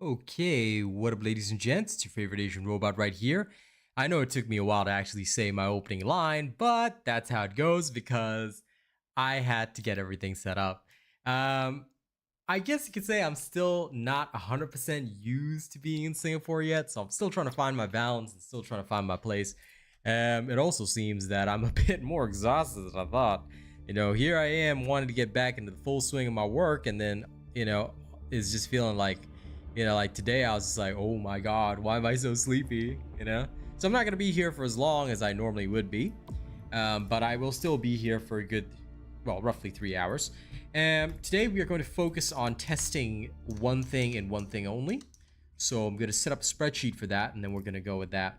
Okay, what up ladies and gents, it's your favorite Asian robot right here. I know it took me a while to actually say my opening line, but that's how it goes because I had to get everything set up. I guess you could say I'm still not 100% used to being in Singapore yet, so I'm still trying to find my balance and still trying to find my place. It also seems that I'm a bit more exhausted than I thought. Here I am wanting to get back into the full swing of my work, and then, is just feeling like today I was just like, oh my god, why am I so sleepy? So I'm not gonna be here for as long as I normally would be, but I will still be here for a good, well, roughly 3 hours. Today we are going to focus on testing one thing and one thing only. So I'm gonna set up a spreadsheet for that, and then we're gonna go with that.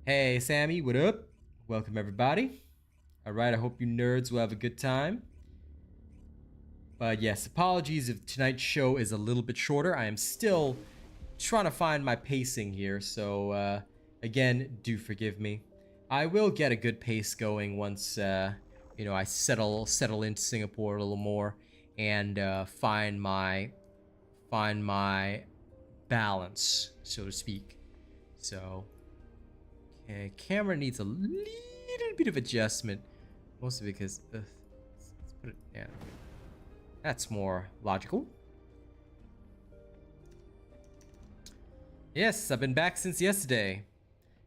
Hey Sammy, what up? Welcome everybody. All right, I hope you nerds will have a good time. But yes, apologies if tonight's show is a little bit shorter. I am still trying to find my pacing here, so again, do forgive me. I will get a good pace going once I settle into Singapore a little more and find my balance, so to speak. So, okay, camera needs a little bit of adjustment, mostly because let's put it down. That's more logical. Yes, I've been back since yesterday.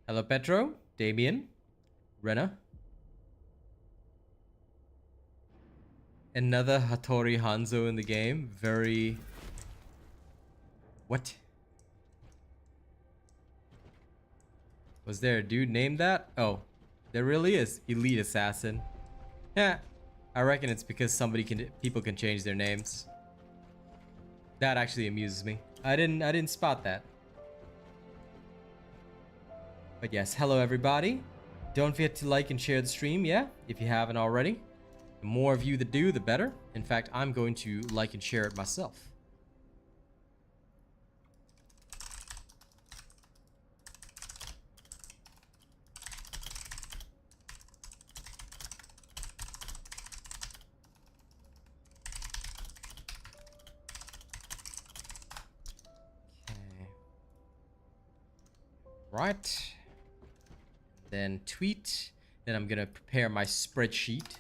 Hello, Petro, Damien, Rena. Another Hattori Hanzo in the game. Very... What? Was there a dude named that? Oh, there really is. Elite Assassin. Yeah, I reckon it's because people can change their names. That actually amuses me. I didn't spot that. But yes, hello everybody. Don't forget to like and share the stream, yeah, if you haven't already. The more of you that do, the better. In fact, I'm going to like and share it myself. Okay. Right. Then tweet. Then I'm gonna prepare my spreadsheet.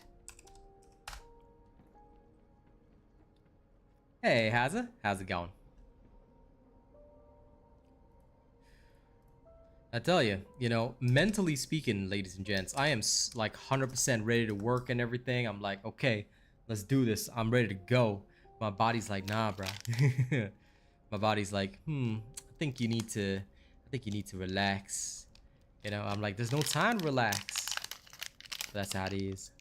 Hey, how's it going? I tell you, mentally speaking, ladies and gents, I am like 100% ready to work and everything. I'm like, okay, let's do this. I'm ready to go. My body's like, nah, bro. My body's like, I think you need to relax. I'm like, there's no time to relax. But that's how it is.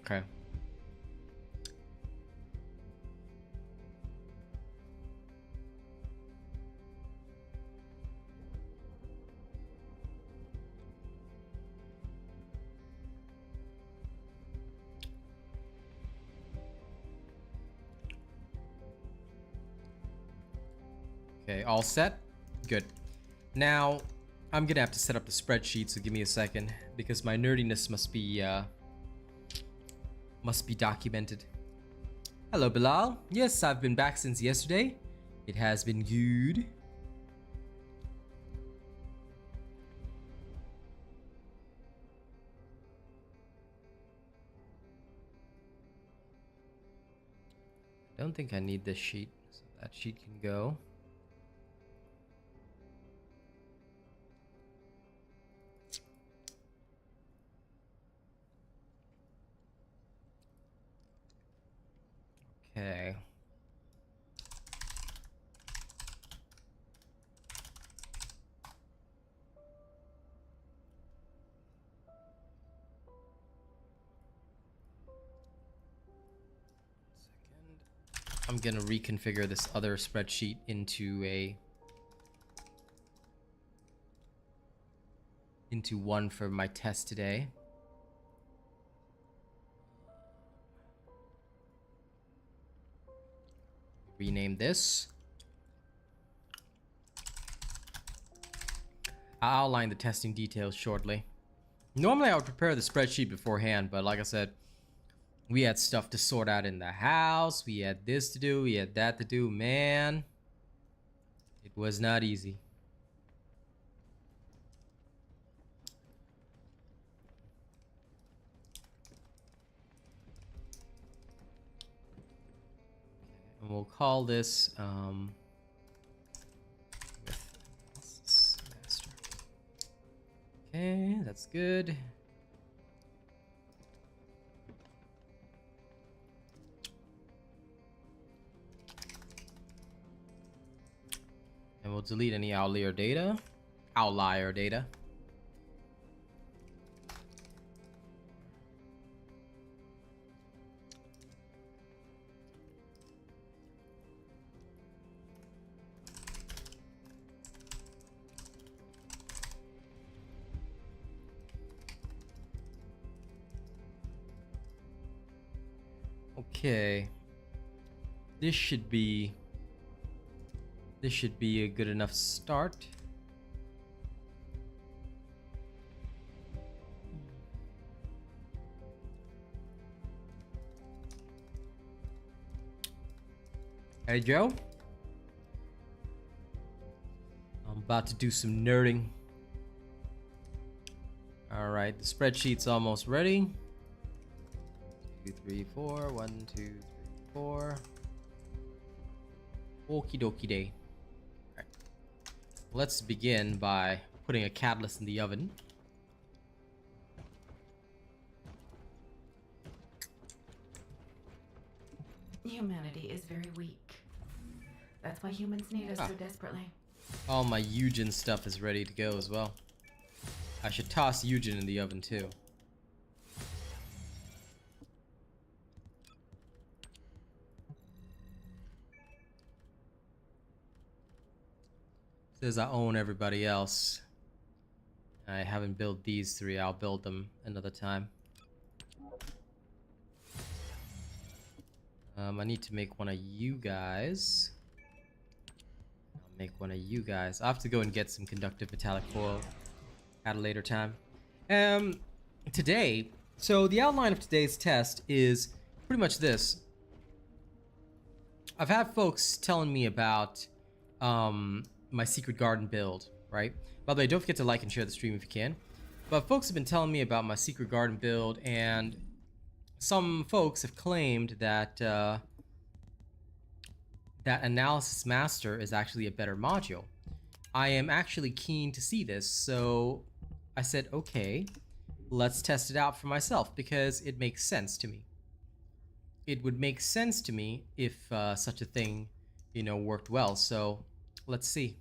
Okay. Okay, all set? Good. Now, I'm gonna have to set up the spreadsheet, so give me a second, because my nerdiness must be documented. Hello, Bilal. Yes, I've been back since yesterday. It has been good. I don't think I need this sheet, so that sheet can go. Okay. I'm gonna reconfigure this other spreadsheet into one for my test today. Rename this. I'll outline the testing details shortly. Normally I would prepare the spreadsheet beforehand, but like I said, we had stuff to sort out in the house, we had this to do, we had that to do. Man, it was not easy. And we'll call this master. Okay, that's good. And we'll delete any outlier data. Okay. This should be a good enough start. Hey Joe, I'm about to do some nerding. All right, the spreadsheet's almost ready. 2, 3, 4. 1, 2, 3, 4. Okie dokie day. All right. Let's begin by putting a catalyst in the oven. Humanity is very weak. That's why humans need us so desperately. All my Eugen stuff is ready to go as well. I should toss Eugen in the oven too. Says I own everybody else. I haven't built these 3. I'll build them another time. I need to make one of you guys. I'll make one of you guys. I'll have to go and get some conductive metallic foil at a later time. Today, so the outline of today's test is pretty much this. I've had folks telling me about my secret garden build, right? By the way, don't forget to like and share the stream if you can. But folks have been telling me about my secret garden build, and some folks have claimed that that Analysis Master is actually a better module. I am actually keen to see this, so I said, okay, let's test it out for myself because it makes sense to me. It would make sense to me if such a thing, you know, worked well. So let's see.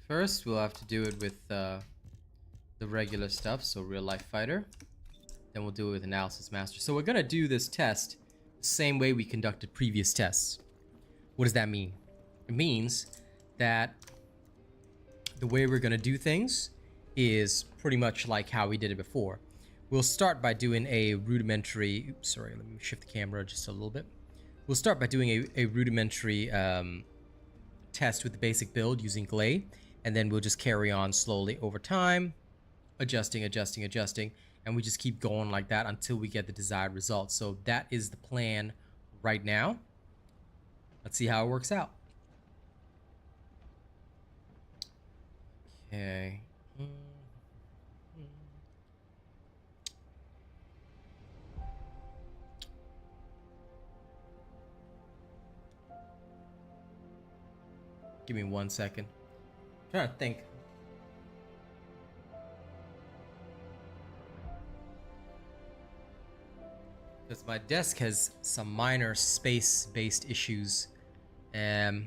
First, we'll have to do it with the regular stuff, so real life fighter. Then we'll do it with Analysis Master. So we're gonna do this test the same way we conducted previous tests. What does that mean? It means that the way we're gonna do things is pretty much like how we did it before. We'll start by doing a rudimentary, oops, sorry, let me shift the camera just a little bit. We'll start by doing a rudimentary test with the basic build using Gley. and then we'll just carry on slowly over time, adjusting, and we just keep going like that until we get the desired results. So that is the plan right now. Let's see how it works out. Okay. Give me 1 second. I'm trying to think. Because my desk has some minor space-based issues. Hmm.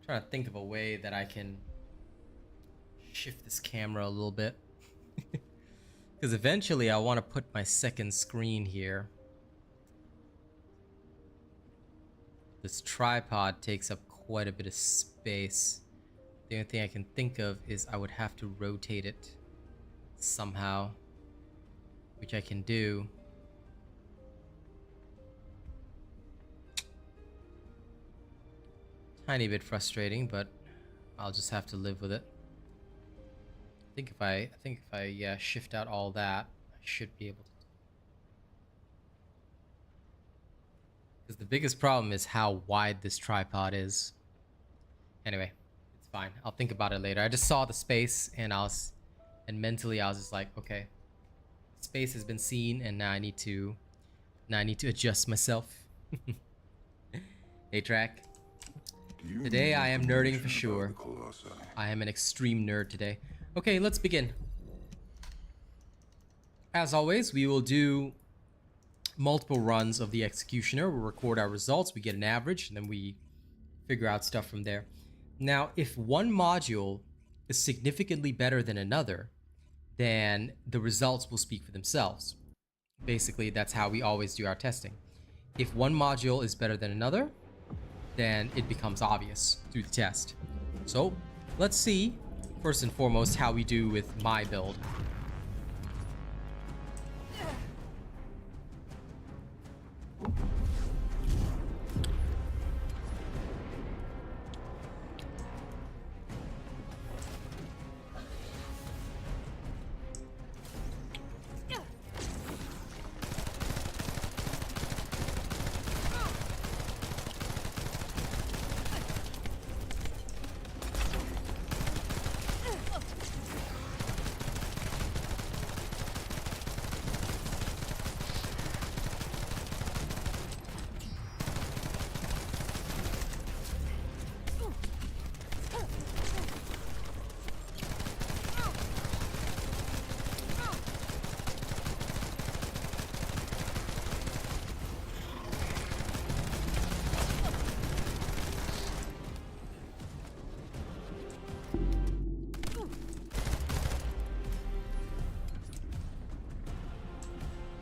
Trying to think of a way that I can shift this camera a little bit. Because eventually I want to put my second screen here. This tripod takes up quite a bit of space. The only thing I can think of is I would have to rotate it somehow, which I can do. Tiny bit frustrating, but I'll just have to live with it. I think if I shift out all that, I should be able to. Because the biggest problem is how wide this tripod is. Anyway, it's fine. I'll think about it later. I just saw the space and mentally I was just like, okay, space has been seen, and now I need to adjust myself. Hey, Track. Today I am nerding for sure. I am an extreme nerd today. Okay, let's begin. As always, we will do multiple runs of the executioner. We'll record our results, we get an average, and then we figure out stuff from there. Now, if one module is significantly better than another, then the results will speak for themselves. Basically, that's how we always do our testing. If one module is better than another, then it becomes obvious through the test. So let's see, first and foremost, how we do with my build.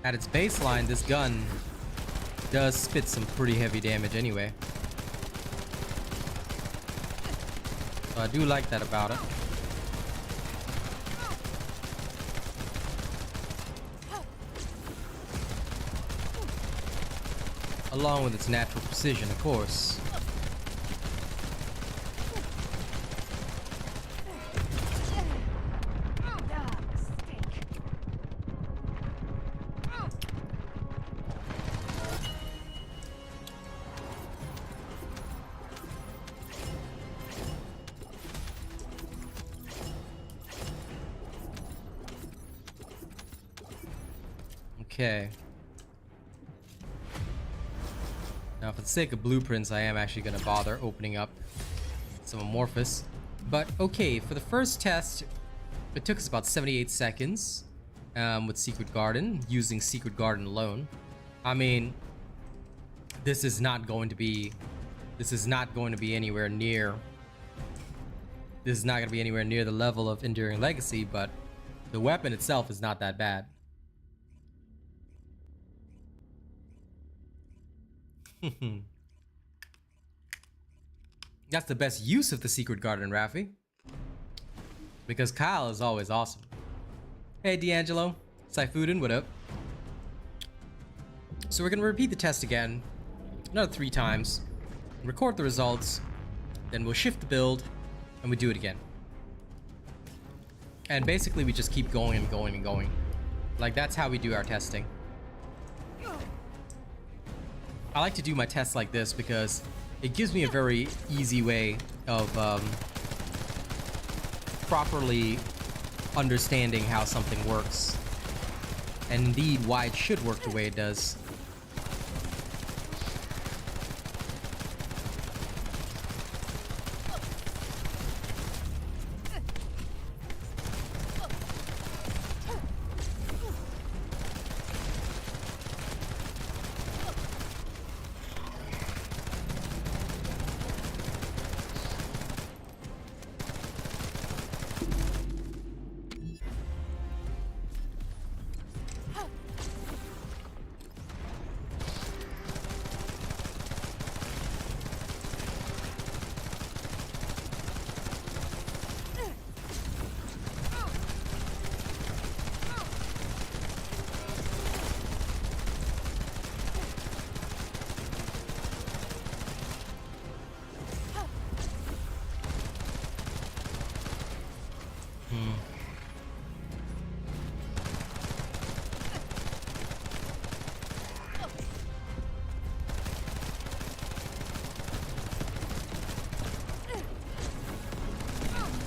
At its baseline, this gun does spit some pretty heavy damage anyway. So I do like that about it. Along with its natural precision, of course. Okay. Now, for the sake of blueprints, I am actually going to bother opening up some Amorphous. But okay, for the first test, it took us about 78 seconds with Secret Garden, using Secret Garden alone. I mean, this is not going to be anywhere near. This is not going to be anywhere near the level of Enduring Legacy, but the weapon itself is not that bad. That's the best use of the Secret Garden, Raffi. Because Kyle is always awesome. Hey, D'Angelo. Saifudan, what up? So we're gonna repeat the test again, another 3 times, record the results, then we'll shift the build, and we do it again. And basically we just keep going and going and going. Like, that's how we do our testing. I like to do my tests like this because it gives me a very easy way of properly understanding how something works, and indeed why it should work the way it does.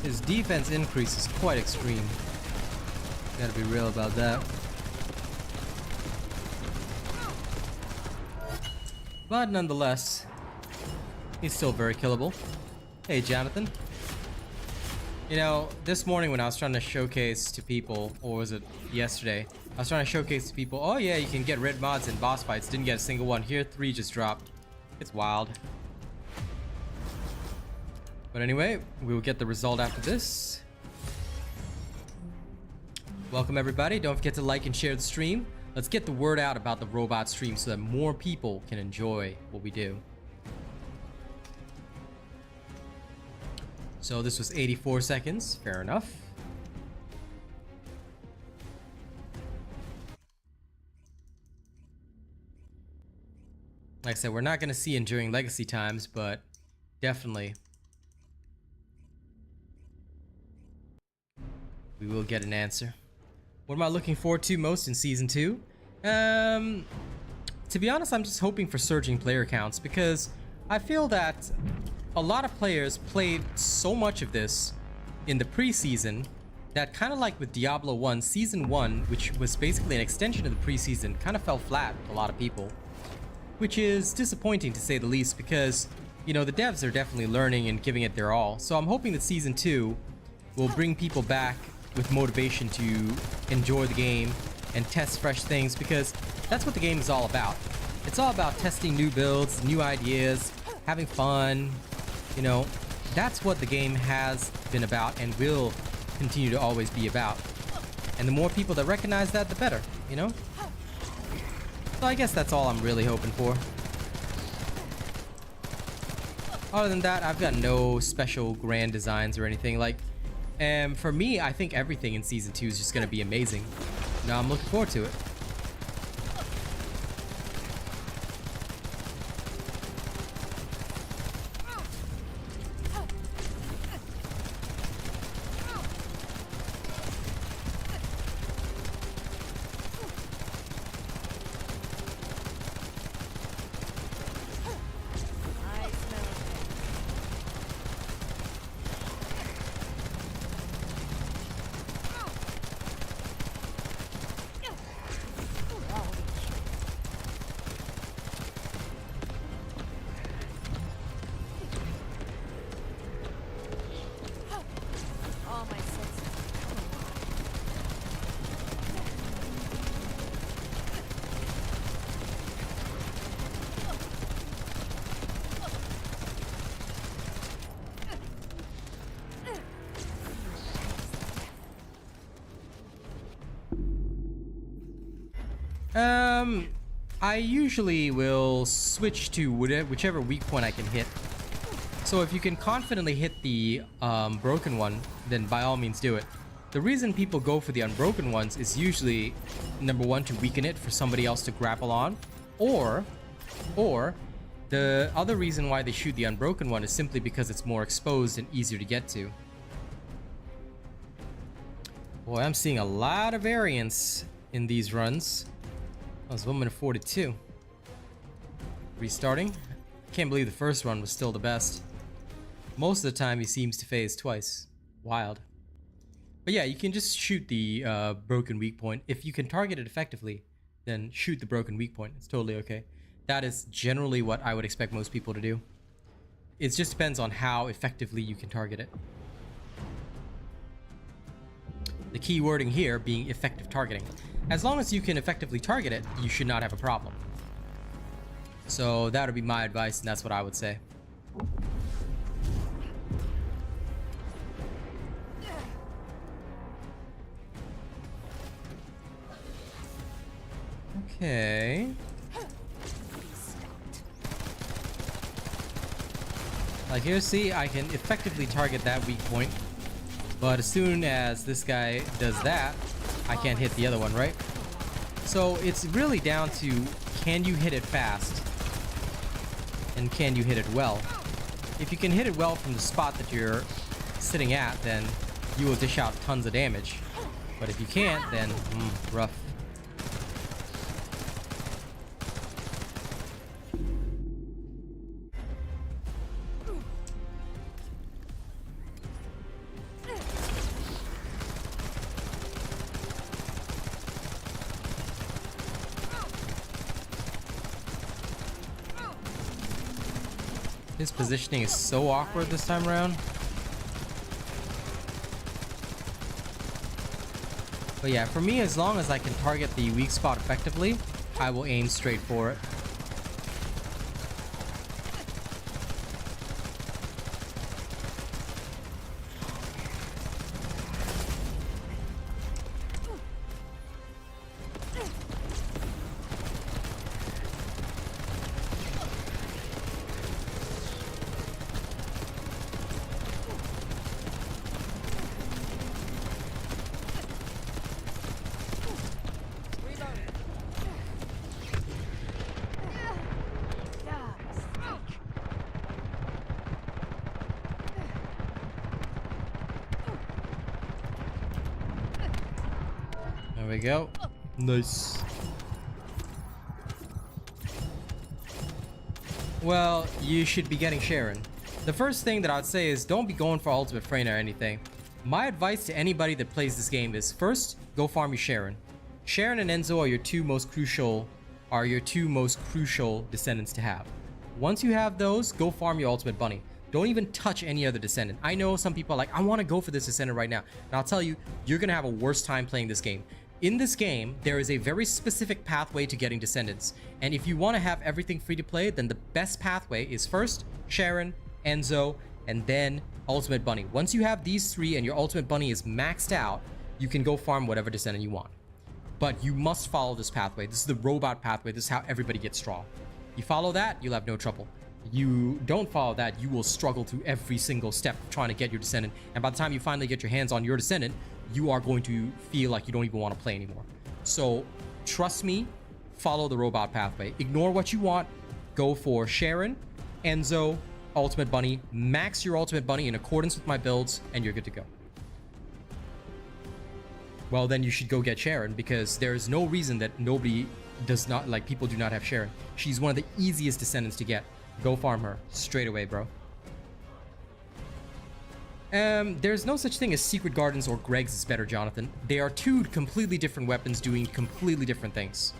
His defense increase is quite extreme. Gotta be real about that. But nonetheless, he's still very killable. Hey, Jonathan. You know, this morning when I was trying to showcase to people, or was it yesterday? I was trying to showcase to people, oh yeah, you can get red mods in boss fights. Didn't get a single one. Here, 3 just dropped. It's wild. But anyway, we will get the result after this. Welcome everybody. Don't forget to like and share the stream. Let's get the word out about the robot stream so that more people can enjoy what we do. So this was 84 seconds. Fair enough. Like I said, we're not going to see Enduring Legacy times, but definitely we will get an answer. What am I looking forward to most in Season 2? To be honest, I'm just hoping for surging player counts, because I feel that a lot of players played so much of this in the preseason that, kind of like with Diablo 1, Season 1, which was basically an extension of the preseason, kind of fell flat with a lot of people. Which is disappointing to say the least, because, you know, the devs are definitely learning and giving it their all. So I'm hoping that Season 2 will bring people back with motivation to enjoy the game and test fresh things, because that's what the game is all about. It's all about testing new builds, new ideas, having fun. You know, that's what the game has been about and will continue to always be about. And the more people that recognize that, the better, you know? So I guess that's all I'm really hoping for. Other than that, I've got no special grand designs or anything. Like, for me, I think everything in Season 2 is just going to be amazing. Now I'm looking forward to it. I usually will switch to whichever weak point I can hit. So if you can confidently hit the broken one, then by all means do it. The reason people go for the unbroken ones is usually, number one, to weaken it for somebody else to grapple on, or the other reason why they shoot the unbroken one is simply because it's more exposed and easier to get to. Boy, I'm seeing a lot of variance in these runs. That was 1 minute 42. Restarting. Can't believe the first run was still the best. Most of the time he seems to phase twice. Wild. But yeah, you can just shoot the broken weak point. If you can target it effectively, then shoot the broken weak point. It's totally okay. That is generally what I would expect most people to do. It just depends on how effectively you can target it. The key wording here being effective targeting. As long as you can effectively target it, you should not have a problem. So that would be my advice, and that's what I would say. Okay. Like here, see, I can effectively target that weak point. But as soon as this guy does that, I can't hit the other one, right? So it's really down to, can you hit it fast? And can you hit it well? If you can hit it well from the spot that you're sitting at, then you will dish out tons of damage. But if you can't, then rough. His positioning is so awkward this time around. But yeah, for me, as long as I can target the weak spot effectively, I will aim straight for it. There we go. Nice. Well, you should be getting Sharon. The first thing that I'd say is don't be going for ultimate Freyna or anything. My advice to anybody that plays this game is first, go farm your Sharon. Sharon and Enzo are your two most crucial descendants to have. Once you have those, go farm your ultimate bunny. Don't even touch any other descendant. I know some people are like, I want to go for this descendant right now. And I'll tell you, you're going to have a worse time playing this game. In this game, there is a very specific pathway to getting descendants. And if you want to have everything free to play, then the best pathway is first Sharon, Enzo, and then Ultimate Bunny. Once you have these three and your Ultimate Bunny is maxed out, you can go farm whatever descendant you want. But you must follow this pathway. This is the robot pathway. This is how everybody gets strong. You follow that, you'll have no trouble. You don't follow that, you will struggle through every single step trying to get your descendant. And by the time you finally get your hands on your descendant, you are going to feel like you don't even want to play anymore. So trust me, follow the robot pathway. Ignore what you want. Go for Sharon, Enzo, Ultimate Bunny. Max your Ultimate Bunny in accordance with my builds, and you're good to go. Well, then you should go get Sharon, because there is no reason that nobody does not, like, people do not have Sharon. She's one of the easiest descendants to get. Go farm her straight away, bro. There's no such thing as Secret Gardens or Greg's is better, Jonathan. They are two completely different weapons doing completely different things.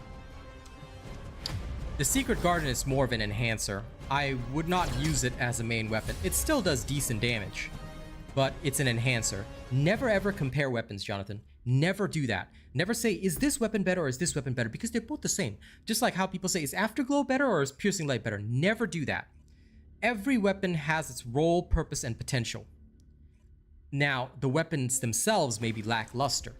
The Secret Garden is more of an enhancer. I would not use it as a main weapon. It still does decent damage, but it's an enhancer. Never ever compare weapons, Jonathan. Never do that. Never say, is this weapon better or is this weapon better? Because they're both the same. Just like how people say, is Afterglow better or is Piercing Light better? Never do that. Every weapon has its role, purpose, and potential. Now, the weapons themselves may be lackluster,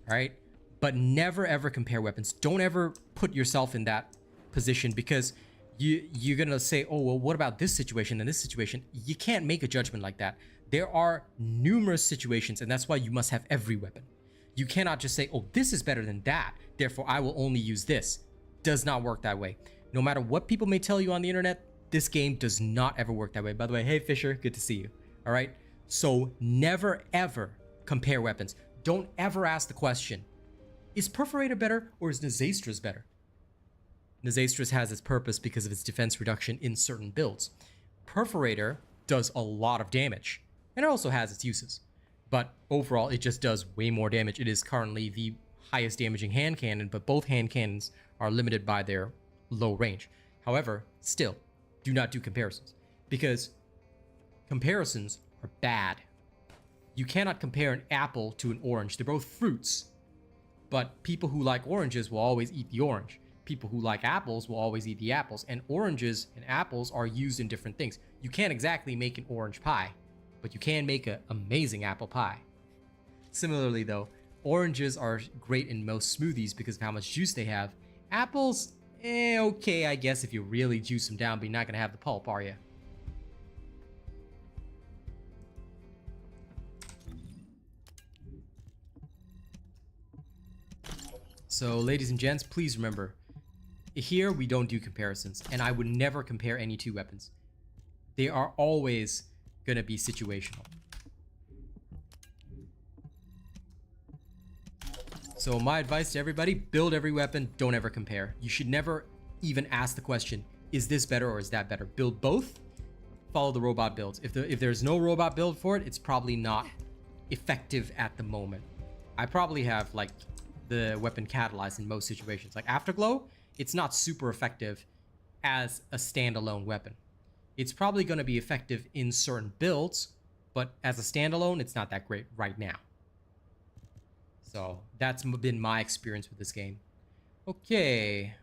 right? But never ever compare weapons. Don't ever put yourself in that position, because you're gonna say, oh, well, what about this situation and this situation? You can't make a judgment like that. There are numerous situations, and that's why you must have every weapon. You cannot just say, oh, this is better than that, therefore I will only use this. Does not work that way. No matter what people may tell you on the internet, this game does not ever work that way. By the way, hey Fisher, good to see you. All right. So never ever compare weapons. Don't ever ask the question, is Perforator better or is Nazastras better? Nazastras has its purpose because of its defense reduction in certain builds. Perforator does a lot of damage, and it also has its uses. But overall, it just does way more damage. It is currently the highest damaging hand cannon, but both hand cannons are limited by their low range. However, still, do not do comparisons, because comparisons are bad. You cannot compare an apple to an orange. They're both fruits, but people who like oranges will always eat the orange. People who like apples will always eat the apples, and oranges and apples are used in different things. You can't exactly make an orange pie, but you can make an amazing apple pie. Similarly though, oranges are great in most smoothies because of how much juice they have. Apples, okay, I guess if you really juice them down, but you're not gonna have the pulp, are you? So ladies and gents, please remember, here we don't do comparisons, and I would never compare any two weapons. They are always gonna be situational. So my advice to everybody, build every weapon, don't ever compare. You should never even ask the question, is this better or is that better? Build both, follow the robot builds. If there's no robot build for it, it's probably not effective at the moment. I probably have like the weapon catalyzed in most situations. Like Afterglow, it's not super effective as a standalone weapon. It's probably going to be effective in certain builds, but as a standalone, it's not that great right now. So that's been my experience with this game. Okay.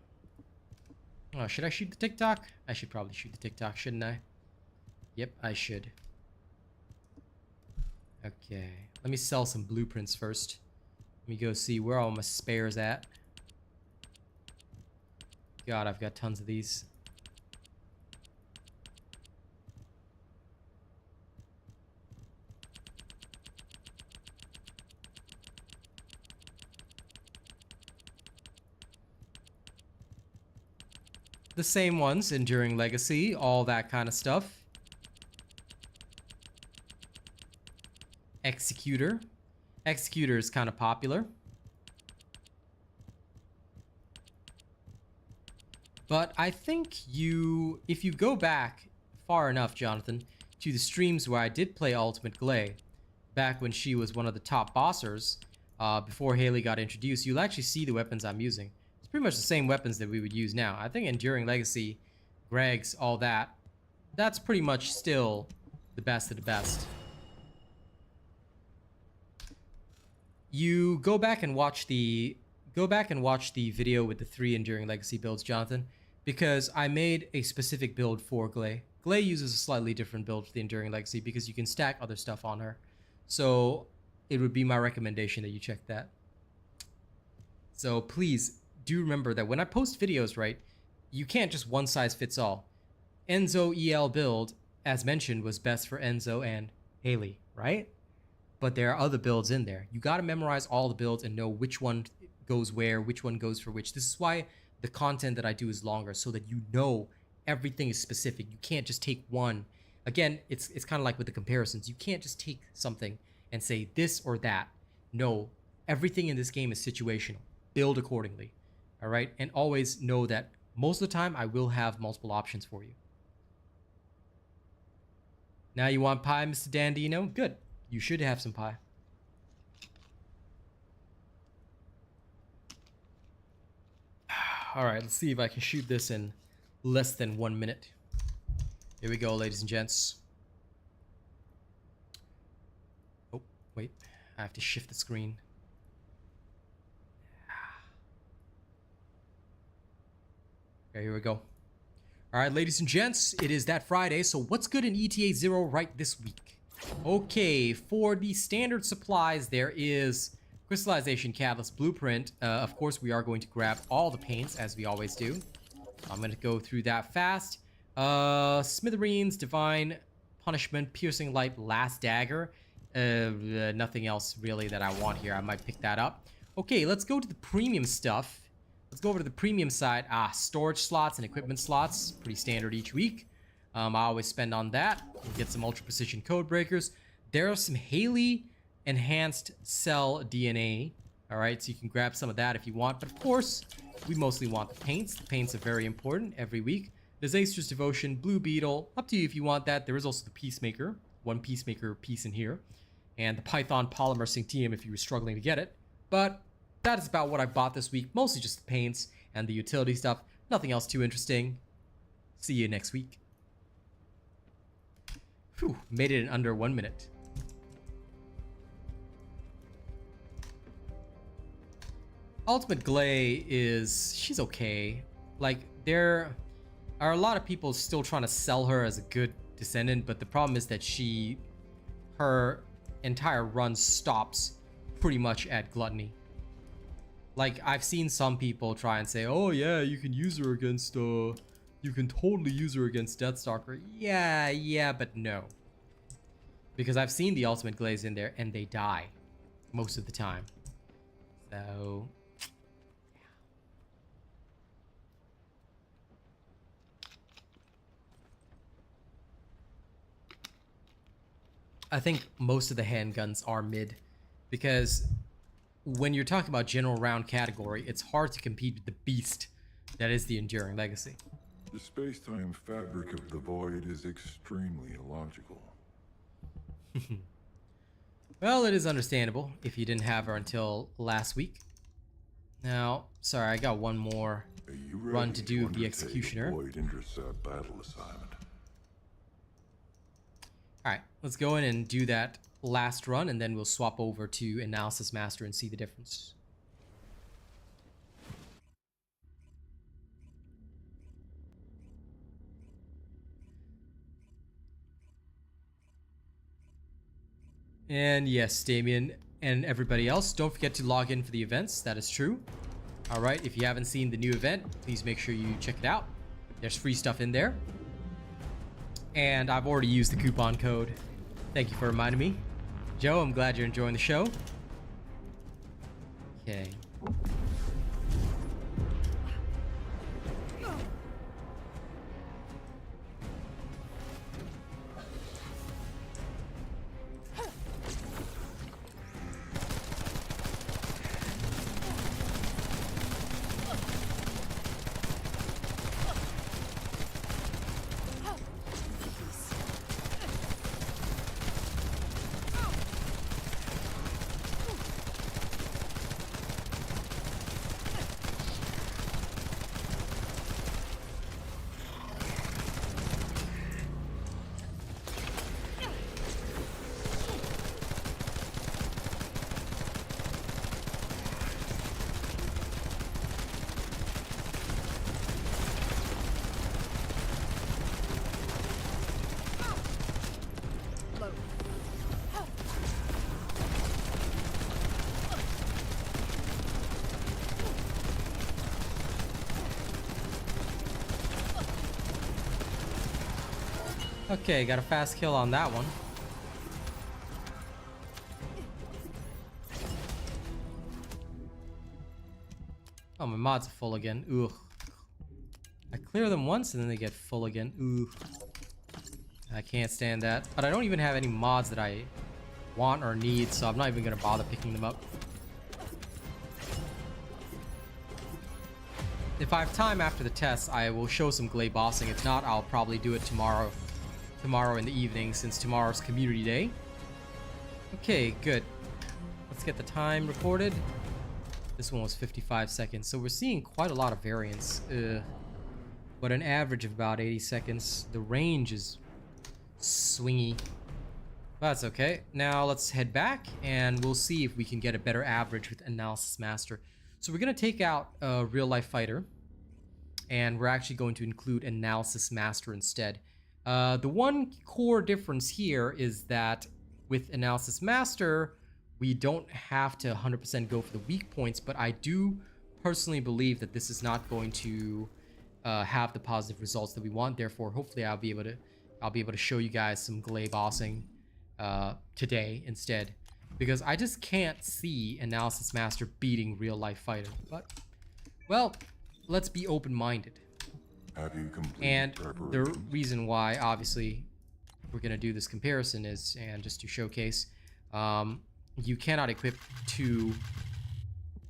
Oh, should I shoot the TikTok? I should probably shoot the TikTok, shouldn't I? Yep, I should. Okay. Let me sell some blueprints first. Let me go see where all my spares at. God, I've got tons of these. The same ones, Enduring Legacy, all that kind of stuff. Executor. Executor is kind of popular. But I think if you go back far enough, Jonathan, to the streams where I did play Ultimate Gley, back when she was one of the top bossers, before Haley got introduced, you'll actually see the weapons I'm using. It's pretty much the same weapons that we would use now. I think Enduring Legacy, Greg's, all that, that's pretty much still the best of the best. You go back and watch the video with the 3 Enduring Legacy builds, Jonathan, because I made a specific build for Gley. Gley uses a slightly different build for the Enduring Legacy because you can stack other stuff on her. So it would be my recommendation that you check that. So please do remember that when I post videos, right, you can't just one size fits all. Enzo EL build, as mentioned, was best for Enzo and Haley, right? But there are other builds in there. You got to memorize all the builds and know which one goes where, which one goes for which. This is why the content that I do is longer, so that you know everything is specific. You can't just take one. Again, it's kind of like with the comparisons. You can't just take something and say this or that. No, everything in this game is situational. Build accordingly, all right? And always know that most of the time I will have multiple options for you. Now you want pie, Mr. Dandino? Good. You should have some pie. All right, let's see if I can shoot this in less than 1 minute. Here we go, ladies and gents. Oh, wait. I have to shift the screen. Okay, here we go. All right, ladies and gents, it is that Friday, so what's good in ETA 0 right this week? Okay, for the standard supplies, there is Crystallization Catalyst Blueprint. Of course, we are going to grab all the paints, as we always do. I'm going to go through that fast. Smithereens, Divine, Punishment, Piercing Light, Last Dagger. Nothing else really that I want here. I might pick that up. Okay, let's go to the premium stuff. Let's go over to the premium side. Storage slots and equipment slots. Pretty standard each week. I always spend on that. We'll get some ultra precision code breakers. There are some Haley enhanced cell DNA. Alright, so you can grab some of that if you want. But of course, we mostly want the paints. The paints are very important every week. Disaster's Devotion, Blue Beetle. Up to you if you want that. There is also the Peacemaker. One Peacemaker piece in here. And the Python Polymer Synctium if you were struggling to get it. But that is about what I bought this week. Mostly just the paints and the utility stuff. Nothing else too interesting. See you next week. Whew, made it in under 1 minute. Ultimate Gley she's okay. Like, there are a lot of people still trying to sell her as a good Descendant, but the problem is that her entire run stops pretty much at Gluttony. Like, I've seen some people try and say, oh yeah, you can use her against, you can totally use her against Deathstalker. Yeah, but no. Because I've seen the Ultimate Glaze in there, and they die. Most of the time. So... I think most of the handguns are mid, because when you're talking about general round category, it's hard to compete with the beast that is the Enduring Legacy. The space-time fabric of the void is extremely illogical. Well, it is understandable if you didn't have her until last week. Now, sorry, I got one more run to do of the Executioner. Void intercept battle assignment. Alright, let's go in and do that last run, and then we'll swap over to Analysis Master and see the difference. And yes, Damien and everybody else, don't forget to log in for the events. That is true. Alright, if you haven't seen the new event, please make sure you check it out. There's free stuff in there. And I've already used the coupon code. Thank you for reminding me. Joe, I'm glad you're enjoying the show. Okay. Okay, got a fast kill on that one. Oh, my mods are full again. Ugh. I clear them once and then they get full again. Ugh. I can't stand that. But I don't even have any mods that I want or need, so I'm not even gonna bother picking them up. If I have time after the test, I will show some Gley bossing. If not, I'll probably do it tomorrow in the evening, since tomorrow's community day. Okay, good. Let's get the time recorded. This one was 55 seconds, so we're seeing quite a lot of variance. But an average of about 80 seconds. The range is swingy. But that's okay. Now let's head back and we'll see if we can get a better average with Analysis Master. So we're gonna take out a real life fighter, and we're actually going to include Analysis Master instead. The one core difference here is that with Analysis Master, we don't have to 100% go for the weak points, but I do personally believe that this is not going to have the positive results that we want. Therefore, hopefully I'll be able to I'll be able to show you guys some Gley bossing today instead, because I just can't see Analysis Master beating real life fighter. But, well, let's be open-minded. Have you completed And the preparations? reason why, obviously, we're going to do this comparison is, and just to showcase, you cannot equip to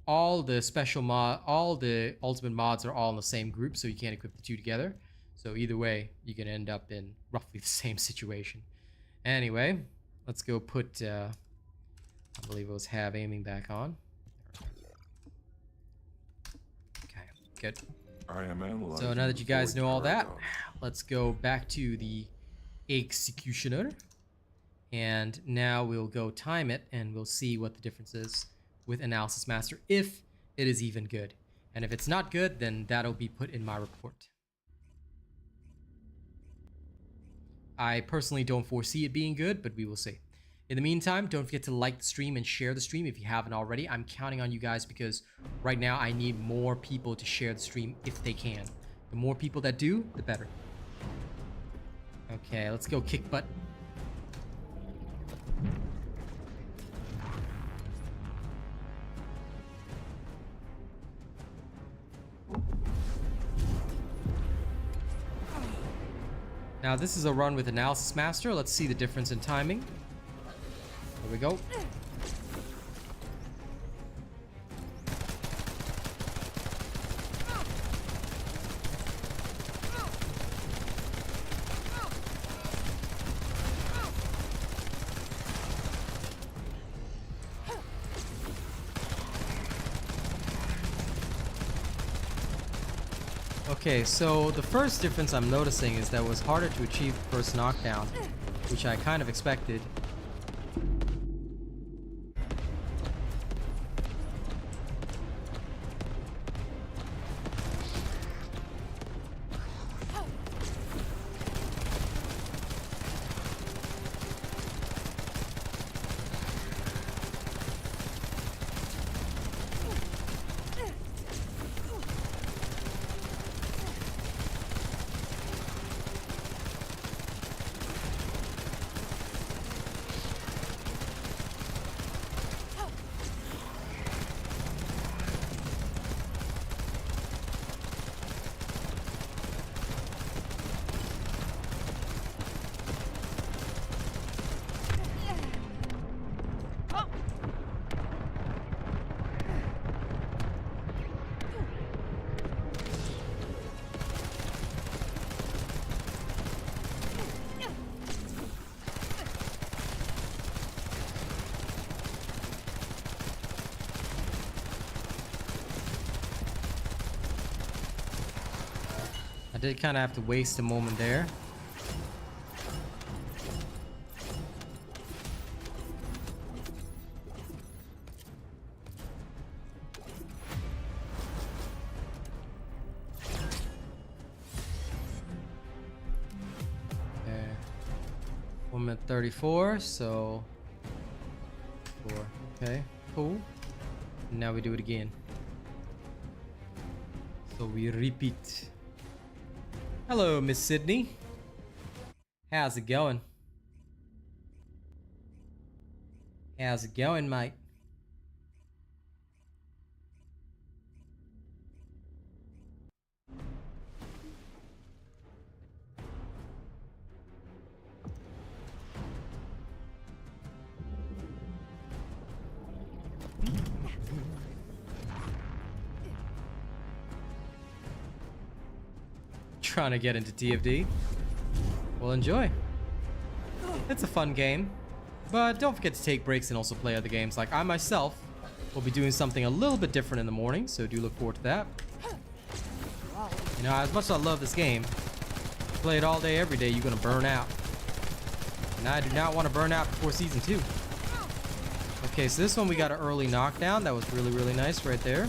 all the all the ultimate mods are all in the same group, so you can't equip the two together. So either way, you're going to end up in roughly the same situation. Anyway, let's go put, I believe it was have aiming back on. Okay, good. I am analyzing. So now that you guys the know all void that, paradox. let's go back to the executioner. And now we'll go time it and we'll see what the difference is with Analysis Master, if it is even good. And if it's not good, then that'll be put in my report. I personally don't foresee it being good, but we will see. In the meantime, don't forget to like the stream and share the stream if you haven't already. I'm counting on you guys because right now I need more people to share the stream if they can. The more people that do, the better. Okay, let's go kick butt. Now this is a run with Analysis Master. Let's see the difference in timing. There we go. Okay, so the first difference I'm noticing is that it was harder to achieve the first knockdown, which I kind of expected. I did kind of have to waste a moment there. Okay. 1 minute 34, so 4. Okay, cool. Now we do it again. So we repeat. Hello, Miss Sydney. How's it going? How's it going, mate? Trying to get into TFD. Well, enjoy. It's a fun game, but don't forget to take breaks and also play other games. Like I myself will be doing something a little bit different in the morning, so do look forward to that. You know, as much as I love this game, play it all day, every day, you're gonna burn out. And I do not want to burn out before season 2. Okay, so this one we got an early knockdown. That was really, really nice right there.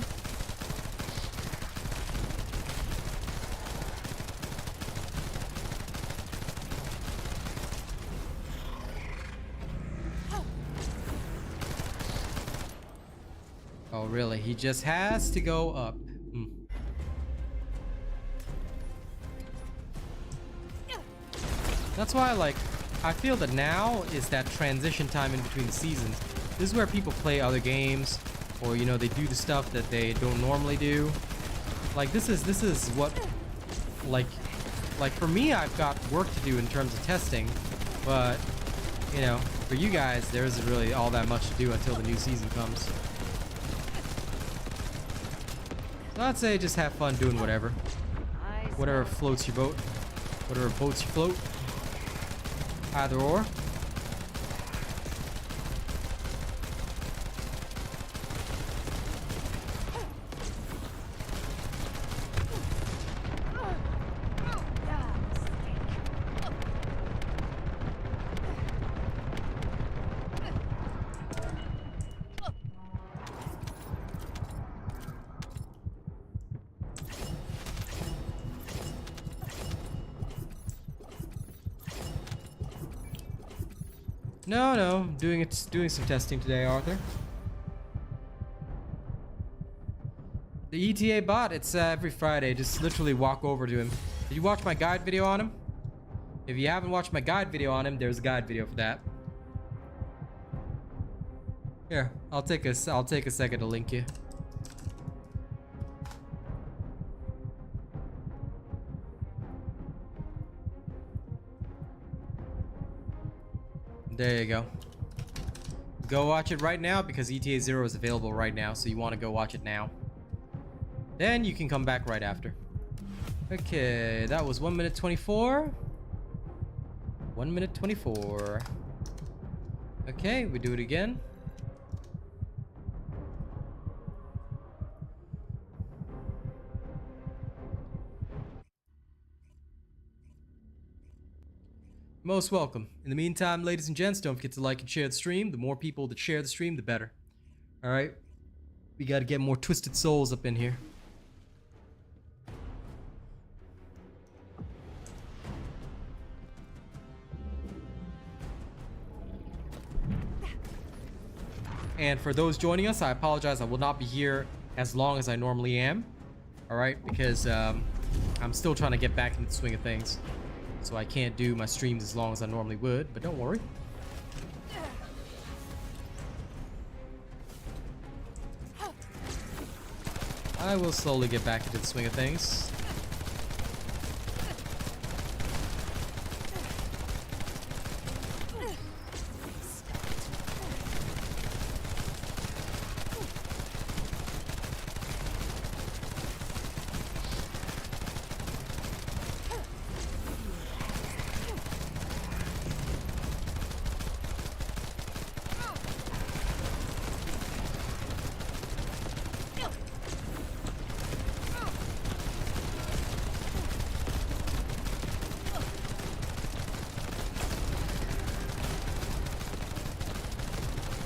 Oh, really? He just has to go up. That's why, like, I feel that now is that transition time in between the seasons. This is where people play other games, or, you know, they do the stuff that they don't normally do. Like, this is what, like for me, I've got work to do in terms of testing, but, you know, for you guys, there isn't really all that much to do until the new season comes. So I'd say just have fun doing whatever. Whatever floats your boat. Whatever boats you float. Either or. No, doing some testing today, Arthur. The ETA bot, it's every Friday. Just literally walk over to him. Did you watch my guide video on him? If you haven't watched my guide video on him, there's a guide video for that. Here, I'll take a second to link you. There you go. Go watch it right now because ETA 0 is available right now, so you want to go watch it now. Then you can come back right after. Okay, that was 1 minute 24. 1 minute 24. Okay, we do it again. Most welcome. In the meantime, ladies and gents, don't forget to like and share the stream. The more people that share the stream, the better. Alright? We gotta get more twisted souls up in here. And for those joining us, I apologize. I will not be here as long as I normally am. Alright? Because I'm still trying to get back into the swing of things. So I can't do my streams as long as I normally would, but don't worry. I will slowly get back into the swing of things.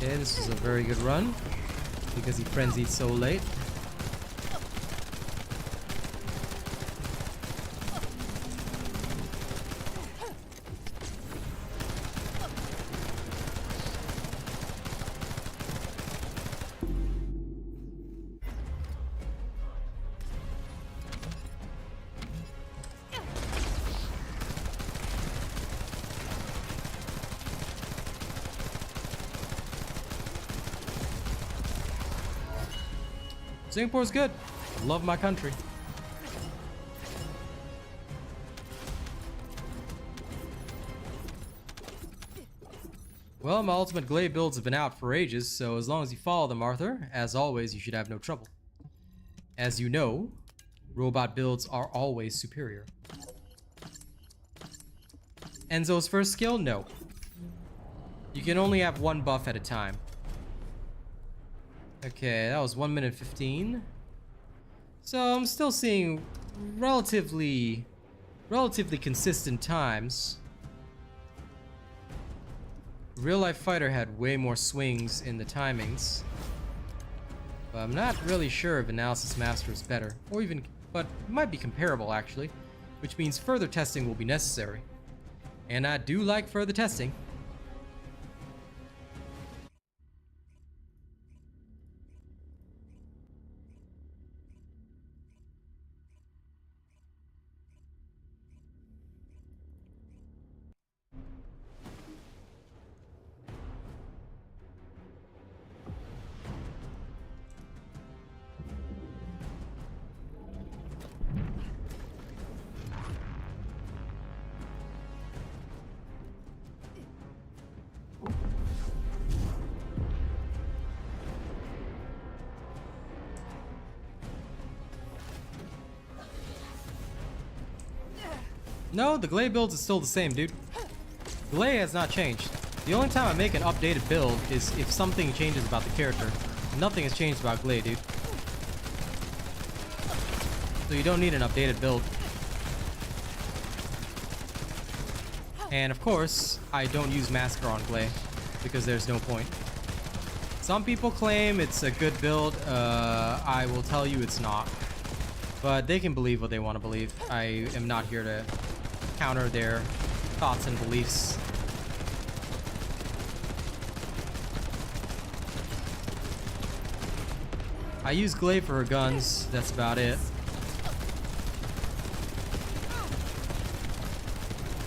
Okay, this is a very good run because he frenzied so late. Singapore's good. Love my country. Well, my ultimate Gley builds have been out for ages, so as long as you follow them, Arthur, as always, you should have no trouble. As you know, robot builds are always superior. Enzo's first skill? No. You can only have one buff at a time. Okay, that was 1 minute 15. So I'm still seeing relatively consistent times. Real Life Fighter had way more swings in the timings. But I'm not really sure if Analysis Master is better, or even, but it might be comparable actually, which means further testing will be necessary. And I do like further testing. No, the Gley build is still the same, dude. Gley has not changed. The only time I make an updated build is if something changes about the character. Nothing has changed about Gley, dude. So you don't need an updated build. And of course, I don't use Massacre on Gley because there's no point. Some people claim it's a good build. I will tell you it's not. But they can believe what they want to believe. I am not here to counter their thoughts and beliefs. I use Gley for her guns. That's about it.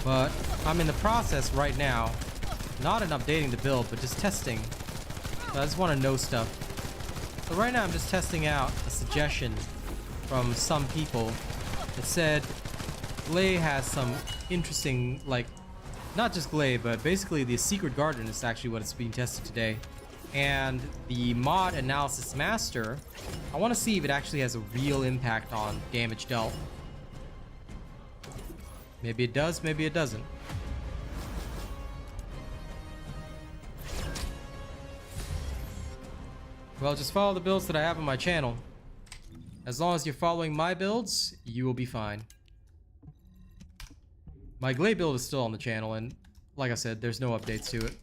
But I'm in the process right now, not in updating the build, but just testing. So I just want to know stuff. So right now I'm just testing out a suggestion from some people that said Gley has some interesting, like, not just Gley, but basically the Secret Garden is actually what is being tested today. And the mod analysis master, I want to see if it actually has a real impact on damage dealt. Maybe it does, maybe it doesn't. Well, just follow the builds that I have on my channel. As long as you're following my builds, you will be fine. My Gley build is still on the channel, and like I said, there's no updates to it.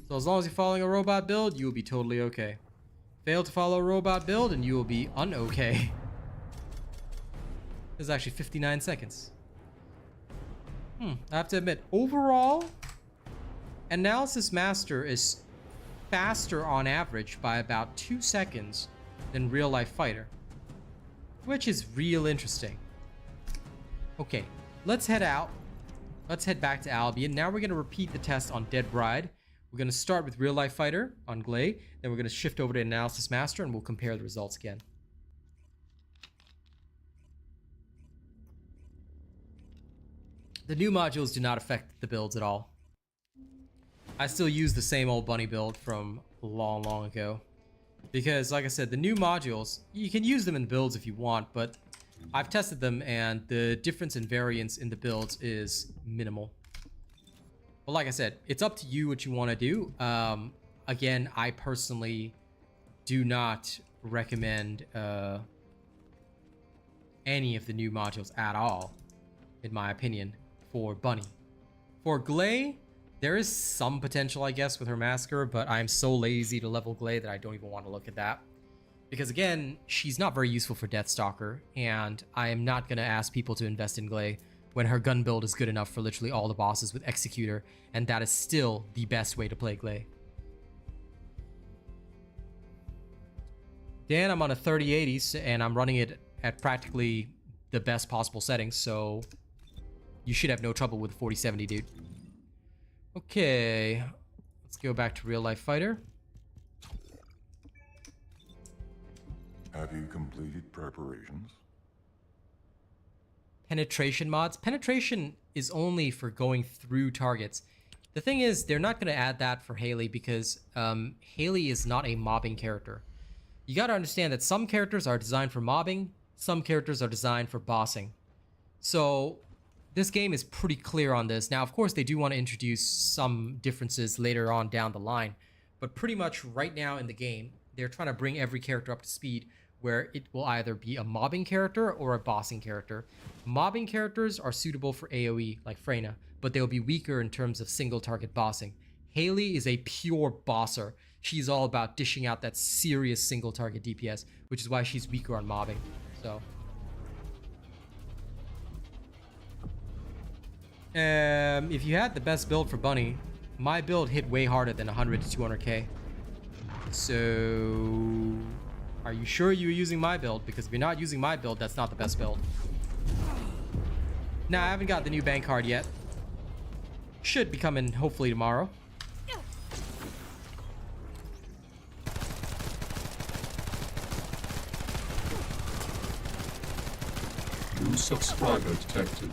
So as long as you're following a robot build, you will be totally okay. Fail to follow a robot build, and you will be un-okay. This is actually 59 seconds. I have to admit, overall, Analysis Master is faster on average by about 2 seconds than Real Life Fighter, which is real interesting. Okay, let's head out. Let's head back to Albion. Now we're going to repeat the test on Dead Bride. We're going to start with Real Life Fighter on Gley, then we're going to shift over to Analysis Master and we'll compare the results again. The new modules do not affect the builds at all. I still use the same old bunny build from long, long ago. Because, like I said, the new modules, you can use them in builds if you want, but I've tested them and the difference in variance in the builds is minimal. But like I said, it's up to you what you want to do. Again, I personally do not recommend any of the new modules at all, in my opinion, for Bunny. For Gley, there is some potential, I guess, with her Massacre, but I'm so lazy to level Gley that I don't even want to look at that. Because again, she's not very useful for Deathstalker, and I am not going to ask people to invest in Gley when her gun build is good enough for literally all the bosses with Executor, and that is still the best way to play Gley. Dan, I'm on a 3080, and I'm running it at practically the best possible settings, so you should have no trouble with 4070, dude. Okay, let's go back to Real Life Fighter. Have you completed preparations? Penetration mods. Penetration is only for going through targets. The thing is, they're not going to add that for Haley because Haley is not a mobbing character. You got to understand that some characters are designed for mobbing, some characters are designed for bossing. So this game is pretty clear on this. Now, of course, they do want to introduce some differences later on down the line, but pretty much right now in the game, they're trying to bring every character up to speed where it will either be a mobbing character or a bossing character. Mobbing characters are suitable for AoE, like Freyna, but they'll be weaker in terms of single target bossing. Haley is a pure bosser. She's all about dishing out that serious single target DPS, which is why she's weaker on mobbing. So if you had the best build for Bunny, my build hit way harder than 100 to 200k. So are you sure you were using my build? Because if you're not using my build, that's not the best build. Now, I haven't got the new bank card yet. Should be coming hopefully tomorrow. New subscriber detected.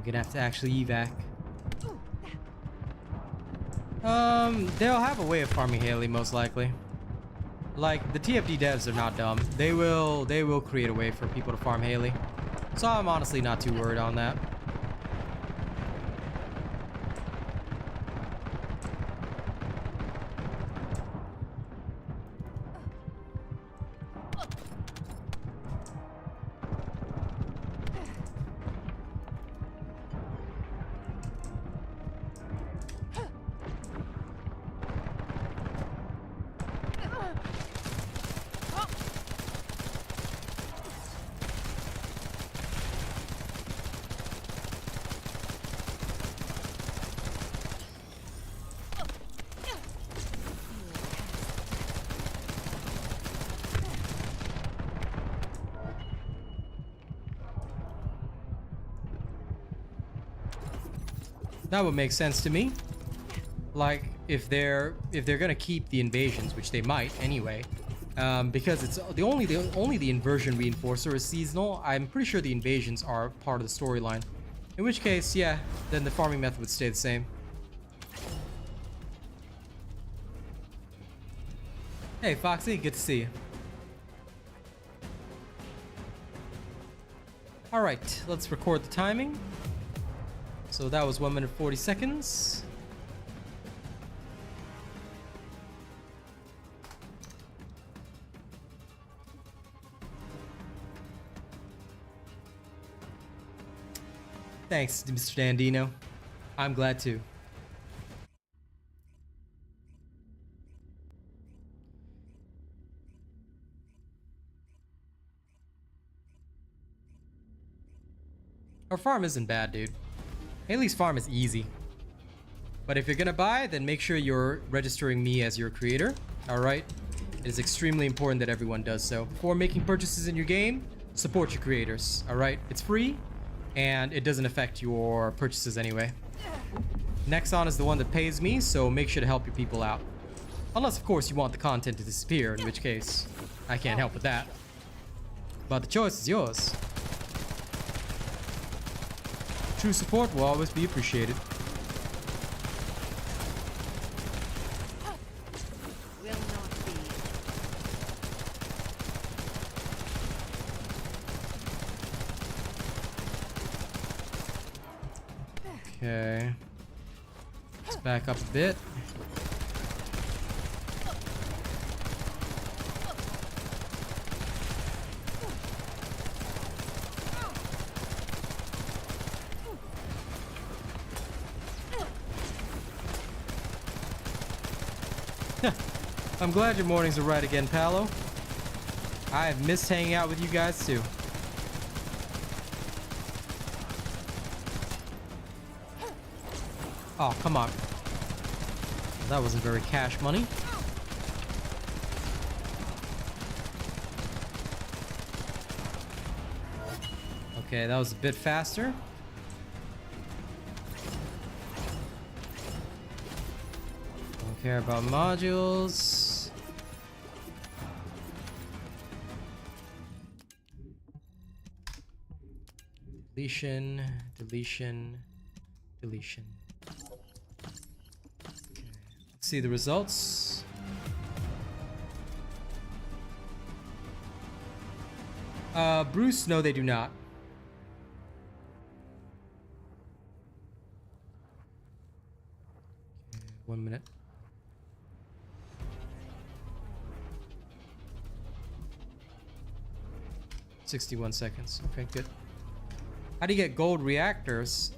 gonna have to actually evac. They'll have a way of farming Haley, most likely. Like, the TFD devs are not dumb. They will create a way for people to farm Haley. So I'm honestly not too worried on that. That would make sense to me. Like, if they're gonna keep the invasions, which they might anyway, because it's only the inversion reinforcer is seasonal. I'm pretty sure the invasions are part of the storyline. In which case, yeah, then the farming method would stay the same. Hey, Foxy, good to see you. All right, let's record the timing. So that was 1 minute 40 seconds. Thanks, Mr. Dandino. I'm glad too. Our farm isn't bad, dude. Haley's farm is easy. But if you're gonna buy, then make sure you're registering me as your creator. Alright? It is extremely important that everyone does so. Before making purchases in your game, support your creators. Alright? It's free, and it doesn't affect your purchases anyway. Nexon is the one that pays me, so make sure to help your people out. Unless, of course, you want the content to disappear, in which case, I can't help with that. But the choice is yours. True support will always be appreciated. Will not be. Okay. Let's back up a bit. I'm glad your mornings are right again, Palo. I have missed hanging out with you guys too. Oh, come on. That wasn't very cash money. Okay, that was a bit faster. Don't care about modules. Deletion, deletion, deletion. Okay. Let's see the results. Bruce, no, they do not. Okay, 1 minute. $61 seconds. Okay, good. How do you get gold reactors?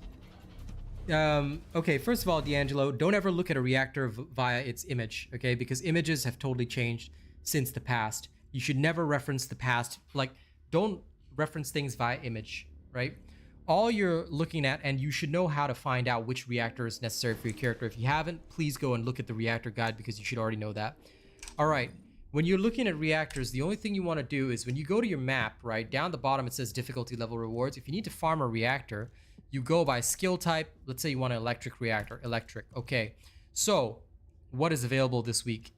Okay, first of all, D'Angelo, don't ever look at a reactor via its image, okay? Because images have totally changed since the past. You should never reference the past. Like, don't reference things via image, right? All you're looking at, and you should know how to find out which reactor is necessary for your character. If you haven't, please go and look at the reactor guide because you should already know that. All right. When you're looking at reactors, the only thing you want to do is when you go to your map, right, down the bottom it says difficulty level rewards. If you need to farm a reactor, you go by skill type. Let's say you want an electric reactor. Electric. Okay. So what is available this week?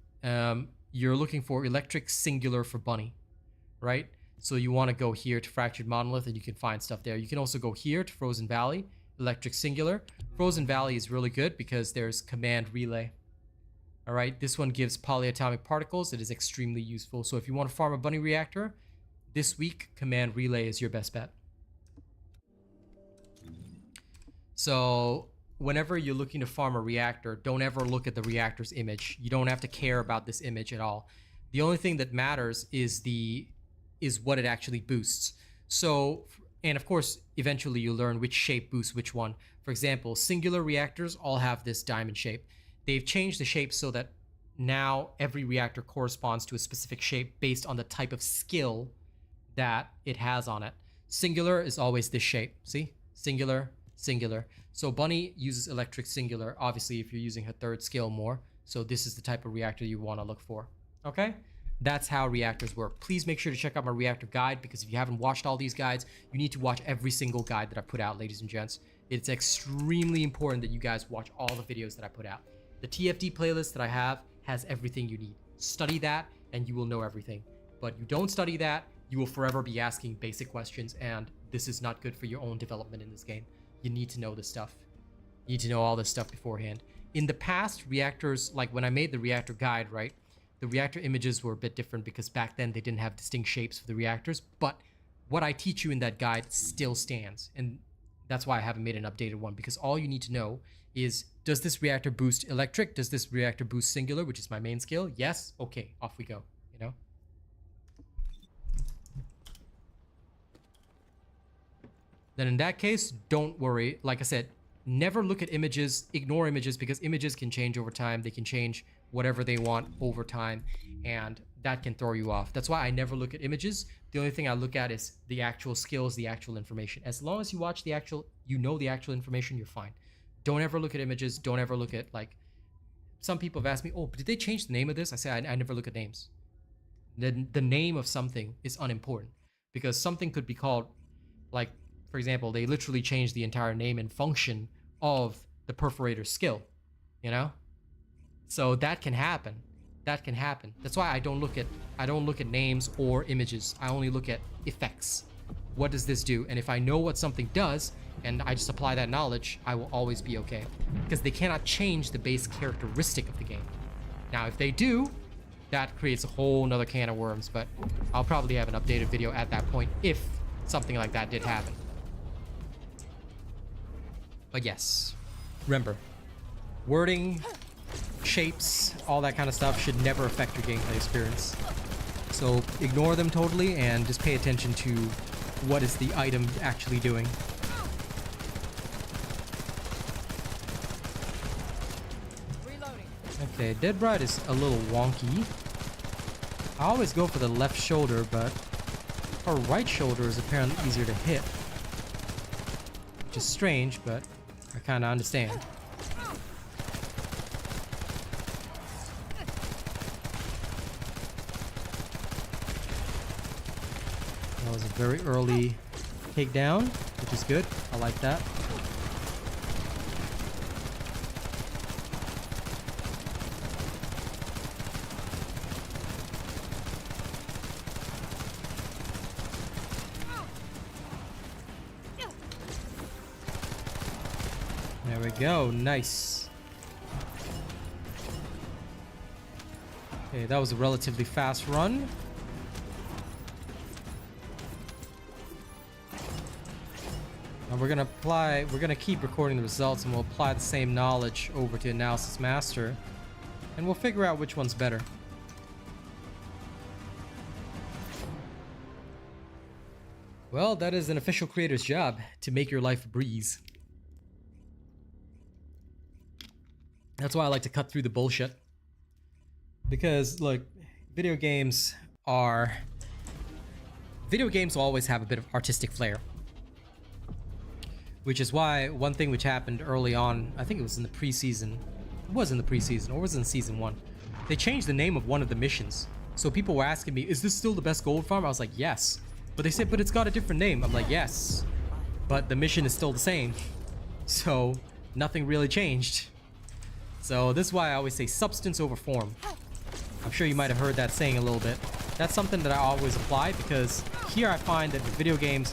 You're looking for electric singular for bunny, right? So you want to go here to fractured monolith and you can find stuff there. You can also go here to Frozen Valley. electric singular. Frozen Valley is really good because there's command relay. All right, this one gives polyatomic particles. It is extremely useful. So if you want to farm a bunny reactor, this week, command relay is your best bet. So whenever you're looking to farm a reactor, don't ever look at the reactor's image. You don't have to care about this image at all. The only thing that matters is what it actually boosts. So, and of course, eventually you'll learn which shape boosts which one. For example, singular reactors all have this diamond shape. They've changed the shape so that now every reactor corresponds to a specific shape based on the type of skill that it has on it. Singular is always this shape. See? Singular, singular. So Bunny uses electric singular, obviously, if you're using her third skill more. So this is the type of reactor you want to look for. Okay? That's how reactors work. Please make sure to check out my reactor guide, because if you haven't watched all these guides, you need to watch every single guide that I put out, ladies and gents. It's extremely important that you guys watch all the videos that I put out. The TFD playlist that I have has everything you need. Study that and you will know everything. But you don't study that, you will forever be asking basic questions, and this is not good for your own development in this game. You need to know this stuff. You need to know all this stuff beforehand. In the past, reactors, like when I made the reactor guide, right? The reactor images were a bit different because back then they didn't have distinct shapes for the reactors, but what I teach you in that guide still stands. And that's why I haven't made an updated one, because all you need to know is, does this reactor boost electric? Does this reactor boost singular, which is my main skill? Yes? Okay, off we go, you know? Then in that case, don't worry. Like I said, never look at images, ignore images, because images can change over time. They can change whatever they want over time, and that can throw you off. That's why I never look at images. The only thing I look at is the actual skills, the actual information. As long as you watch the actual, you know the actual information, you're fine. Don't ever look at images. Don't ever look at, like, some people have asked me, oh, did they change the name of this? I say, I never look at names. The name of something is unimportant, because something could be called, like, for example, they literally changed the entire name and function of the perforator skill, you know? So that can happen. That can happen. That's why I don't look at names or images. I only look at effects. What does this do? And if I know what something does and I just apply that knowledge, I will always be okay, because they cannot change the base characteristic of the game. Now, if they do, that creates a whole nother can of worms, but I'll probably have an updated video at that point if something like that did happen. But yes, remember, wording, shapes, all that kind of stuff should never affect your gameplay experience. So ignore them totally and just pay attention to what is the item actually doing. Reloading. Okay, Dead Bride is a little wonky. I always go for the left shoulder, but her right shoulder is apparently easier to hit. Which is strange, but I kind of understand. That was a very early takedown, which is good. I like that. There we go. Nice. Okay, that was a relatively fast run. And we're gonna keep recording the results, and we'll apply the same knowledge over to Analysis Master, and we'll figure out which one's better. Well, that is an official creator's job, to make your life a breeze. That's why I like to cut through the bullshit. Because, look, video games will always have a bit of artistic flair. Which is why one thing which happened early on, I think it was in the preseason. It was in the preseason, or was it in season 1? They changed the name of one of the missions. So people were asking me, is this still the best gold farm? I was like, yes. But they said, but it's got a different name. I'm like, yes. But the mission is still the same. So nothing really changed. So this is why I always say substance over form. I'm sure you might have heard that saying a little bit. That's something that I always apply, because here I find that the video games,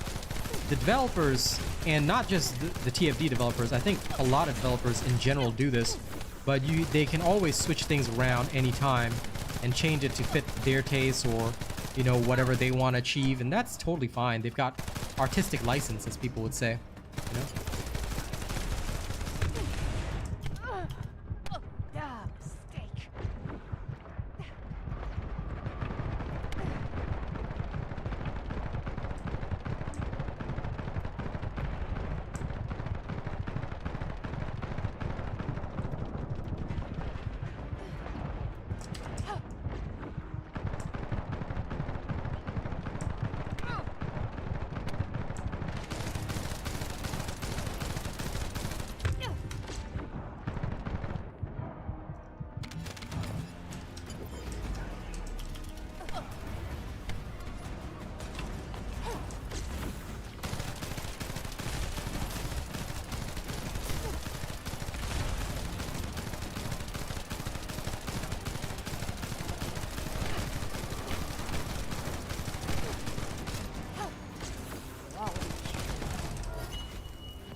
the developers And not just the TFD developers. I think a lot of developers in general do this, but they can always switch things around anytime and change it to fit their taste or, you know, whatever they want to achieve, and that's totally fine. They've got artistic license, as people would say, you know?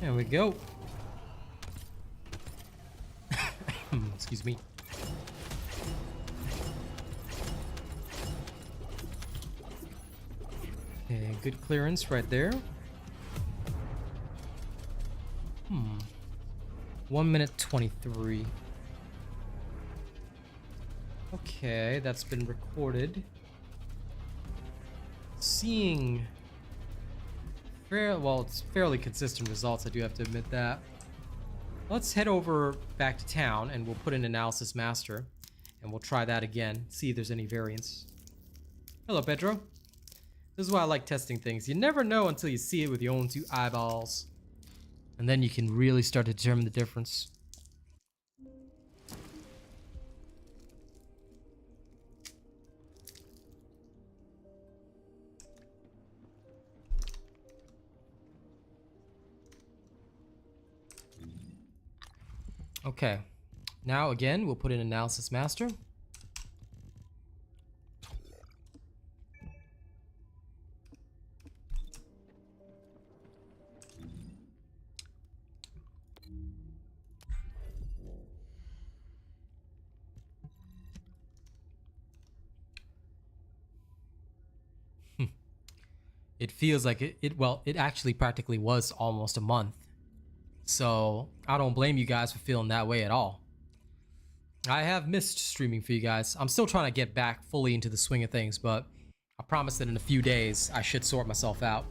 There we go. Excuse me. Okay, good clearance right there. 1 minute 23. Okay, that's been recorded. Seeing well, it's fairly consistent results, I do have to admit that. Let's head over back to town and we'll put in Analysis Master and we'll try that again, see if there's any variance. Hello, Pedro. This is why I like testing things. You never know until you see it with your own two eyeballs. And then you can really start to determine the difference. Okay, now again, we'll put in Analysis Master. It feels like it actually practically was almost a month. So I don't blame you guys for feeling that way at all. I have missed streaming for you guys. I'm still trying to get back fully into the swing of things, but I promise that in a few days I should sort myself out.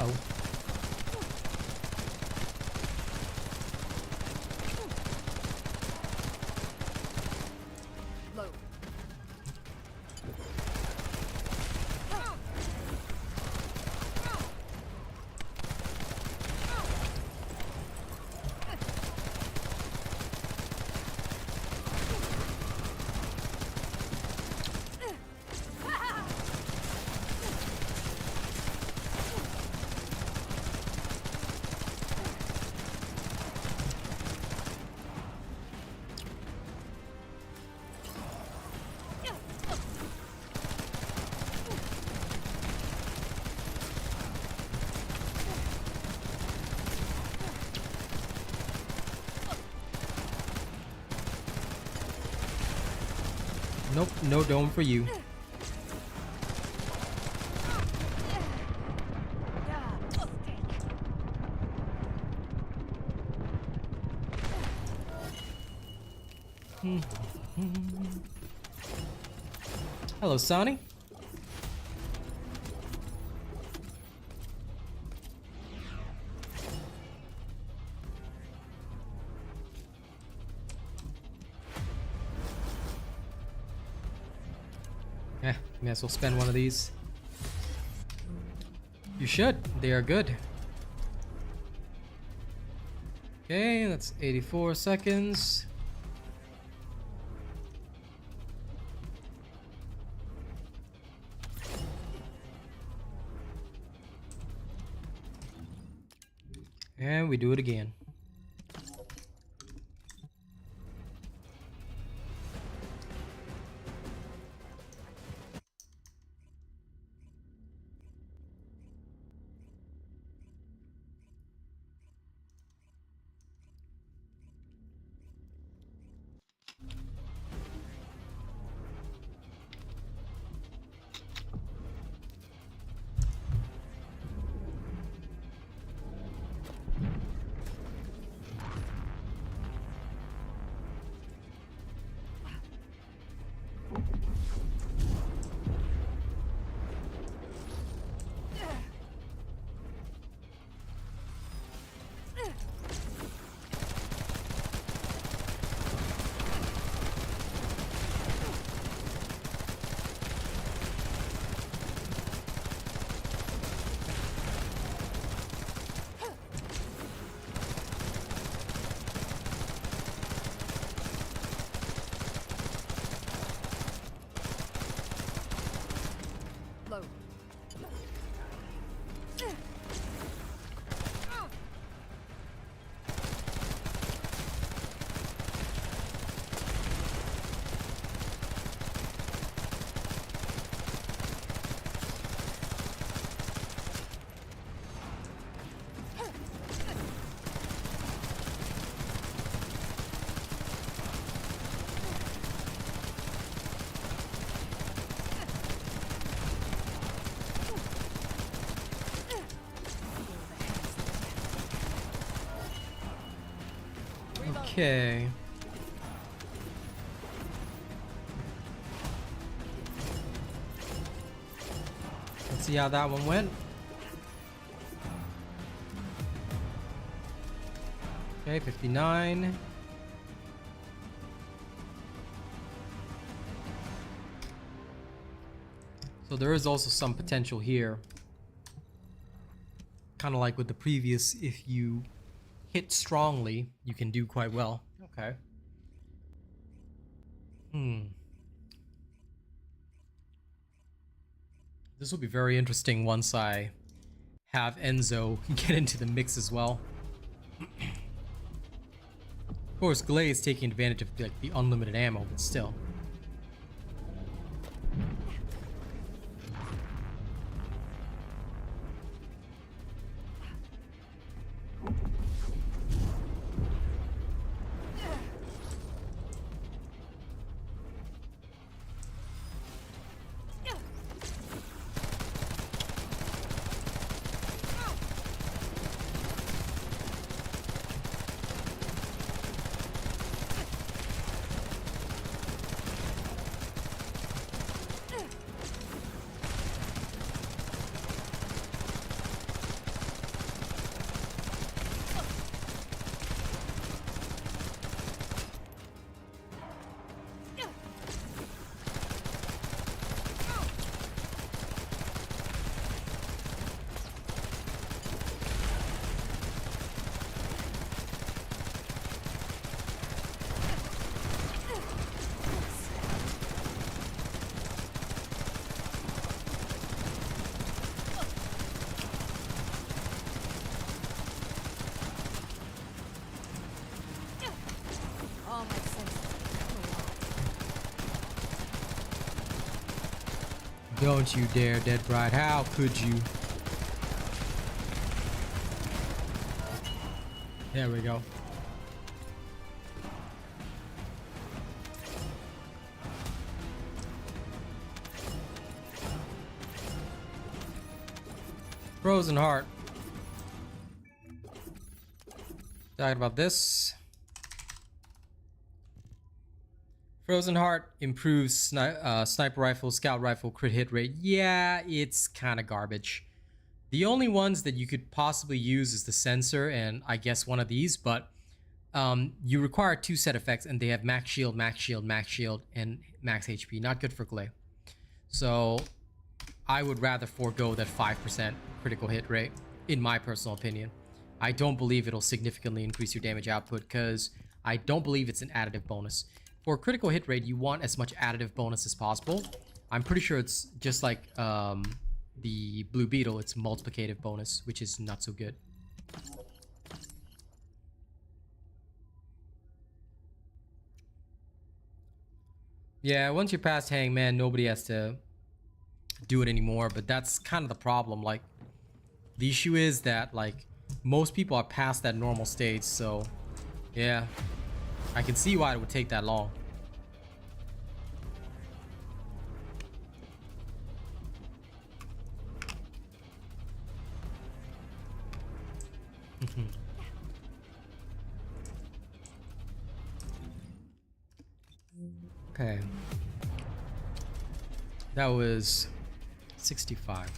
Uh-oh. Low. Nope, no dome for you. Hello, Sonny. May as well spend one of these. You should. They are good. Okay, that's 84 seconds. And we do it again. Load. Okay. Let's see how that one went. Okay, 59. So there is also some potential here. Kind of like with the previous, if you hit strongly, you can do quite well. Okay. This will be very interesting once I have Enzo get into the mix as well. Of course, Gley is taking advantage of the unlimited ammo, but still. All my senses come alive. Don't you dare, Dead Bride. How could you? There we go. Frozen Heart. Talking about this. Frozen Heart improves sniper rifle, scout rifle, crit hit rate. Yeah, it's kind of garbage. The only ones that you could possibly use is the sensor and I guess one of these, but you require 2 set effects and they have max shield, max shield, max shield, and max HP. Not good for Gley. So I would rather forego that 5% critical hit rate, in my personal opinion. I don't believe it'll significantly increase your damage output because I don't believe it's an additive bonus. For critical hit rate, you want as much additive bonus as possible. I'm pretty sure it's just like the Blue Beetle, it's multiplicative bonus, which is not so good. Yeah, once you're past Hangman, nobody has to do it anymore, but that's kind of the problem. Like, the issue is that, like, most people are past that normal stage, so yeah, I can see why it would take that long. Okay. That was 65.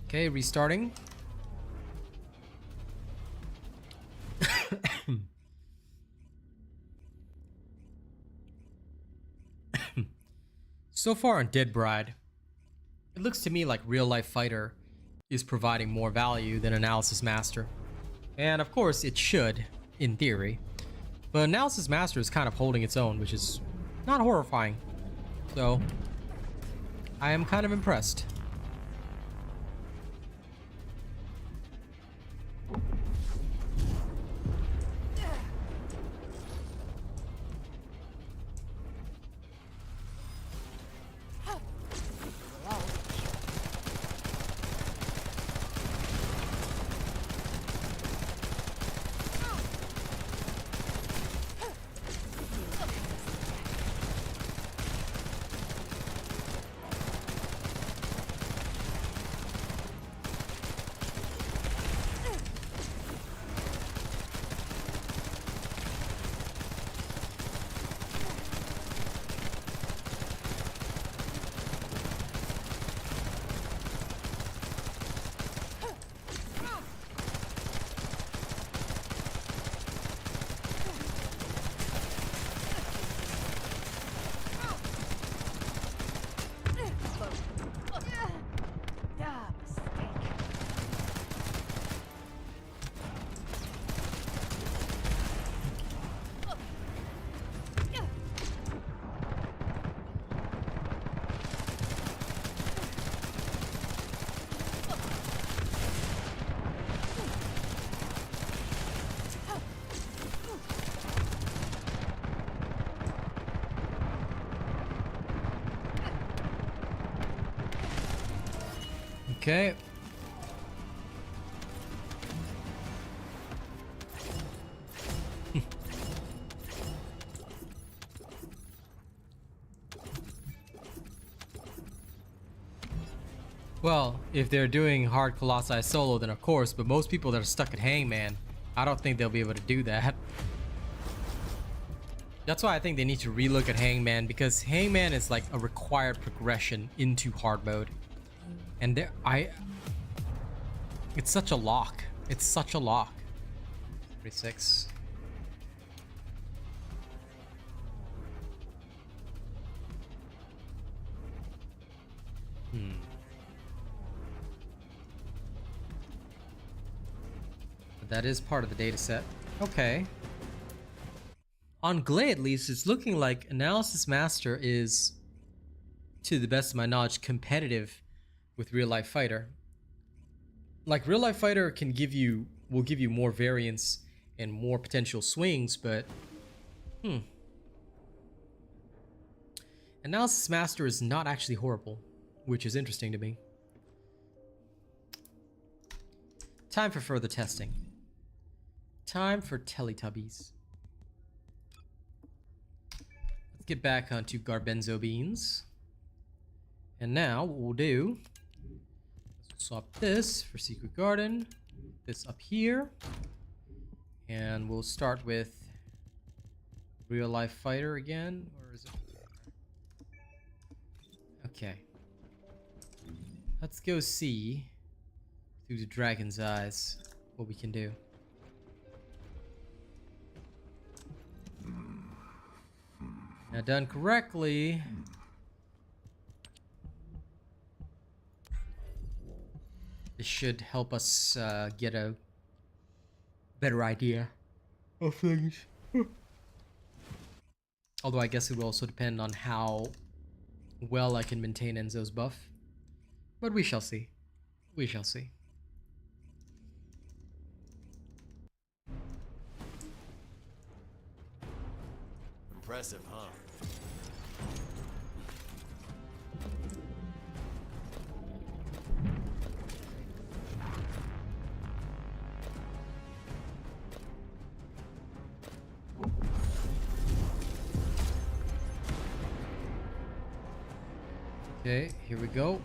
Okay, restarting. So far on Dead Bride, it looks to me like Real Life Fighter is providing more value than Analysis Master. And of course it should, in theory. But Analysis Master is kind of holding its own, which is not horrifying. So, I am kind of impressed. Okay. Well, if they're doing hard Colossi solo, then of course, but most people that are stuck at Hangman, I don't think they'll be able to do that. That's why I think they need to relook at Hangman, because Hangman is like a required progression into hard mode. And it's such a lock. It's such a lock. 36. But that is part of the data set. Okay. On Gley, at least, it's looking like Analysis Master is, to the best of my knowledge, competitive with Real Life Fighter. Like, Real Life Fighter will give you more variance and more potential swings, but Analysis Master is not actually horrible, which is interesting to me. Time for further testing. Time for Teletubbies. Let's get back onto Garbenzo beans. And now what we'll do is swap this for Secret Garden, this up here, and we'll start with Real Life Fighter again. Or is it? Okay. Let's go see through the dragon's eyes what we can do. Now done correctly. This should help us get a better idea of things. Although I guess it will also depend on how well I can maintain Enzo's buff. But we shall see. We shall see. Impressive, huh? Okay, here we go.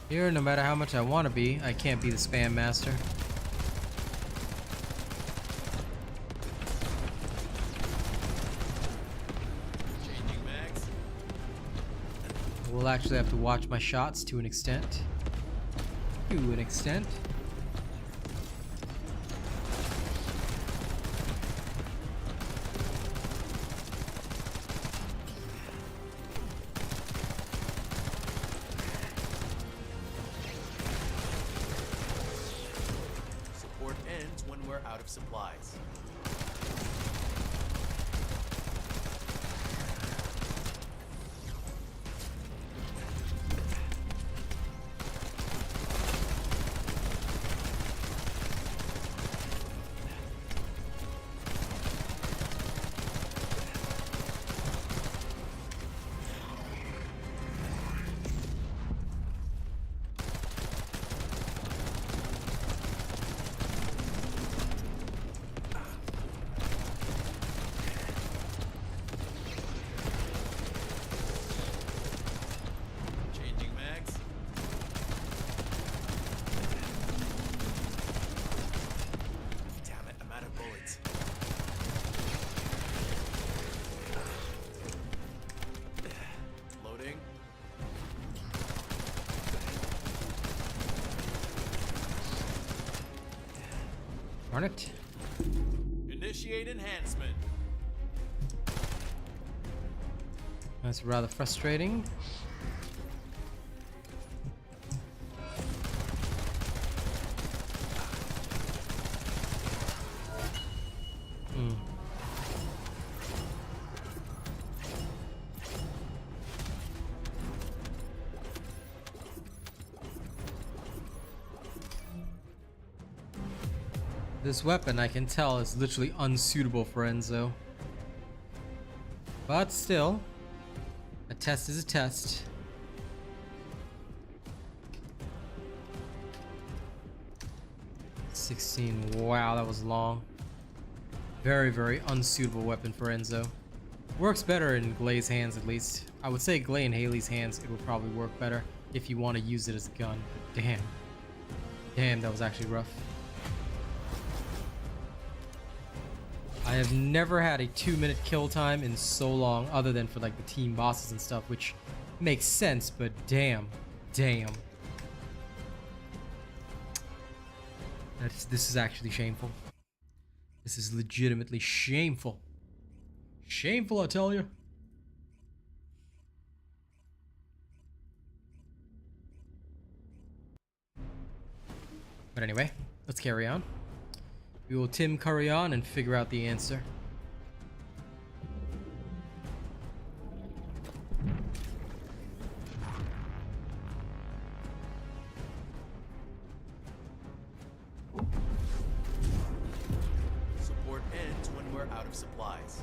Here, no matter how much I want to be, I can't be the spam master. Changing mags. We'll actually have to watch my shots to an extent. To an extent. Support ends when we're out of supplies. Changing mags. Damn it, I'm out of bullets. Loading. Darn it. Initiate enhancement. That's rather frustrating. This weapon, I can tell, is literally unsuitable for Enzo. But still, a test is a test. $16. Wow, that was long. Very, very unsuitable weapon for Enzo. Works better in Gley's hands, at least. I would say Gley and Haley's hands, it would probably work better if you want to use it as a gun. Damn. Damn, that was actually rough. I have never had a 2-minute kill time in so long, other than for like the team bosses and stuff, which makes sense, but damn. This is actually shameful. This is legitimately shameful. Shameful, I tell you. But anyway, let's carry on. We will Tim Curry on and figure out the answer. Support ends when we're out of supplies.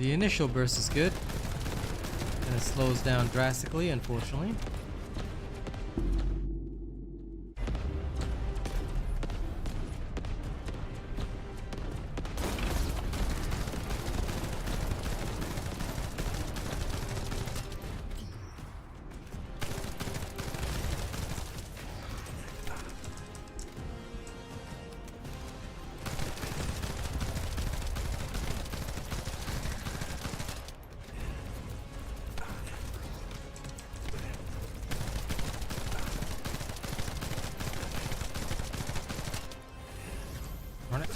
The initial burst is good. And it slows down drastically, unfortunately. Run it.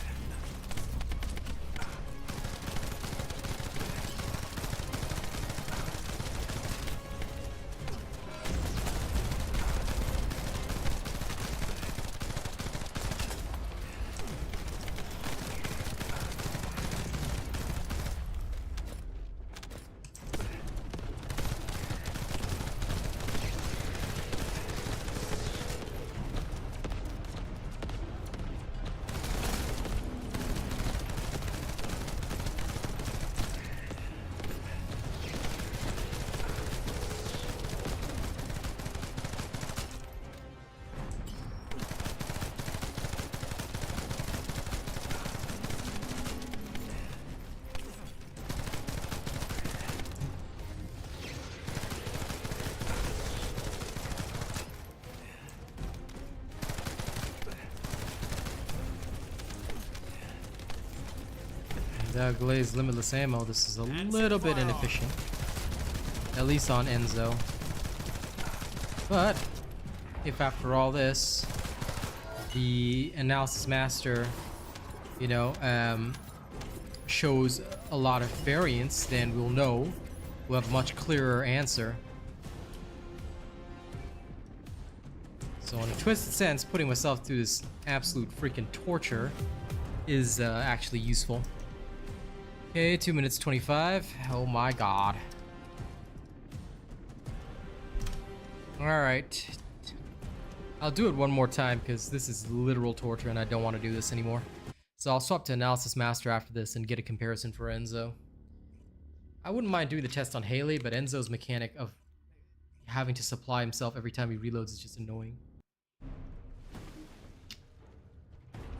Without Gley's limitless ammo, this is a little bit inefficient. At least on Enzo. But, if after all this, the Analysis Master, you know, shows a lot of variance, then we'll know. We'll have a much clearer answer. So in a twisted sense, putting myself through this absolute freaking torture is actually useful. Okay, 2 minutes 25. Oh my god. Alright. I'll do it one more time because this is literal torture and I don't want to do this anymore. So I'll swap to Analysis Master after this and get a comparison for Enzo. I wouldn't mind doing the test on Haley, but Enzo's mechanic of having to supply himself every time he reloads is just annoying.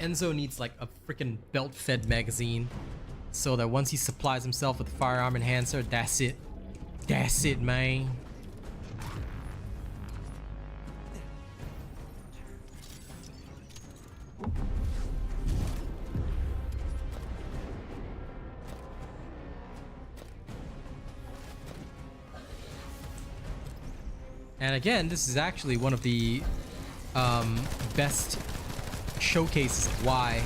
Enzo needs like a freaking belt-fed magazine so that once he supplies himself with a firearm enhancer, that's it. That's it, man. And again, this is actually one of the best showcases of why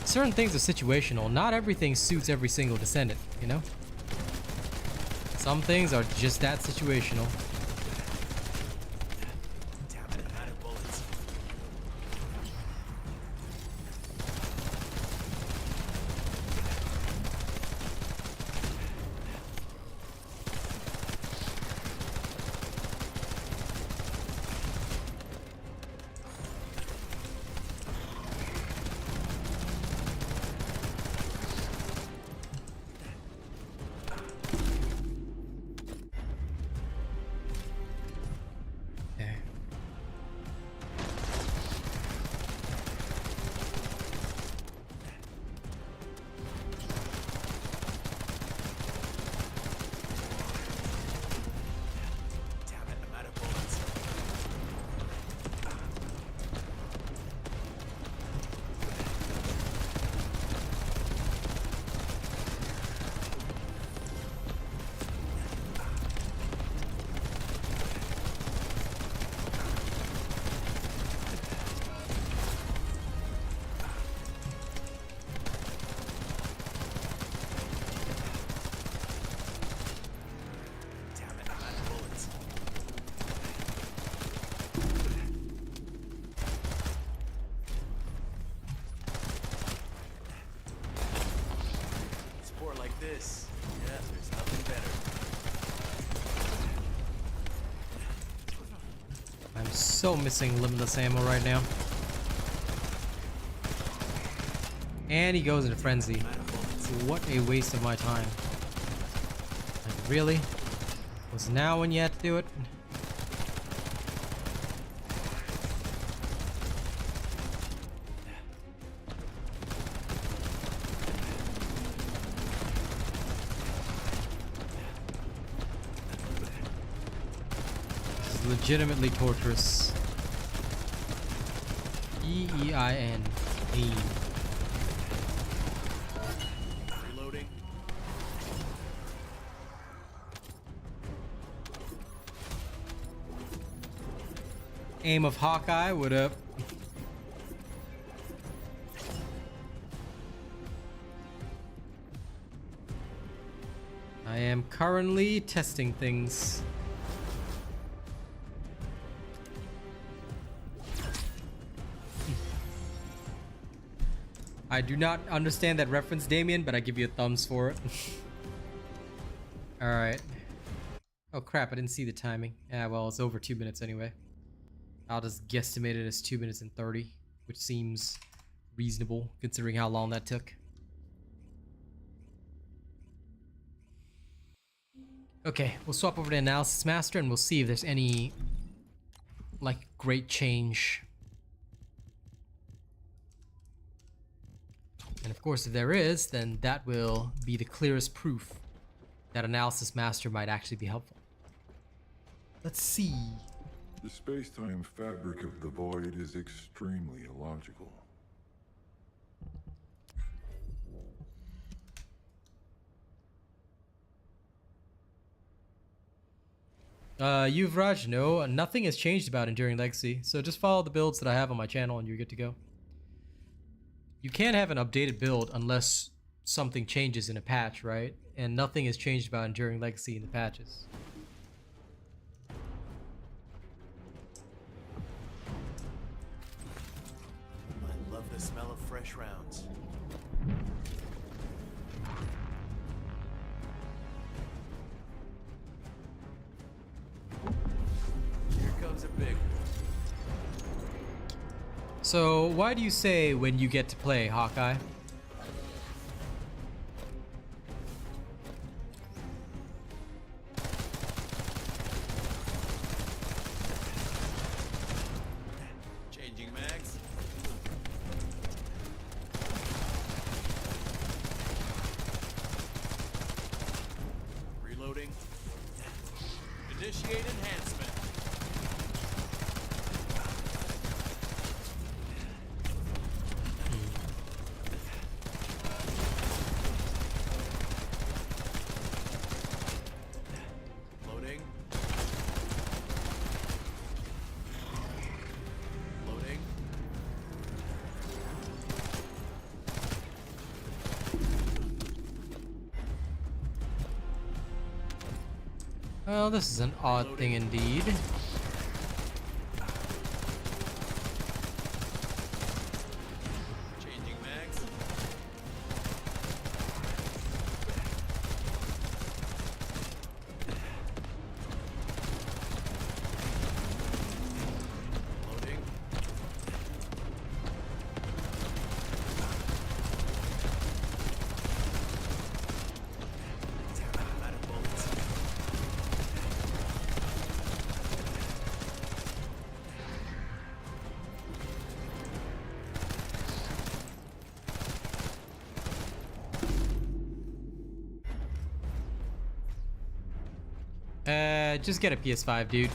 certain things are situational. Not everything suits every single Descendant, you know? Some things are just that situational. Damn it, I'm out of bullets. Okay. Damn it, I'm out of bullets. Damn it, I'm out of bullets. Sport like this. Yeah, there's nothing better. I'm so missing limitless ammo right now. And he goes into frenzy. I'm out of bullets. What a waste of my time. Really? Was now when you had to do it? This is legitimately torturous. E-E-I-N. Pain. Reloading. Aim of Hawkeye, what up? I am currently testing things. I do not understand that reference, Damien, but I give you a thumbs for it. Alright. Oh crap, I didn't see the timing. Yeah, well, it's over 2 minutes anyway. I'll just guesstimate it as 2 minutes and 30, which seems reasonable considering how long that took. Okay, we'll swap over to Analysis Master and we'll see if there's any, like, great change. And of course, if there is, then that will be the clearest proof that Analysis Master might actually be helpful. Let's see. The space-time fabric of the void is extremely illogical. Yuvraj, no, nothing has changed about Enduring Legacy, so just follow the builds that I have on my channel and you're good to go. You can't have an updated build unless something changes in a patch, right? And nothing has changed about Enduring Legacy in the patches. I love the smell of fresh rounds. Here comes a big one. So, why do you say when you get to play, Hawkeye? Changing mags. Reloading. Initiate enhancement. Loading. Loading. Well, this is an odd thing indeed. Changing mags. Loading. Damn it, I'm out of bullets. Just get a PS5, dude.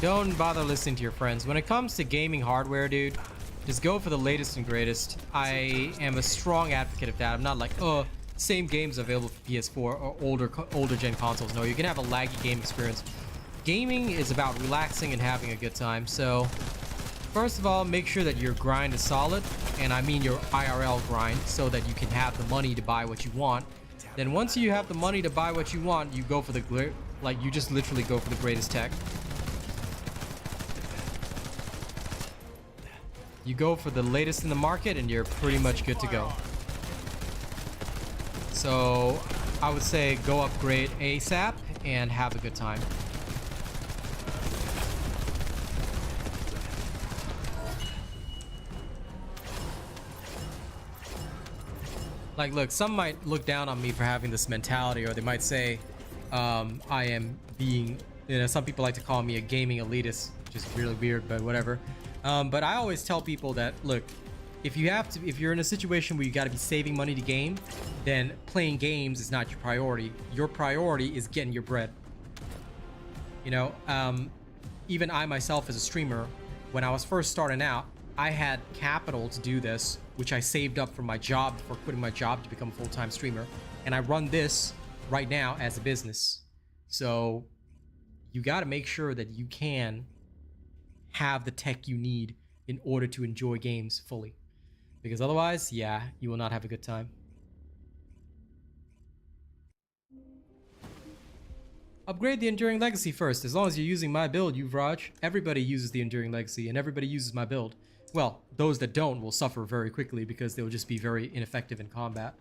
Don't bother listening to your friends. When it comes to gaming hardware, dude, just go for the latest and greatest. I am a strong advocate of that. I'm not like, oh, same games available for PS4 or older gen consoles. No, you can have a laggy game experience. Gaming is about relaxing and having a good time. So, first of all, make sure that your grind is solid, and I mean your IRL grind, so that you can have the money to buy what you want. Then once you have the money to buy what you want, you go for the like you just literally go for the greatest tech. You go for the latest in the market and you're pretty much good to go. So I would say go upgrade ASAP and have a good time. Like, look, some might look down on me for having this mentality, or they might say, I am being, you know, some people like to call me a gaming elitist, which is really weird, but whatever. But I always tell people that, look, if you're in a situation where you got to be saving money to game, then playing games is not your priority. Your priority is getting your bread. You know, even I myself as a streamer, when I was first starting out, I had capital to do this, which I saved up from my job before quitting my job to become a full-time streamer. And I run this right now as a business. So you got to make sure that you can have the tech you need in order to enjoy games fully. Because otherwise, yeah, you will not have a good time. Upgrade the Enduring Legacy first. As long as you're using my build, Yuvraj, everybody uses the Enduring Legacy and everybody uses my build. Well, those that don't will suffer very quickly because they'll just be very ineffective in combat.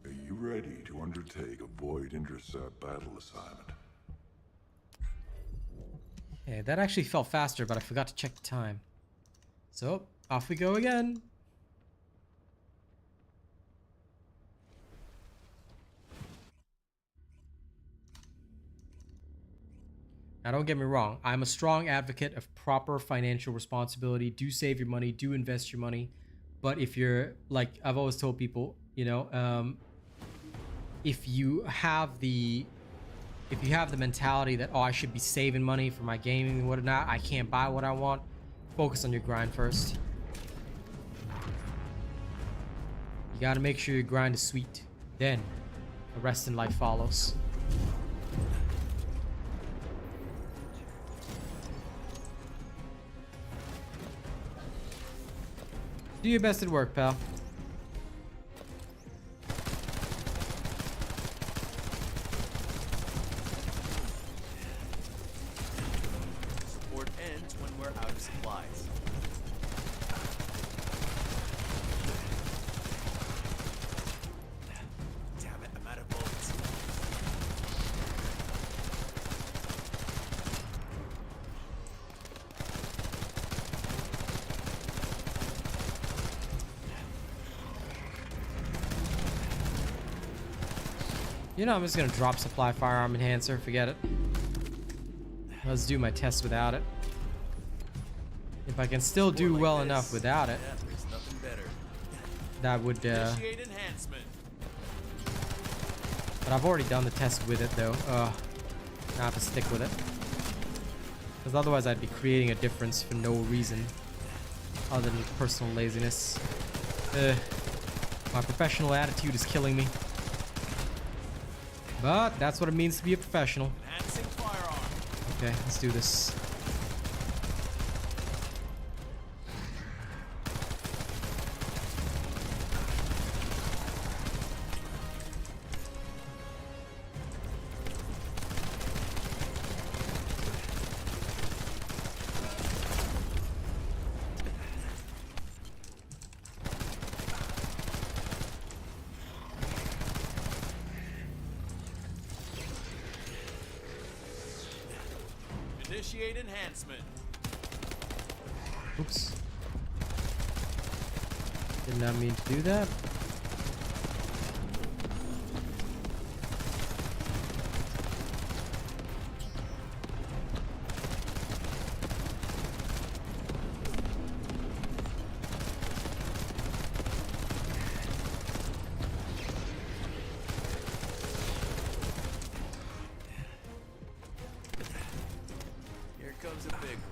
Are you ready to undertake a Void Intercept battle assignment? Yeah, that actually felt faster, but I forgot to check the time. So, off we go again. Now, don't get me wrong. I'm a strong advocate of proper financial responsibility. Do save your money. Do invest your money. But if you're, like I've always told people, you know, if you have the mentality that, oh, I should be saving money for my gaming and whatnot, I can't buy what I want, focus on your grind first. You gotta make sure your grind is sweet. Then, the rest in life follows. Do your best at work, pal. Support ends when we're out of supplies. Damn it, I'm out of bullets. You know, I'm just gonna drop supply firearm enhancer. Forget it. Let's do my test without it. If I can still do More like well this. enough without it, Yeah, there's nothing better. that would. Initiate enhancement. But I've already done the test with it, though. Now I have to stick with it. Because otherwise, I'd be creating a difference for no reason other than personal laziness. My professional attitude is killing me. But that's what it means to be a professional. Enhancing firearm. Okay, let's do this. Initiate enhancement. Oops. Did not mean to do that. Here comes a big one.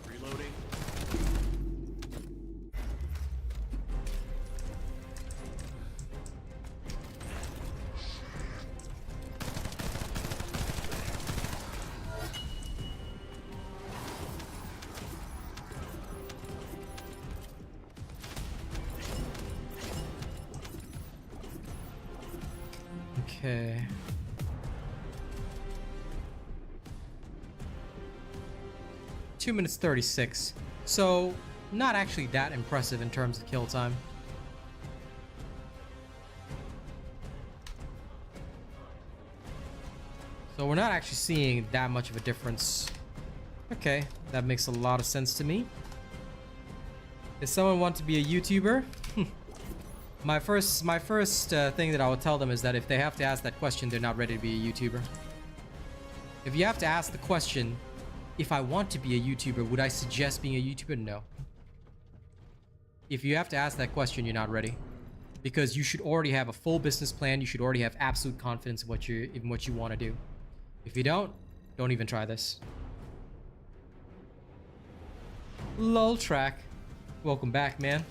Reloading. Okay. Two minutes 36. So, not actually that impressive in terms of kill time. So we're not actually seeing that much of a difference. Okay, that makes a lot of sense to me. If someone wants to be a YouTuber, my first thing that I would tell them is that if they have to ask that question, they're not ready to be a YouTuber. If you have to ask the question, if I want to be a YouTuber, would I suggest being a YouTuber? No. If you have to ask that question, you're not ready. Because you should already have a full business plan. You should already have absolute confidence in what you want to do. If you don't even try this. Lol track. Welcome back, man.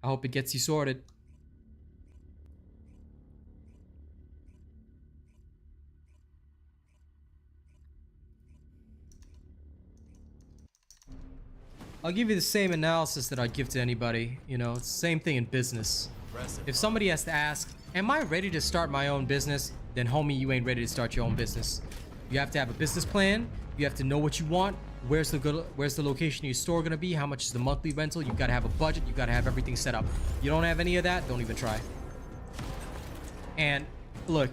I hope it gets you sorted. I'll give you the same analysis that I'd give to anybody. You know, it's the same thing in business. If somebody has to ask, am I ready to start my own business? Then homie, you ain't ready to start your own business. You have to have a business plan. You have to know what you want. Where's the location of your store gonna be? How much is the monthly rental? You've got to have a budget. You've got to have everything set up. You don't have any of that, don't even try. And look,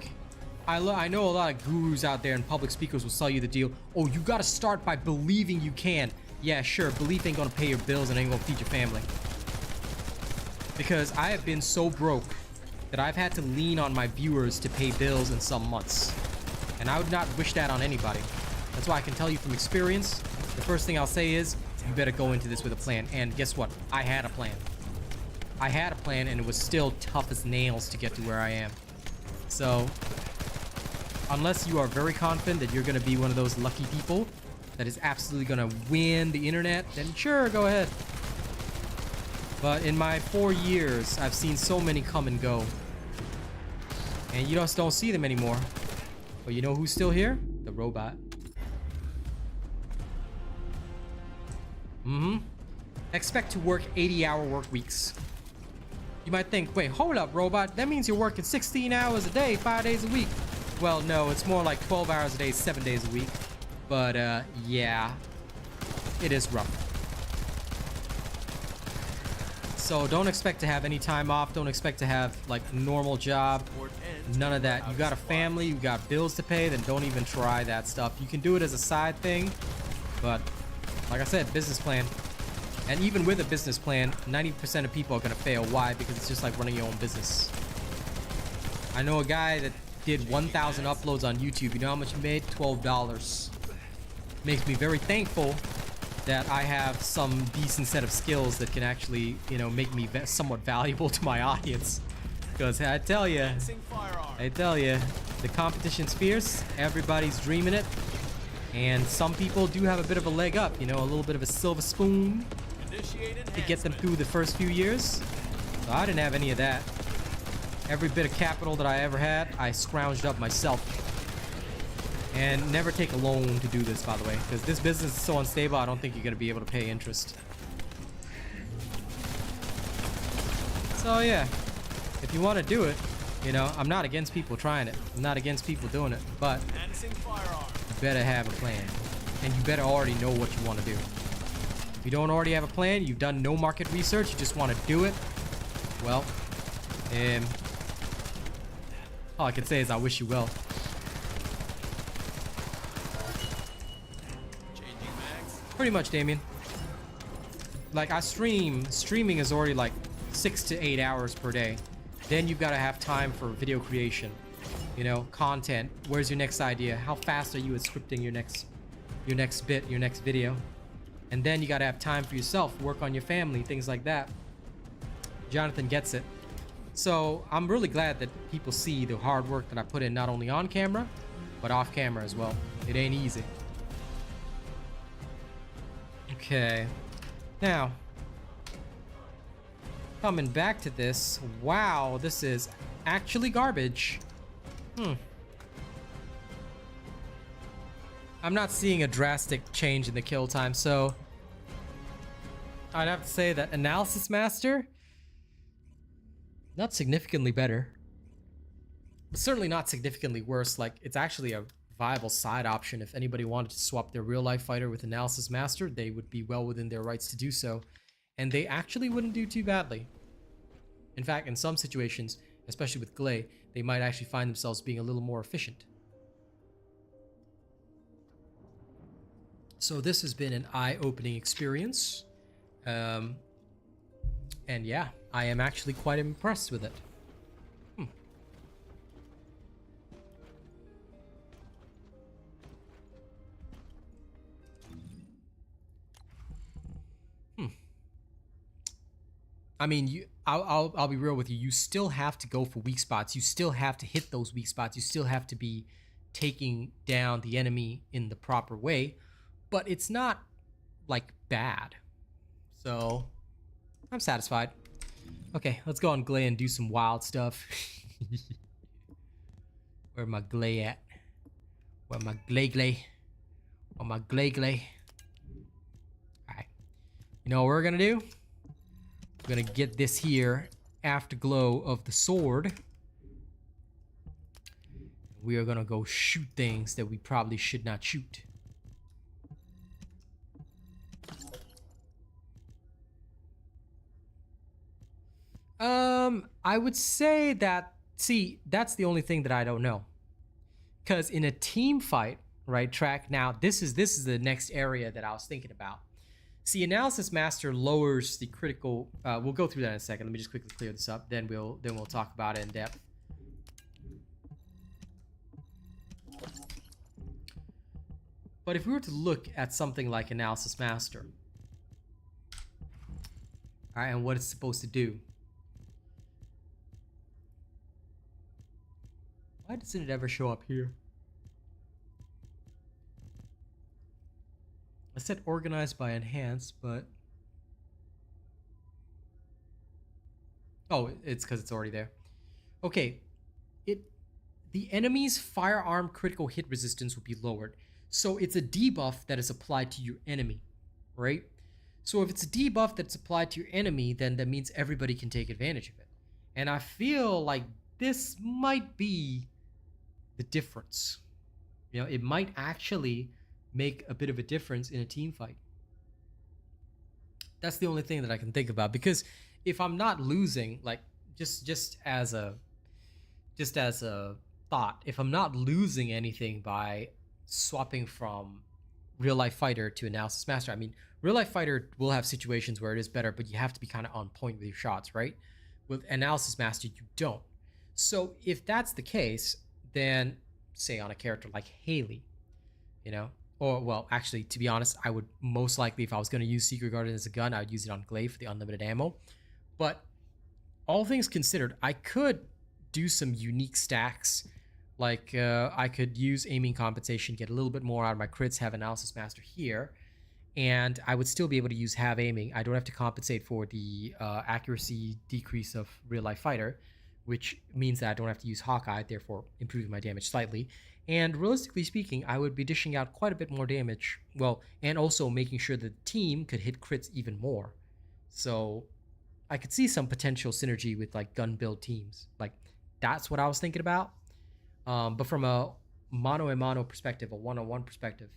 I know a lot of gurus out there and public speakers will sell you the deal. Oh, you got to start by believing you can. Yeah, sure, belief ain't gonna pay your bills and ain't gonna feed your family. Because I have been so broke that I've had to lean on my viewers to pay bills in some months. And I would not wish that on anybody. That's why I can tell you from experience, the first thing I'll say is, you better go into this with a plan. And guess what? I had a plan. I had a plan and it was still tough as nails to get to where I am. So, unless you are very confident that you're gonna be one of those lucky people that is absolutely gonna win the internet, then sure, go ahead. But in my 4 years, I've seen so many come and go. And you just don't see them anymore. But you know who's still here? The robot. Expect to work 80-hour work weeks. You might think, wait, hold up, robot. That means you're working 16 hours a day, 5 days a week. Well, no, it's more like 12 hours a day, 7 days a week. But, yeah, it is rough. So don't expect to have any time off. Don't expect to have, like, a normal job. None of that. You got a family, you got bills to pay, then don't even try that stuff. You can do it as a side thing, but, like I said, business plan. And even with a business plan, 90% of people are going to fail. Why? Because it's just like running your own business. I know a guy that did 1,000 uploads on YouTube. You know how much he made? $12. Makes me very thankful that I have some decent set of skills that can actually, you know, make me somewhat valuable to my audience. Because I tell you, the competition's fierce. Everybody's dreaming it. And some people do have a bit of a leg up, you know, a little bit of a silver spoon to get them through the first few years. So I didn't have any of that. Every bit of capital that I ever had, I scrounged up myself. And never take a loan to do this, by the way, because this business is so unstable, I don't think you're going to be able to pay interest. So yeah, if you want to do it, you know, I'm not against people trying it. I'm not against people doing it, but you better have a plan. And you better already know what you want to do. If you don't already have a plan, you've done no market research, you just want to do it, well, all I can say is I wish you well. Pretty much, Damien. Like, I streaming is already like 6 to 8 hours per day. Then you've got to have time for video creation, you know, content. Where's your next idea? How fast are you at scripting your next bit, your next video? And then you got to have time for yourself, work on your family, things like that. Jonathan gets it. So I'm really glad that people see the hard work that I put in, not only on camera, but off camera as well. It ain't easy. Okay. Now, coming back to this. Wow, this is actually garbage. I'm not seeing a drastic change in the kill time, so I'd have to say that Analysis Master, not significantly better, but certainly not significantly worse. Like, it's actually a viable side option. If anybody wanted to swap their real life fighter with Analysis Master, they would be well within their rights to do so, and they actually wouldn't do too badly. In fact, in some situations, especially with Gley, they might actually find themselves being a little more efficient. So this has been an eye-opening experience. And yeah, I am actually quite impressed with it. I mean, I'll be real with you. You still have to go for weak spots. You still have to hit those weak spots. You still have to be taking down the enemy in the proper way. But it's not like bad. So I'm satisfied. Okay, let's go on Gley and do some wild stuff. Where my Gley at? Where my Gley? Where my Gley? Alright. You know what we're gonna do? We're gonna get this here afterglow of the sword. We are gonna go shoot things that we probably should not shoot. I would say that, see, that's the only thing that I don't know. Because in a team fight, right, track, now this is the next area that I was thinking about. See, Analysis Master lowers the critical, we'll go through that in a second. Let me just quickly clear this up, then we'll talk about it in depth. But if we were to look at something like Analysis Master, all right, and what it's supposed to do. Why doesn't it ever show up here? I said organized by enhance, but... Oh, it's because it's already there. Okay. The enemy's firearm critical hit resistance will be lowered. So it's a debuff that is applied to your enemy, right? So if it's a debuff that's applied to your enemy, then that means everybody can take advantage of it. And I feel like this might be the difference. You know, it might actually make a bit of a difference in a team fight. That's the only thing that I can think about, because if I'm not losing, like just as a thought, if I'm not losing anything by swapping from real life fighter to Analysis Master, I mean, real life fighter will have situations where it is better, but you have to be kind of on point with your shots, right? With Analysis Master, you don't. So if that's the case, then say on a character like Haley, you know, or well, actually, to be honest, I would most likely, if I was going to use Secret Garden as a gun, I would use it on Gley for the unlimited ammo. But all things considered, I could do some unique stacks. Like I could use aiming compensation, get a little bit more out of my crits, have Analysis Master here, and I would still be able to use have aiming. I don't have to compensate for the accuracy decrease of real life fighter, which means that I don't have to use Hawkeye, therefore improving my damage slightly. And realistically speaking, I would be dishing out quite a bit more damage. Well, and also making sure the team could hit crits even more. So I could see some potential synergy with like gun build teams. Like that's what I was thinking about. But from a mono perspective, a one-on-one perspective,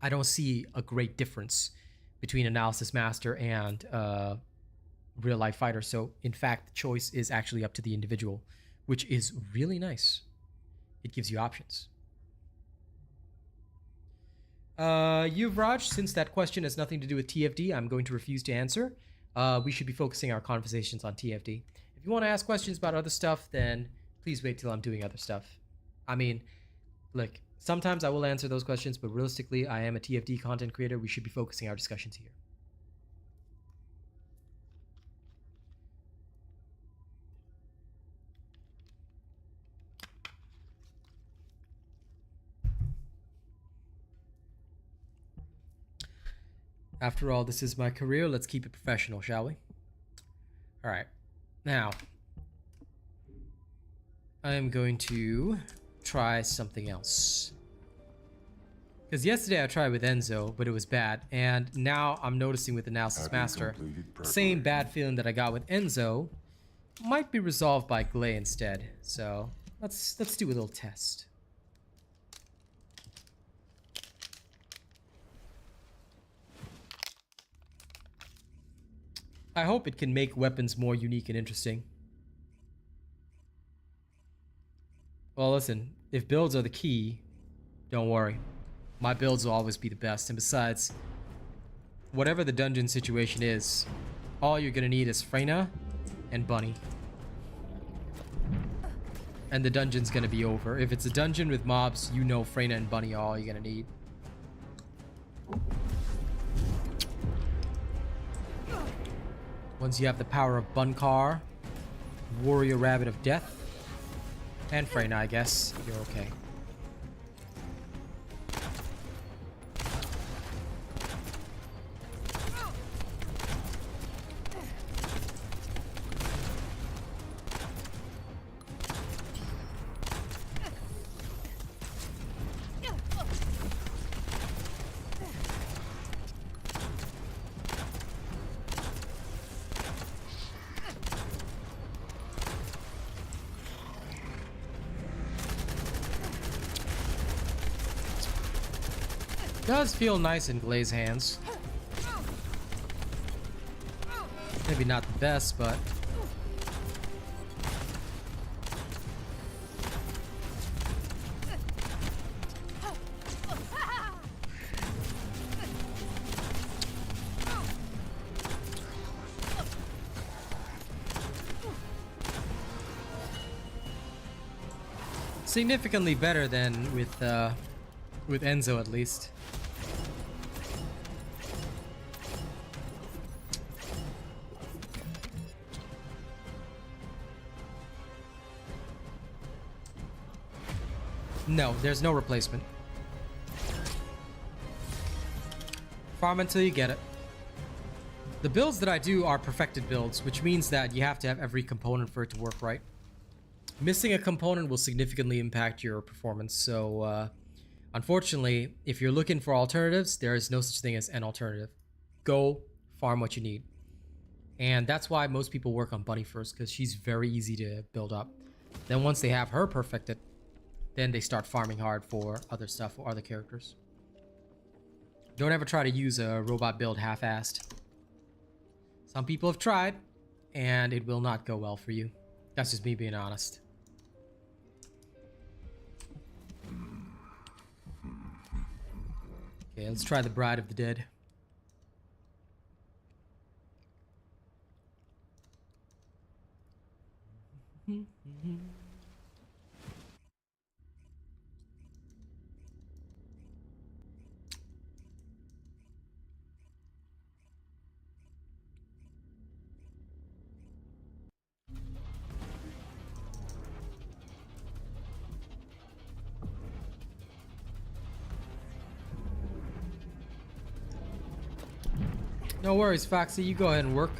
I don't see a great difference between Analysis Master and real life fighter. So in fact, the choice is actually up to the individual, which is really nice. It gives you options. Yuvraj, since that question has nothing to do with TFD, I'm going to refuse to answer. We should be focusing our conversations on TFD. If you want to ask questions about other stuff, then please wait till I'm doing other stuff. I mean, look, sometimes I will answer those questions, but realistically, I am a TFD content creator. We should be focusing our discussions here. After all, this is my career. Let's keep it professional, shall we? All right. Now, I am going to try something else. Because yesterday I tried with Enzo, but it was bad. And now I'm noticing with Analysis Master, same bad feeling that I got with Enzo might be resolved by Gley instead. So let's do a little test. I hope it can make weapons more unique and interesting. Well, listen, if builds are the key, don't worry. my builds will always be the best. And besides, whatever the dungeon situation is, all you're gonna need is Freyna and Bunny. And the dungeon's gonna be over. If it's a dungeon with mobs, you know Freyna and Bunny are all you're gonna need. Once you have the power of Bunkar, Warrior Rabbit of Death, and Freyna, I guess, you're okay. Does feel nice in Gley's hands. Maybe not the best, but significantly better than with Enzo, at least. No, there's no replacement. Farm until you get it. The builds that I do are perfected builds, which means that you have to have every component for it to work right. Missing a component will significantly impact your performance, so unfortunately, if you're looking for alternatives, there is no such thing as an alternative. Go farm what you need. And that's why most people work on Bunny first, because she's very easy to build up. Then once they have her perfected, then they start farming hard for other stuff or other characters. Don't ever try to use a robot build half-assed. Some people have tried, and it will not go well for you. That's just me being honest. Okay, let's try the Bride of the Dead. No worries, Foxy. You go ahead and work.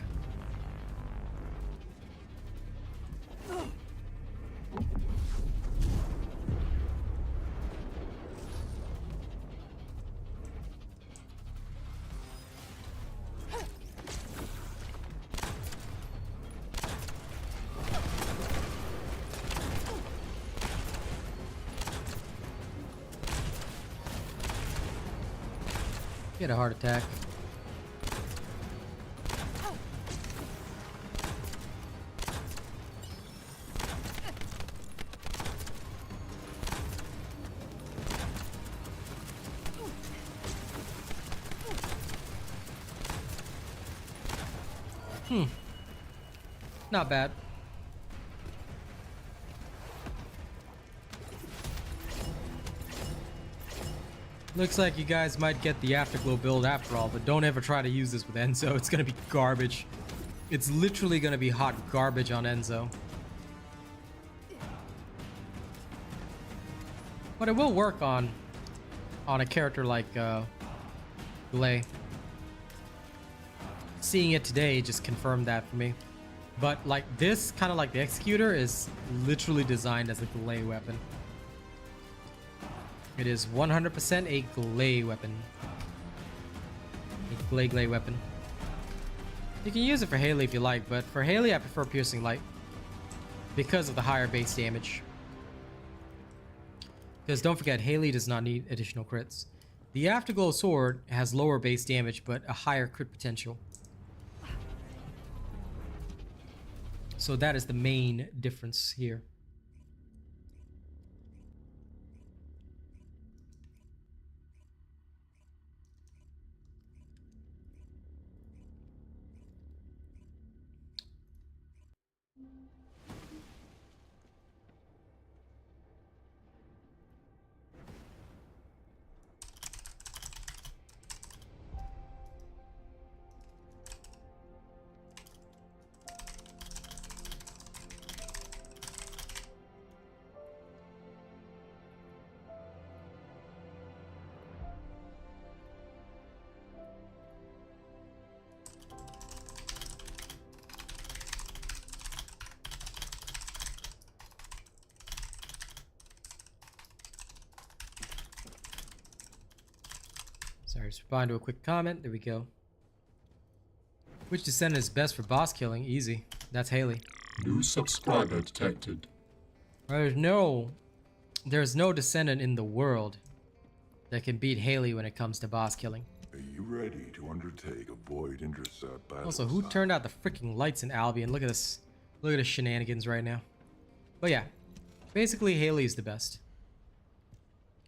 Get a heart attack. Not bad. Looks like you guys might get the Afterglow build after all, but don't ever try to use this with Enzo. It's gonna be garbage. It's literally gonna be hot garbage on Enzo. But it will work on a character like Gley. Seeing it today just confirmed that for me. But like this, kind of like the Executor, is literally designed as a Gley weapon. It is 100% a Gley weapon. A Gley weapon. You can use it for Haley if you like, but for Haley I prefer Piercing Light because of the higher base damage. Because don't forget, Haley does not need additional crits. The Afterglow sword has lower base damage but a higher crit potential. So that is the main difference here. Let's reply to a quick comment. There we go. Which Descendant is best for boss killing? Easy. That's Haley. New subscriber detected. There's no Descendant in the world that can beat Haley when it comes to boss killing. Are you ready to undertake a void intercept battle? Also, who turned out the freaking lights in Albion? Look at this. Look at the shenanigans right now. But yeah, basically Haley is the best.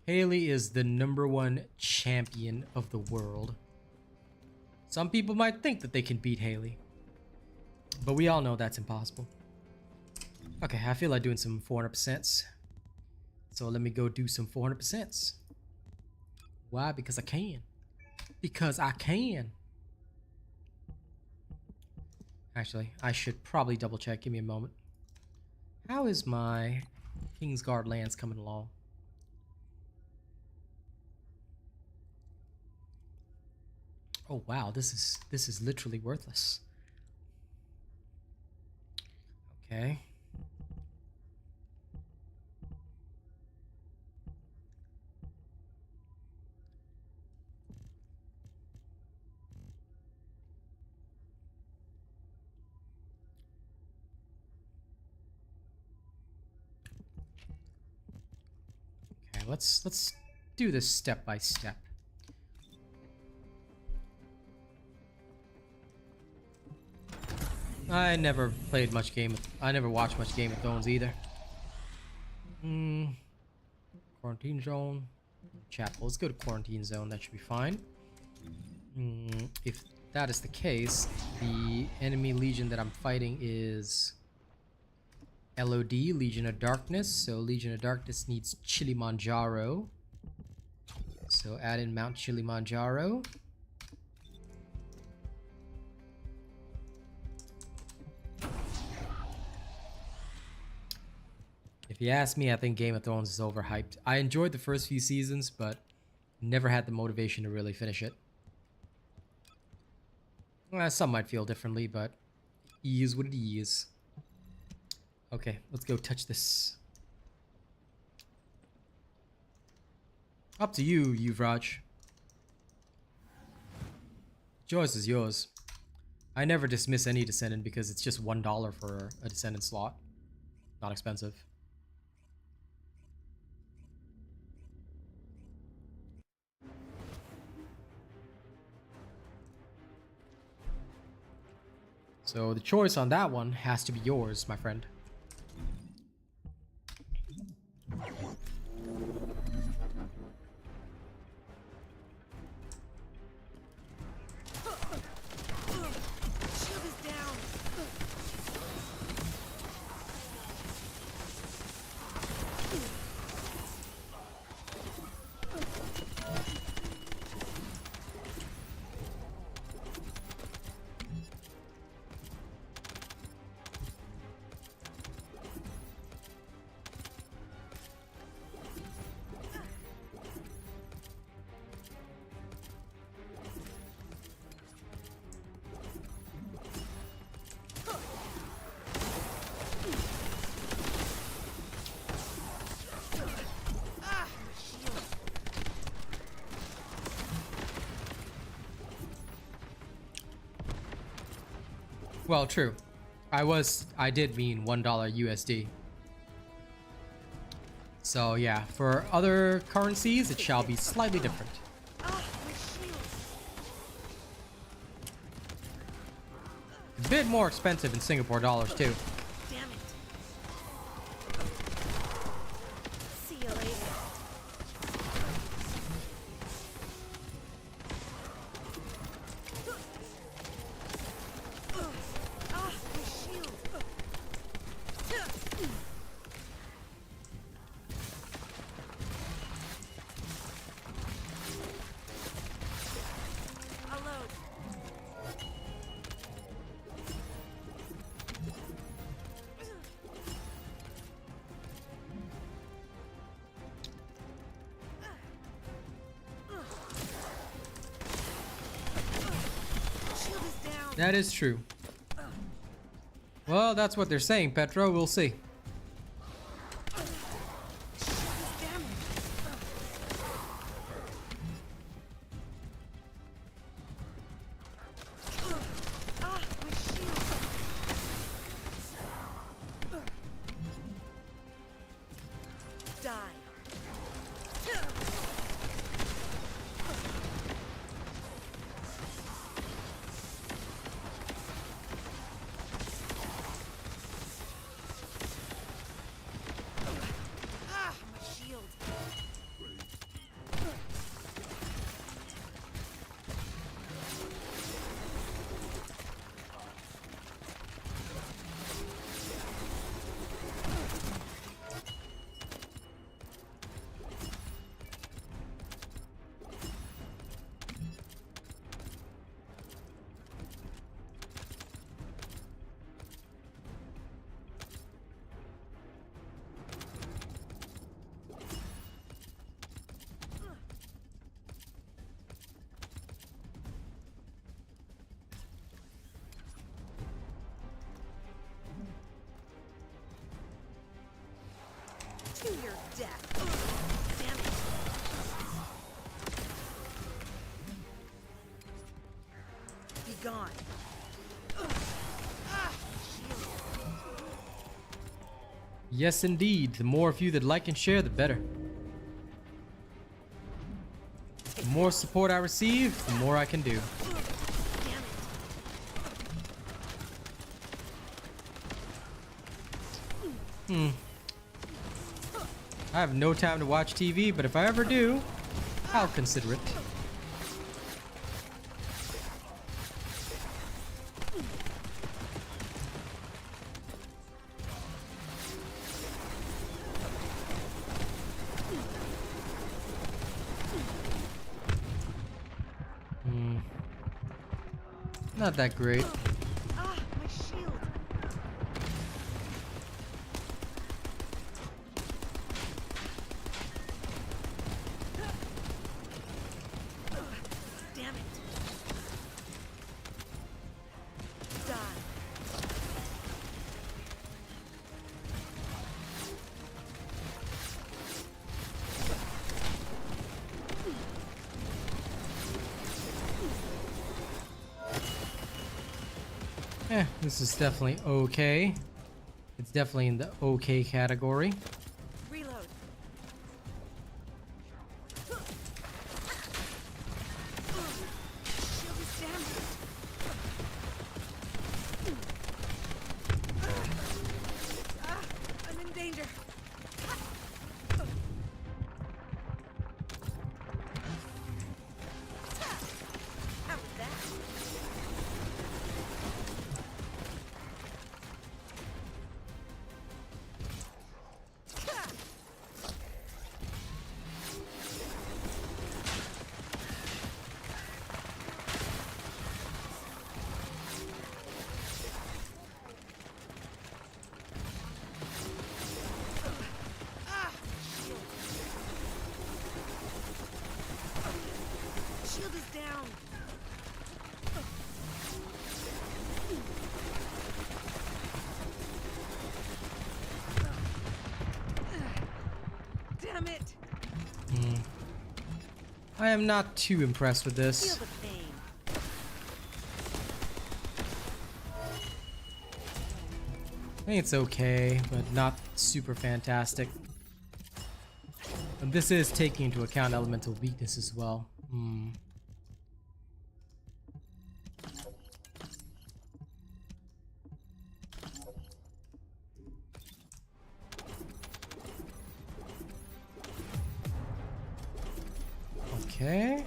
Haley is the #1 champion of the world. Some people might think that they can beat Haley, but we all know that's impossible. Okay, I feel like doing some 400%. So let me go do some 400%. Why? Because I can. Because I can. Actually, I should probably double check. Give me a moment. How is my Kingsguard lands coming along? Oh wow, this is literally worthless. Okay. Okay, let's do this step by step. I never played much I never watched much Game of Thrones either. Quarantine zone. Chapel. Let's go to quarantine zone. That should be fine. If that is the case, the enemy legion that I'm fighting is LOD, Legion of Darkness. So Legion of Darkness needs Kilimanjaro. So add in Mount Kilimanjaro. If you ask me, I think Game of Thrones is overhyped. I enjoyed the first few seasons, but never had the motivation to really finish it. Well, some might feel differently, but it is what it is. Okay, let's go touch this. Up to you, Yuvraj. Choice is yours. I never dismiss any Descendant because it's just $1 for a Descendant slot. Not expensive. So the choice on that one has to be yours, my friend. Well, true. I did mean $1 USD. So yeah, for other currencies, it shall be slightly different. It's a bit more expensive in Singapore dollars too. Damn it. See you later. That is true. Well, that's what they're saying, Petro. We'll see. To your death. Damn it. Be gone. Shield. Yes, indeed. The more of you that like and share, the better. The more support I receive, the more I can do. Damn it. I have no time to watch TV, but if I ever do, I'll consider it. Not that great. Ah, my shield. Damn it. Die. This is definitely okay. It's definitely in the okay category. Reload. Shield is down. I'm in danger. How was that? Shield is down. Damn it. I am not too impressed with Feel this. the pain. I think it's okay, but not super fantastic. And this is taking into account elemental weakness as well. Okay.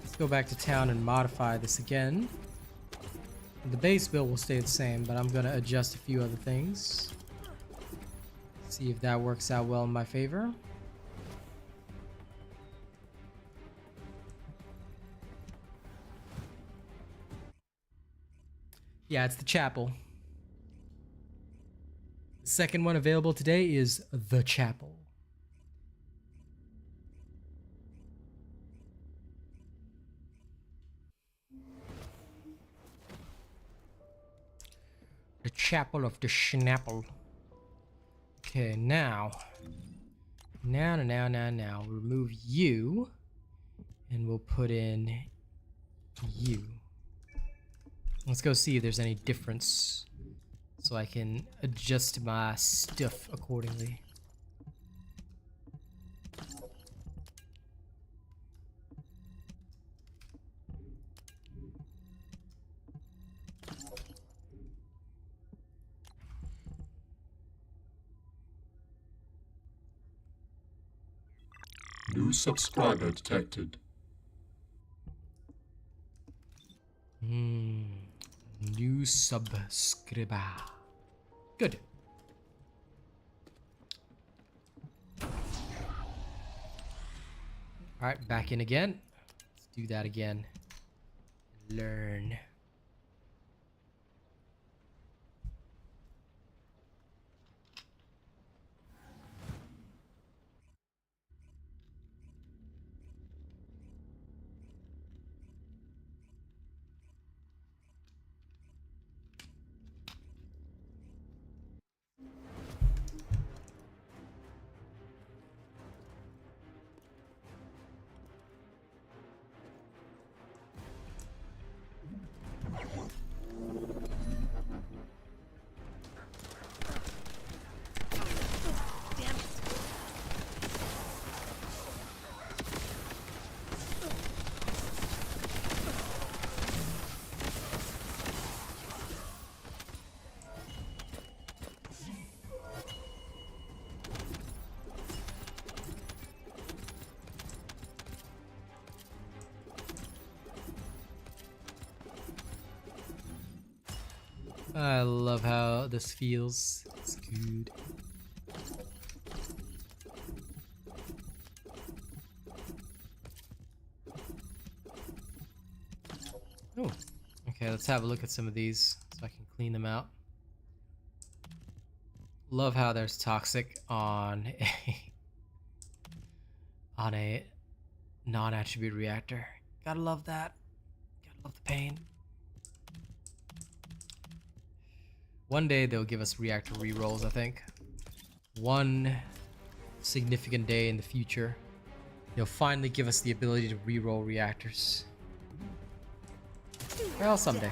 Let's go back to town and modify this again. The base build will stay the same, but I'm gonna adjust a few other things. See if that works out well in my favor. Yeah, it's the chapel. The second one available today is the chapel. The chapel of the Schnapple. Okay, now. Now. Remove you. And we'll put in you. Let's go see if there's any difference. So I can adjust my stuff accordingly. New subscriber detected. New subscriber. Good. Alright, back in again. Let's do that again. Learn. I love how this feels. It's good. Oh, okay, let's have a look at some of these so I can clean them out. Love how there's toxic on a non-attribute reactor. Gotta love that. Gotta love the pain. One day they'll give us reactor rerolls, I think. One significant day in the future, they'll finally give us the ability to reroll reactors. Well, someday.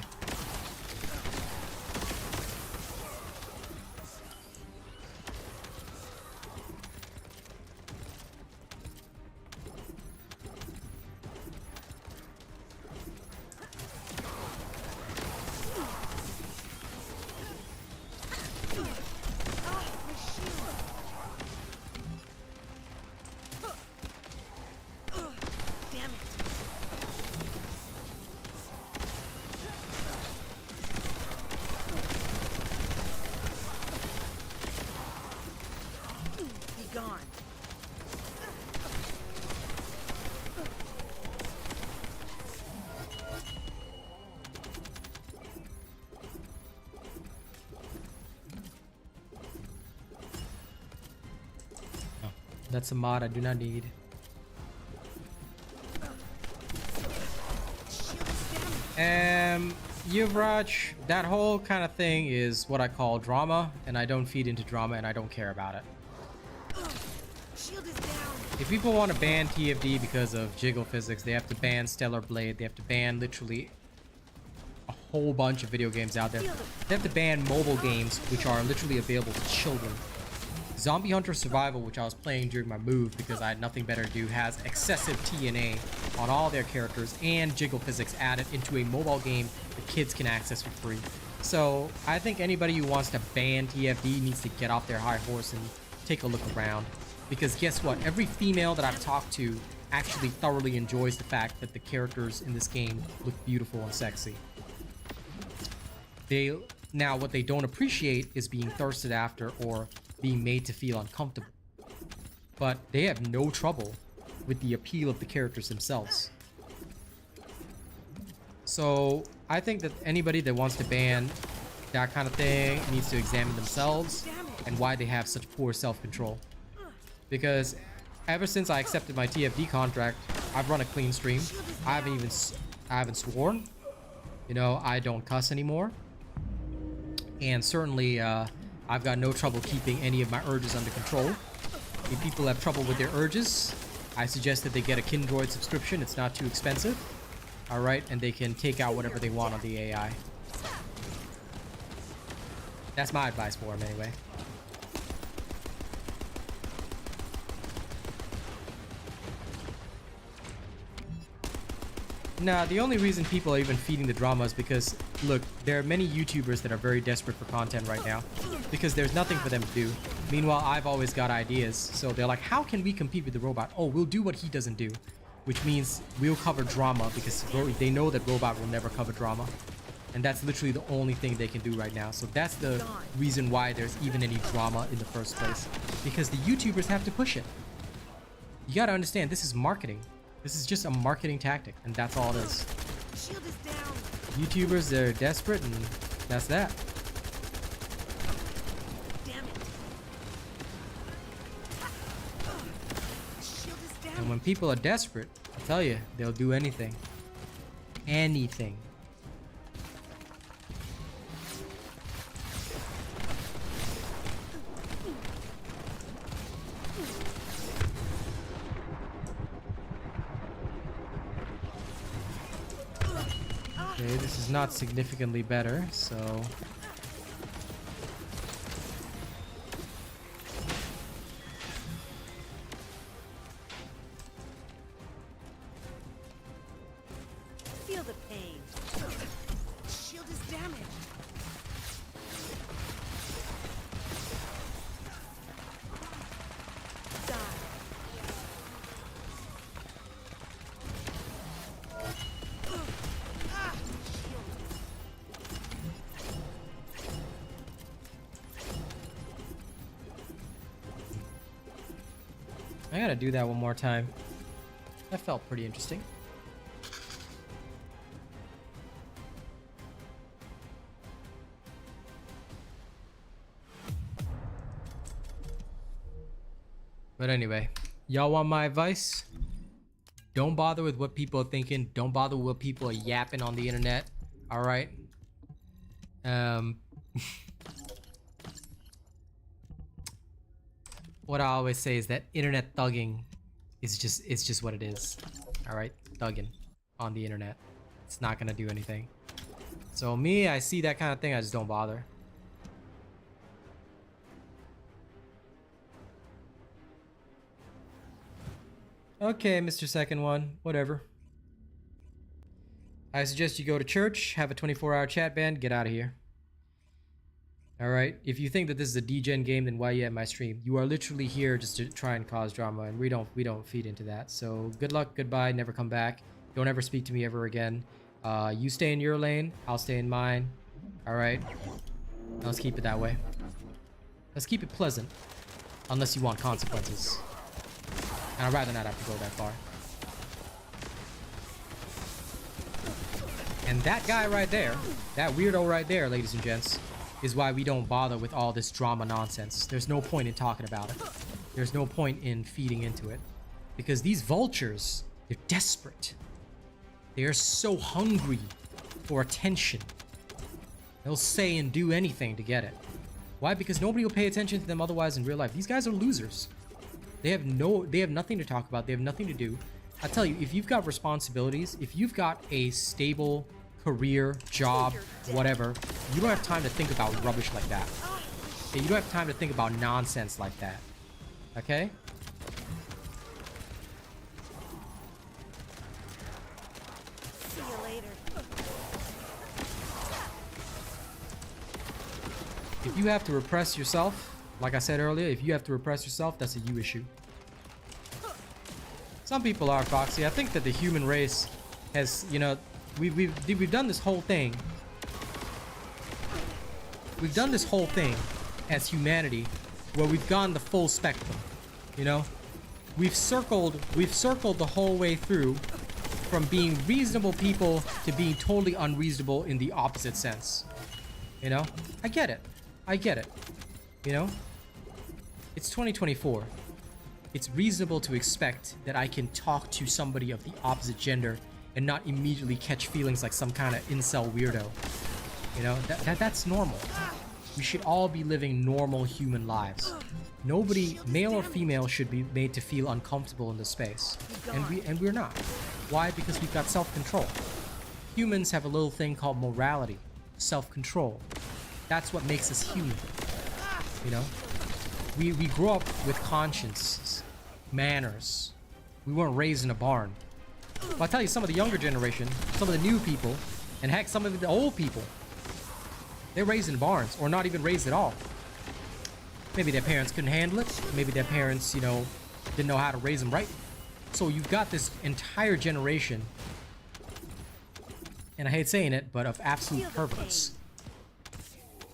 Damn it. Be gone. That's a mod I do not need. Yuvraj, that whole kind of thing is what I call drama, and I don't feed into drama and I don't care about it. Shield is down. If people want to ban TFD because of jiggle physics, they have to ban Stellar Blade, they have to ban literally a whole bunch of video games out there. They have to ban mobile games, which are literally available to children. Zombie Hunter Survival, which I was playing during my move because I had nothing better to do, has excessive TNA on all their characters and jiggle physics added into a mobile game that kids can access for free. So I think anybody who wants to ban TFD needs to get off their high horse and take a look around. Because guess what? Every female that I've talked to actually thoroughly enjoys the fact that the characters in this game look beautiful and sexy. Now, what they don't appreciate is being thirsted after or being made to feel uncomfortable. But they have no trouble with the appeal of the characters themselves. So I think that anybody that wants to ban that kind of thing needs to examine themselves and why they have such poor self-control. Because ever since I accepted my TFD contract, I've run a clean stream. I haven't sworn. You know, I don't cuss anymore. And certainly, I've got no trouble keeping any of my urges under control. If people have trouble with their urges, I suggest that they get a Kindroid subscription. It's not too expensive. Alright, and they can take out whatever they want on the AI. That's my advice for them anyway. Nah, the only reason people are even feeding the drama is because, look, there are many YouTubers that are very desperate for content right now because there's nothing for them to do. Meanwhile, I've always got ideas, so they're like, how can we compete with the robot? Oh, we'll do what he doesn't do, which means we'll cover drama because they know that robot will never cover drama. And that's literally the only thing they can do right now. So that's the reason why there's even any drama in the first place, because the YouTubers have to push it. You gotta understand, this is marketing. This is just a marketing tactic, and that's all it is. Shield is down. YouTubers, they're desperate, and that's that. Damn it. Shield is down. And when people are desperate, I tell you, they'll do anything. Anything. Okay, this is not significantly better, so... Feel the pain. Shield is damaged. Die. I gotta do that one more time. That felt pretty interesting. But anyway, y'all want my advice? Don't bother with what people are thinking. Don't bother with what people are yapping on the internet. All right. What I always say is that internet thugging is just what it is. All right, thugging on the internet. It's not gonna do anything. So me, I see that kind of thing, I just don't bother. Okay, Mr. Second One, whatever. I suggest you go to church, have a 24-hour chat ban, get out of here. Alright, if you think that this is a degen game, then why are you at my stream? You are literally here just to try and cause drama, and we don't feed into that. So good luck, goodbye, never come back. Don't ever speak to me ever again. You stay in your lane, I'll stay in mine. Alright, let's keep it that way. Let's keep it pleasant, unless you want consequences. And I'd rather not have to go that far. And that guy right there, that weirdo right there, ladies and gents, is why we don't bother with all this drama nonsense. There's no point in talking about it. There's no point in feeding into it. Because these vultures, they're desperate. They are so hungry for attention. They'll say and do anything to get it. Why? Because nobody will pay attention to them otherwise in real life. These guys are losers. They have nothing to talk about. They have nothing to do. I tell you, if you've got responsibilities, if you've got a stable career, job, whatever, you don't have time to think about rubbish like that. Okay? You don't have time to think about nonsense like that. Okay? See you later. If you have to repress yourself, like I said earlier, if you have to repress yourself, that's a you issue. Some people are, Foxy. I think that the human race has, you know, we've done this whole thing. We've done this whole thing as humanity where we've gone the full spectrum, you know? We've circled the whole way through from being reasonable people to being totally unreasonable in the opposite sense. You know? I get it. I get it. You know? It's 2024. It's reasonable to expect that I can talk to somebody of the opposite gender and not immediately catch feelings like some kind of incel weirdo. You know, that's normal. We should all be living normal human lives. Nobody, male or female, should be made to feel uncomfortable in this space. And we're not. Why? Because we've got self-control. Humans have a little thing called morality, self-control. That's what makes us human. You know? We grew up with conscience, manners. We weren't raised in a barn. But I'll tell you, some of the younger generation, some of the new people, and heck, some of the old people, they're raised in barns, or not even raised at all. Maybe their parents couldn't handle it. Maybe their parents, you know, didn't know how to raise them right. So you've got this entire generation, and I hate saying it, but of absolute perverts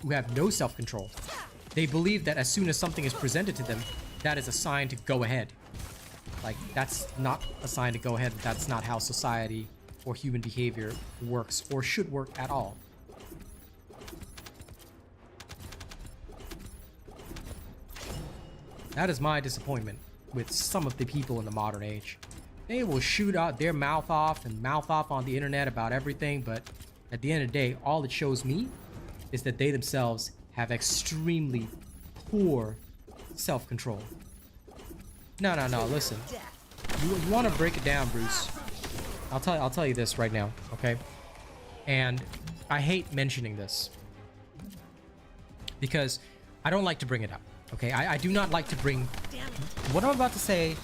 who have no self-control. They believe that as soon as something is presented to them, that is a sign to go ahead. Like, that's not a sign to go ahead. That's not how society or human behavior works or should work at all. That is my disappointment with some of the people in the modern age. They will shoot out their mouth off and mouth off on the internet about everything, but at the end of the day, all it shows me is that they themselves have extremely poor self-control. No, listen. You want to break it down, Bruce. I'll tell you this right now, okay? And I hate mentioning this because I don't like to bring it up, okay? I do not like to bring... What I'm about to say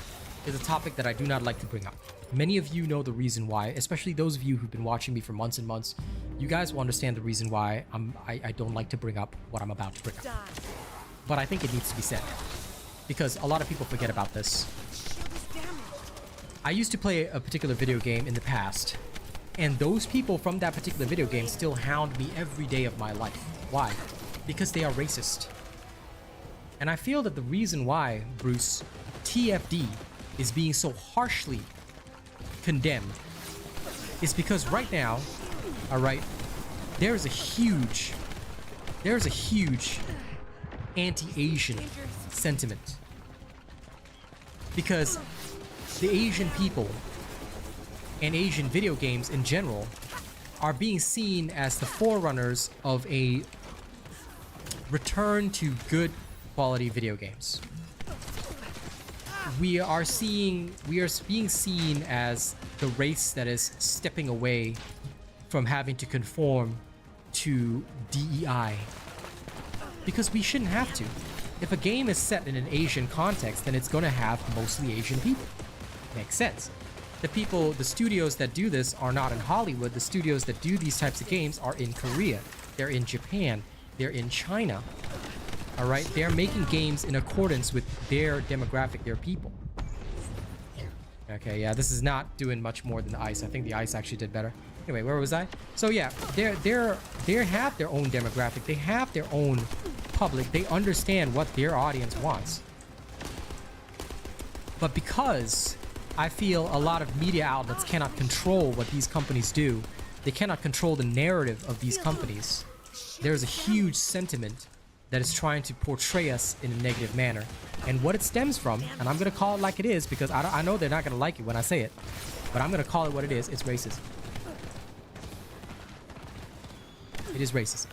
is a topic that I do not like to bring up. Many of you know the reason why, especially those of you who've been watching me for months and months. You guys will understand the reason why I don't like to bring up what I'm about to bring up. But I think it needs to be said, because a lot of people forget about this. I used to play a particular video game in the past, and those people from that particular video game still hound me every day of my life. Why? Because they are racist. And I feel that the reason why, Bruce, TFD is being so harshly condemned is because right now, all right, there's a huge anti-Asian sentiment because the Asian people and Asian video games in general are being seen as the forerunners of a return to good quality video games. We are being seen as the race that is stepping away from having to conform to DEI. Because we shouldn't have to. If a game is set in an Asian context, then it's gonna have mostly Asian people. Makes sense. The studios that do this are not in Hollywood. The studios that do these types of games are in Korea. They're in Japan. They're in China. All right, they're making games in accordance with their demographic, their people. Okay, yeah, this is not doing much more than the ice. I think the ice actually did better. Anyway, where was I? So yeah, they have their own demographic. They have their own public. They understand what their audience wants. But because I feel a lot of media outlets cannot control what these companies do, they cannot control the narrative of these companies, there's a huge sentiment that is trying to portray us in a negative manner. And what it stems from, and I'm gonna call it like it is because I know they're not gonna like it when I say it, but I'm gonna call it what it is. It's racism. It is racism.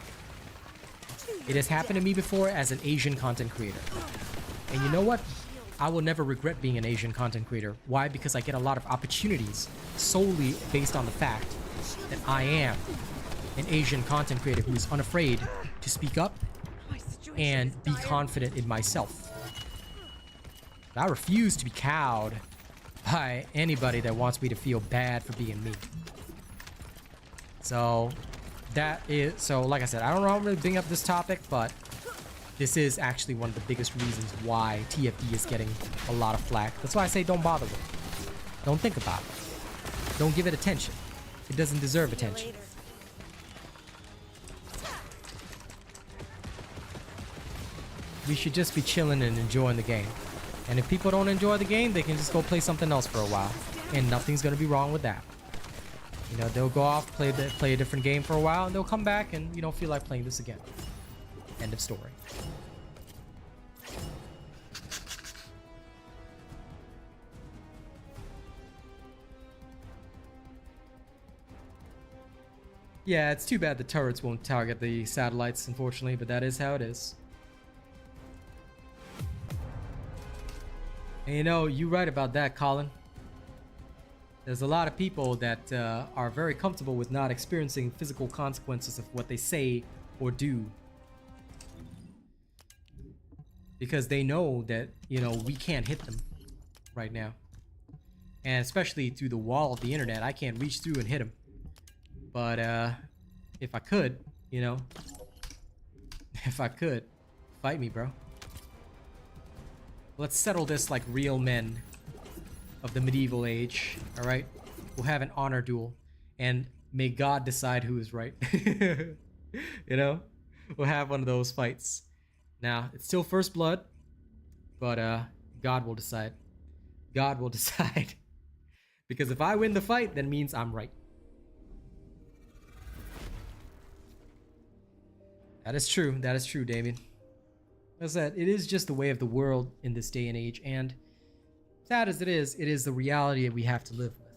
It has happened to me before as an Asian content creator. And you know what? I will never regret being an Asian content creator. Why? Because I get a lot of opportunities solely based on the fact that I am an Asian content creator who is unafraid to speak up and be confident in myself. I refuse to be cowed by anybody that wants me to feel bad for being me. So like I said, I don't really bring up this topic, but this is actually one of the biggest reasons why TFD is getting a lot of flack. That's why I say don't bother with it. Don't think about it. Don't give it attention. It doesn't deserve attention. We should just be chilling and enjoying the game. And if people don't enjoy the game, they can just go play something else for a while. And nothing's gonna be wrong with that. You know, they'll go off, play a different game for a while, and they'll come back and, you know, feel like playing this again. End of story. Yeah, it's too bad the turrets won't target the satellites, unfortunately, but that is how it is. And you know, you're right about that, Colin. There's a lot of people that are very comfortable with not experiencing physical consequences of what they say or do. Because they know that, you know, we can't hit them right now. And especially through the wall of the internet, I can't reach through and hit them. But if I could, you know, if I could, fight me, bro. Let's settle this like real men of the medieval age, all right? We'll have an honor duel, and may God decide who is right. You know? We'll have one of those fights. Now, it's still first blood, but God will decide. God will decide. Because if I win the fight, then means I'm right. That is true. That is true, Damien. As I said, it is just the way of the world in this day and age, and sad as it is the reality that we have to live with.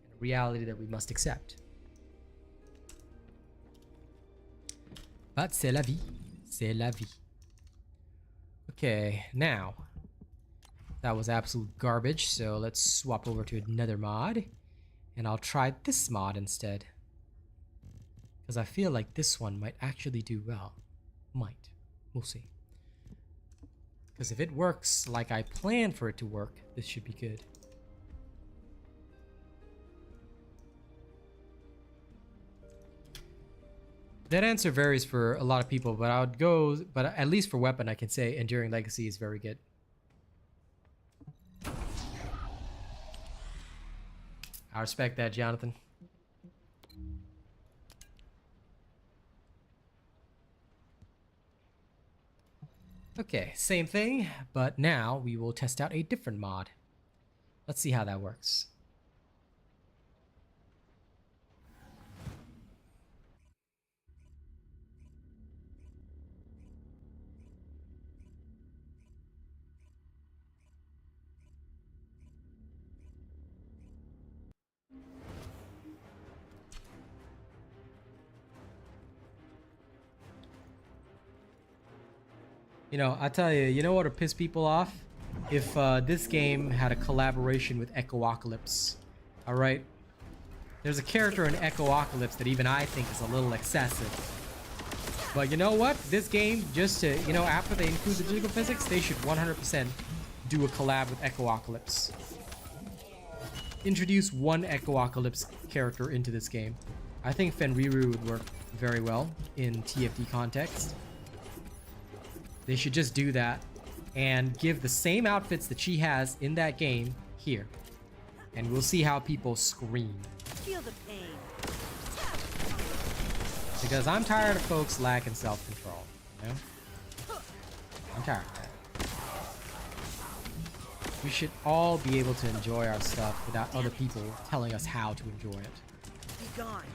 And a reality that we must accept. But c'est la vie. C'est la vie. Okay, now. That was absolute garbage, so let's swap over to another mod. And I'll try this mod instead. Because I feel like this one might actually do well. Might. We'll see. Because if it works like I planned for it to work, this should be good. That answer varies for a lot of people, but I would go, but at least for weapon, I can say Enduring Legacy is very good. I respect that, Jonathan. Okay, same thing, but now we will test out a different mod. Let's see how that works. You know, I tell you, you know what would piss people off? If this game had a collaboration with Echoapocalypse. Alright? There's a character in Echoapocalypse that even I think is a little excessive. But you know what? This game, just to, you know, after they include the digital physics, they should 100% do a collab with Echoapocalypse. Introduce one Echoapocalypse character into this game. I think Fenriru would work very well in TFT context. They should just do that and give the same outfits that she has in that game here. And we'll see how people scream. Feel the pain. Because I'm tired of folks lacking self-control, you know? I'm tired of that. We should all be able to enjoy our stuff without other people telling us how to enjoy it. Be gone.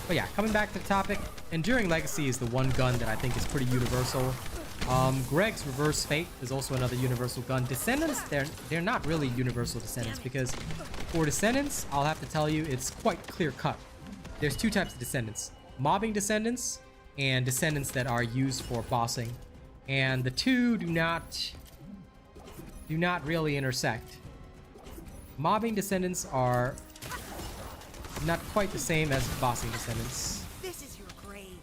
But yeah, coming back to the topic, Enduring Legacy is the one gun that I think is pretty universal. Greg's Reverse Fate is also another universal gun. Descendants, they're not really universal Descendants because for Descendants, I'll have to tell you, it's quite clear cut. There's two types of Descendants. Mobbing Descendants and Descendants that are used for bossing. And the two do not really intersect. Mobbing Descendants are not quite the same as bossing Descendants. This is your grave.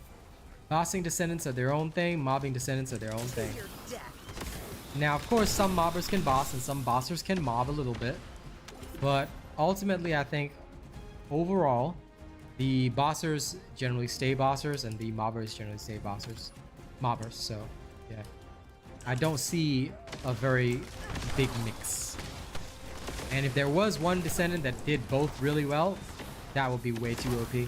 Bossing Descendants are their own thing, mobbing Descendants are their own thing. Your death. Now, of course, some mobbers can boss and some bossers can mob a little bit. But ultimately, I think, overall, the bossers generally stay bossers and the mobbers generally stay mobbers. So, yeah. I don't see a very big mix. And if there was one Descendant that did both really well, that would be way too OP.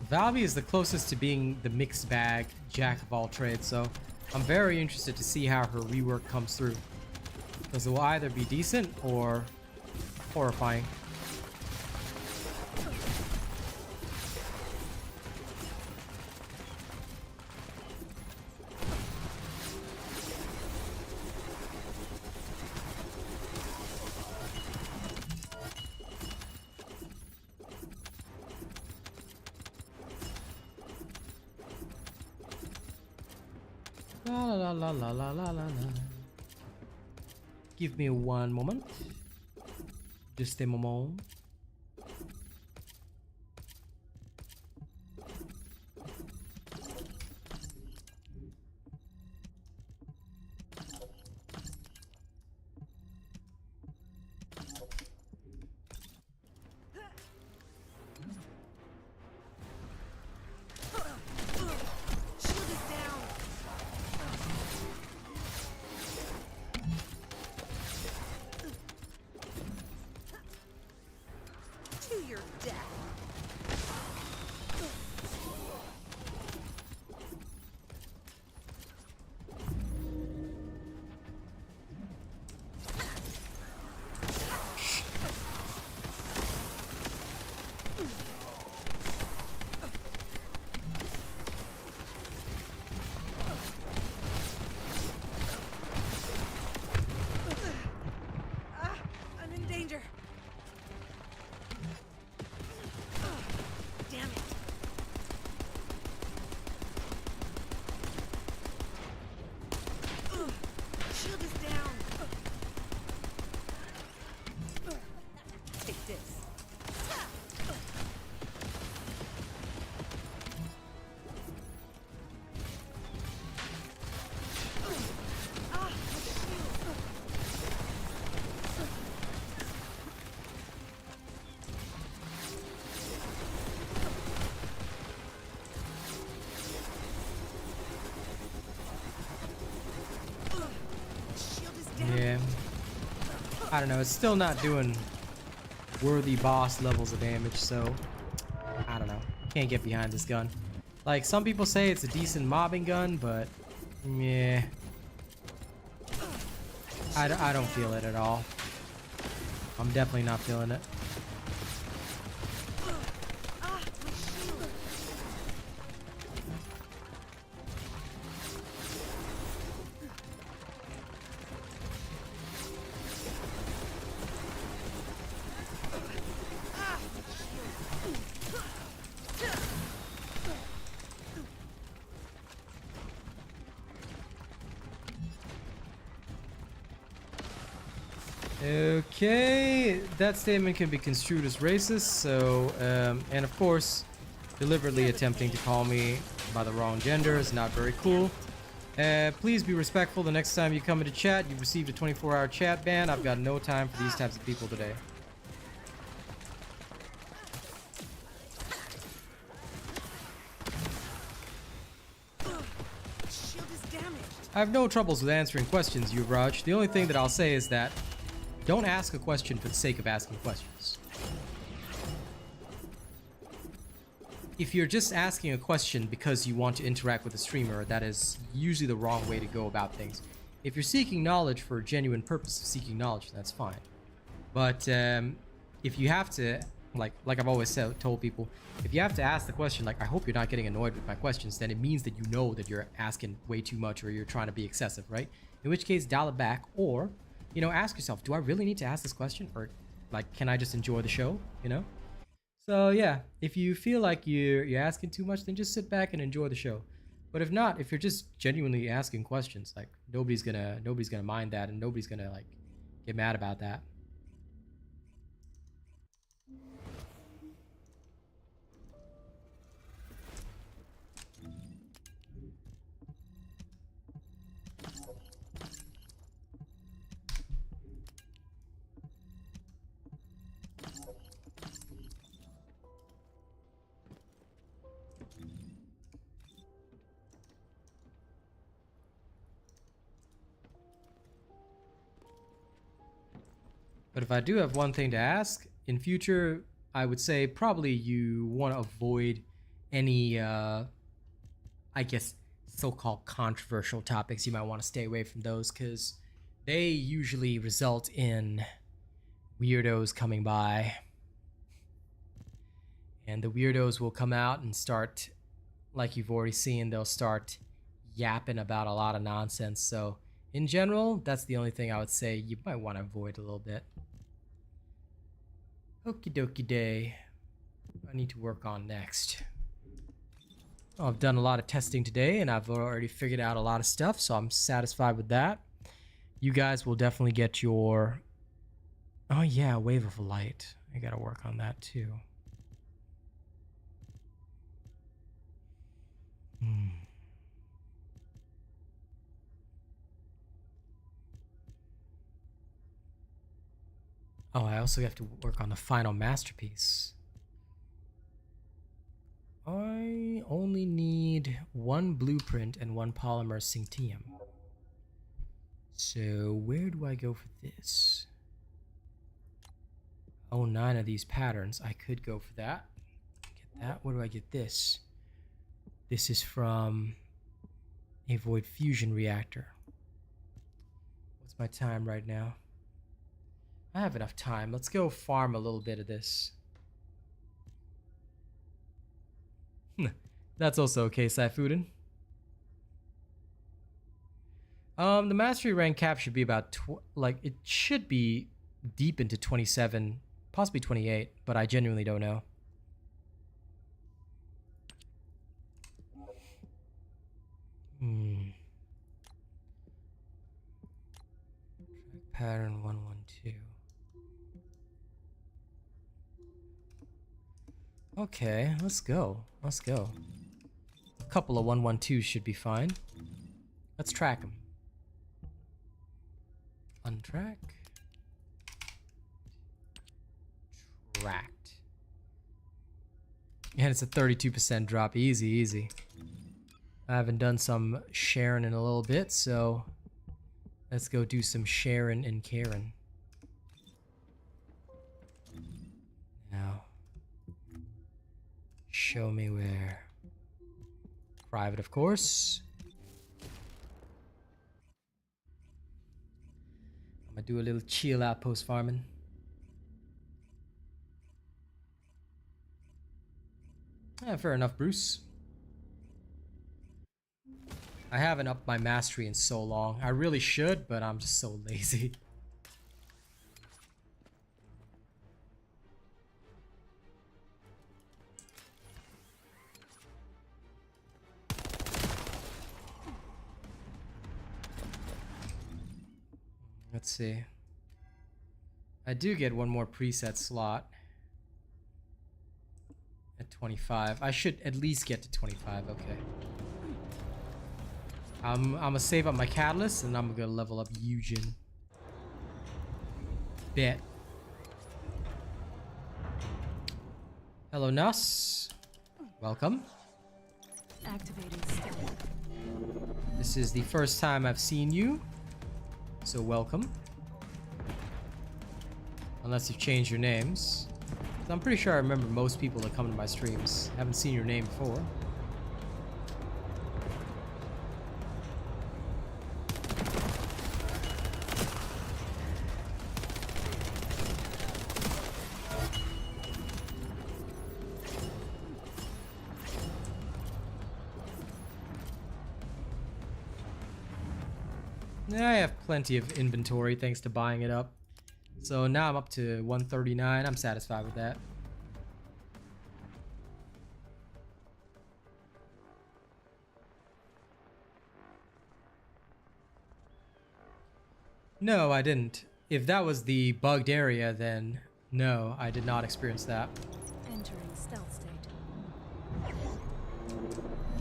Valve is the closest to being the mixed bag jack of all trades, so I'm very interested to see how her rework comes through. Because it will either be decent or horrifying. La la la la la la la. Give me one moment. Just a moment. Yeah. I don't know, it's still not doing worthy boss levels of damage, so I don't know. Can't get behind this gun. Like, some people say it's a decent mobbing gun, but yeah, I don't feel it at all. I'm definitely not feeling it. Okay, that statement can be construed as racist, so, and of course, deliberately attempting to call me by the wrong gender is not very cool. Please be respectful the next time you come into chat. You've received a 24-hour chat ban. I've got no time for these types of people today. Shield is damaged. I have no troubles with answering questions, Yuvraj. The only thing that I'll say is that don't ask a question for the sake of asking questions. If you're just asking a question because you want to interact with the streamer, that is usually the wrong way to go about things. If you're seeking knowledge for a genuine purpose of seeking knowledge, that's fine. But if you have to, like I've always told people, if you have to ask the question, like, I hope you're not getting annoyed with my questions, then it means that you know that you're asking way too much or you're trying to be excessive, right? In which case, dial it back, or, you know, ask yourself, do I really need to ask this question? Or, like, can I just enjoy the show, you know? So, yeah, if you feel like you're asking too much, then just sit back and enjoy the show. But if not, if you're just genuinely asking questions, like, nobody's gonna mind that, and nobody's gonna, like, get mad about that. But if I do have one thing to ask, in future, I would say probably you want to avoid any, I guess, so-called controversial topics. You might want to stay away from those because they usually result in weirdos coming by. And the weirdos will come out and start, like you've already seen, they'll start yapping about a lot of nonsense. So in general, that's the only thing I would say you might want to avoid a little bit. Okie dokie day. I need to work on next. Well, I've done a lot of testing today and I've already figured out a lot of stuff, so I'm satisfied with that. You guys will definitely get your... Oh yeah, Wave of Light. I gotta work on that too. Oh, I also have to work on the final masterpiece. I only need one blueprint and one polymer synctium. So where do I go for this? Oh, 9 of these patterns. I could go for that. Get that. Where do I get this? This is from a Void Fusion Reactor. What's my time right now? I have enough time. Let's go farm a little bit of this. That's also okay, Saifuden. The mastery rank cap should be about it should be deep into 27, possibly 28, but I genuinely don't know. Pattern 112. Okay, let's go. Let's go. A couple of 112s should be fine. Let's track them. Untrack. Tracked. And it's a 32% drop. Easy, easy. I haven't done some sharing in a little bit, so let's go do some sharing and caring. Show me where. Private, of course. I'm gonna do a little chill out post farming. Fair enough, Bruce. I haven't upped my mastery in so long. I really should, but I'm just so lazy. Let's see. I do get one more preset slot at 25. I should at least get to 25. Okay. I'm gonna save up my catalyst and I'm gonna level up Eugen. Bet. Hello, Nuss. Welcome. Activating stealth. This is the first time I've seen you, so welcome. Unless you've changed your names. I'm pretty sure I remember most people that come to my streams. Haven't seen your name before. Yeah, I have plenty of inventory thanks to buying it up. So now I'm up to 139. I'm satisfied with that. No, I didn't. If that was the bugged area, then no, I did not experience that. Entering stealth state.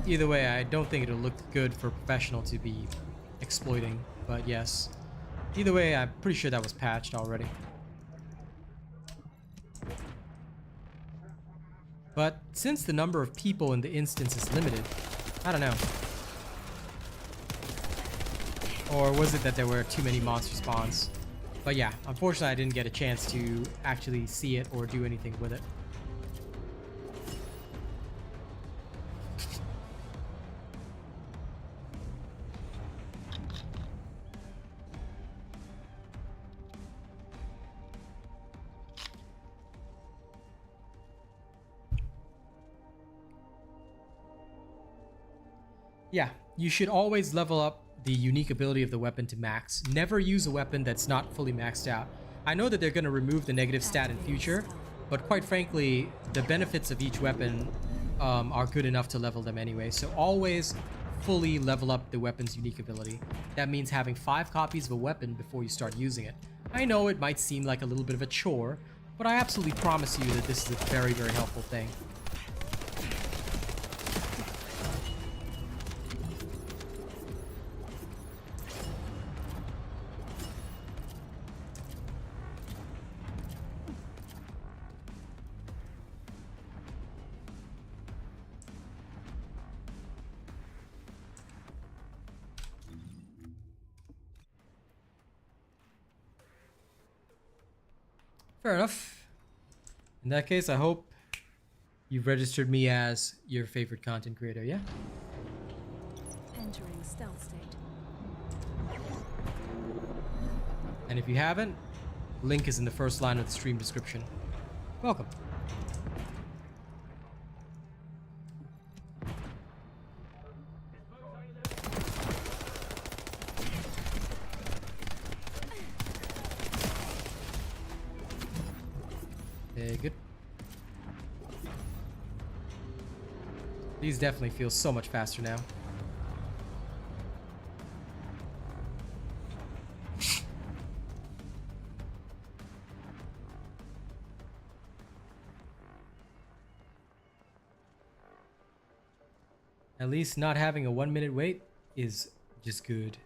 Either way, I don't think it'll look good for a professional to be exploiting, but yes. Either way, I'm pretty sure that was patched already. But since the number of people in the instance is limited, I don't know. Or was it that there were too many monster spawns? But yeah, unfortunately I didn't get a chance to actually see it or do anything with it. Yeah, you should always level up the unique ability of the weapon to max. Never use a weapon that's not fully maxed out. I know that they're going to remove the negative stat in future, but quite frankly, the benefits of each weapon are good enough to level them anyway. So always fully level up the weapon's unique ability. That means having 5 copies of a weapon before you start using it. I know it might seem like a little bit of a chore, but I absolutely promise you that this is a very, very helpful thing. Fair enough. In that case, I hope you've registered me as your favorite content creator, yeah? Entering stealth state. And if you haven't, link is in the first line of the stream description. Welcome. Good. These definitely feel so much faster now. At least not having a 1-minute wait is just good.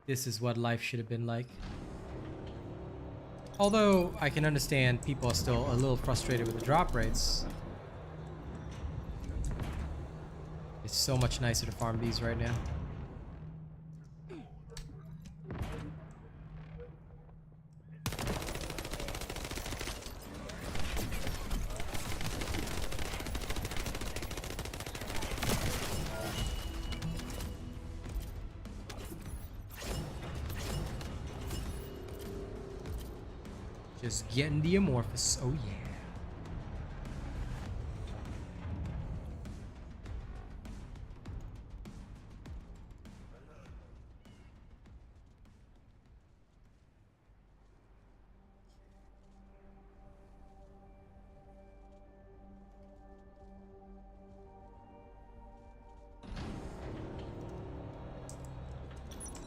This is what life should have been like. Although I can understand people are still a little frustrated with the drop rates. It's so much nicer to farm these right now. Just getting the amorphous. Oh yeah.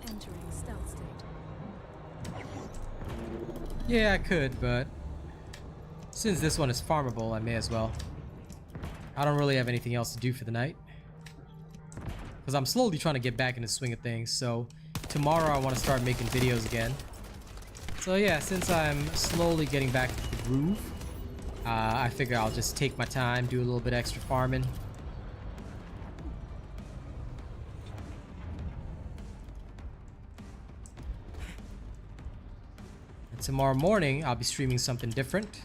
Entering stealth state. Yeah, I could, but since this one is farmable, I may as well. I don't really have anything else to do for the night. Because I'm slowly trying to get back in the swing of things, so tomorrow I want to start making videos again. So yeah, since I'm slowly getting back into the groove, I figure I'll just take my time, do a little bit extra farming. And tomorrow morning, I'll be streaming something different.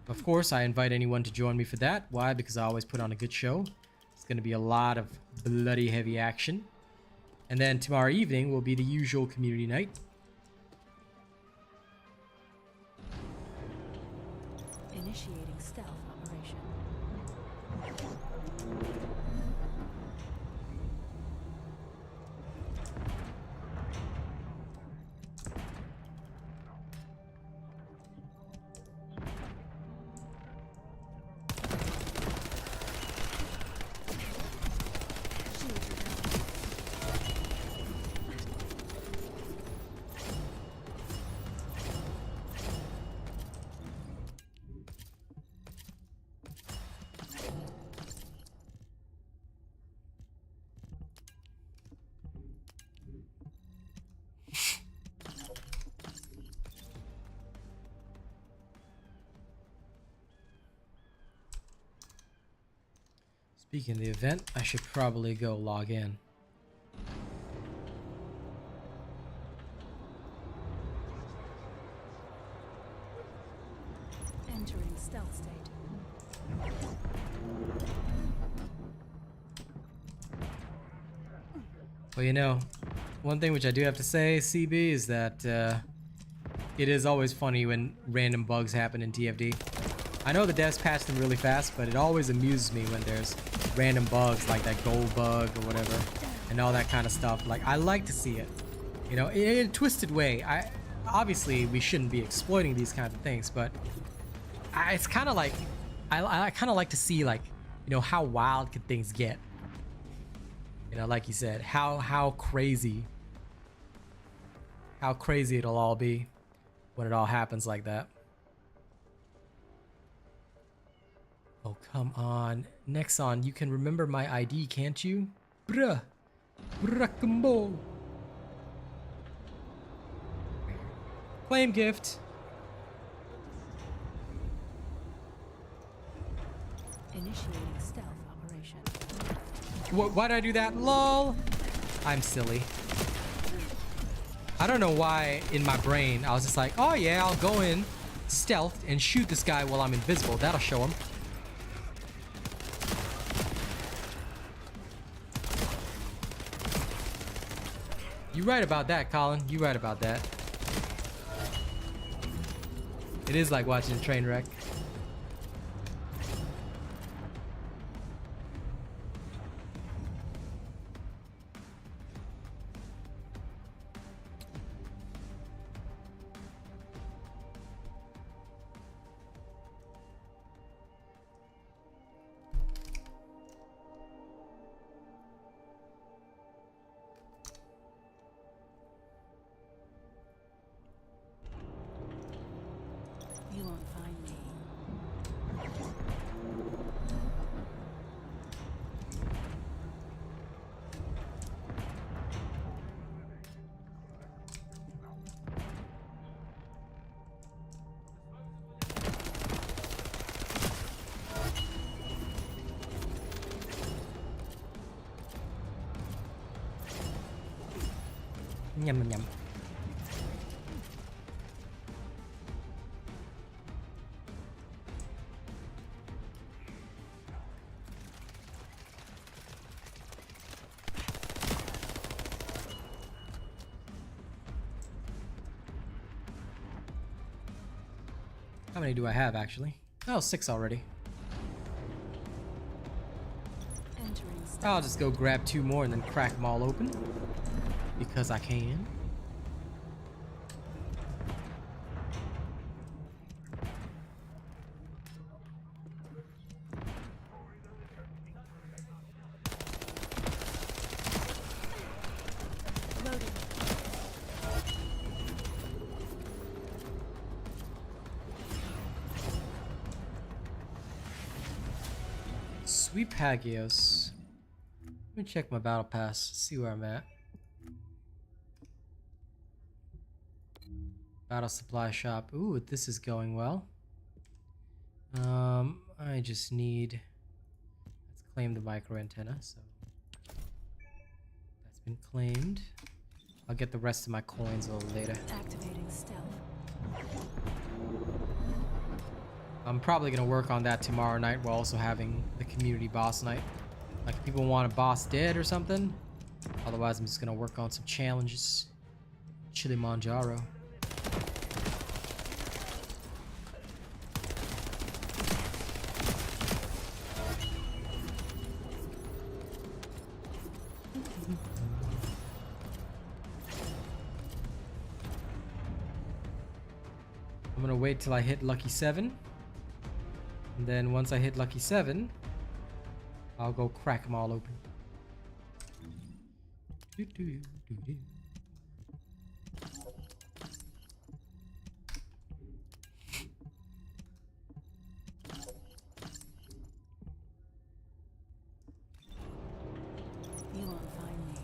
Of course, I invite anyone to join me for that. Why? Because I always put on a good show. It's going to be a lot of bloody heavy action. And then tomorrow evening will be the usual community night. Initiating stealth operation. Speaking of the event, I should probably go log in. Entering stealth state. Well, you know, one thing which I do have to say, CB, is that it is always funny when random bugs happen in TFD. I know the devs patch them really fast, but it always amuses me when there's random bugs like that gold bug or whatever and all that kind of stuff. Like, I like to see it, you know, in a twisted way. Obviously we shouldn't be exploiting these kinds of things, but it's kind of like I kind of like to see, like, you know, how wild could things get, you know, like you said, how crazy it'll all be when it all happens like that. Oh, come on. Nexon, you can remember my ID, can't you? Bruh. Bracambo. Claim gift. Initiating stealth operation. Why did I do that? LOL. I'm silly. I don't know why in my brain I was just like, oh yeah, I'll go in stealth and shoot this guy while I'm invisible. That'll show him. You're right about that, Colin. You're right about that. It is like watching a train wreck. You won't find me. Nhầm nhầm nhầm. How many do I have actually? Oh, 6 already. Entering stealth. I'll just go grab 2 more and then crack them all open. Because I can. Loading. Sweet Hagios. Let me check my battle pass, see where I'm at. Battle supply shop. Ooh, this is going well. I just need. Let's claim the micro antenna. So that's been claimed. I'll get the rest of my coins a little later. Activating stealth. I'm probably gonna work on that tomorrow night while also having the community boss night. Like if people want a boss dead or something. Otherwise, I'm just gonna work on some challenges. Chilimanjaro. I'm gonna wait till I hit lucky 7. And then once I hit lucky 7, I'll go crack them all open. You won't find me.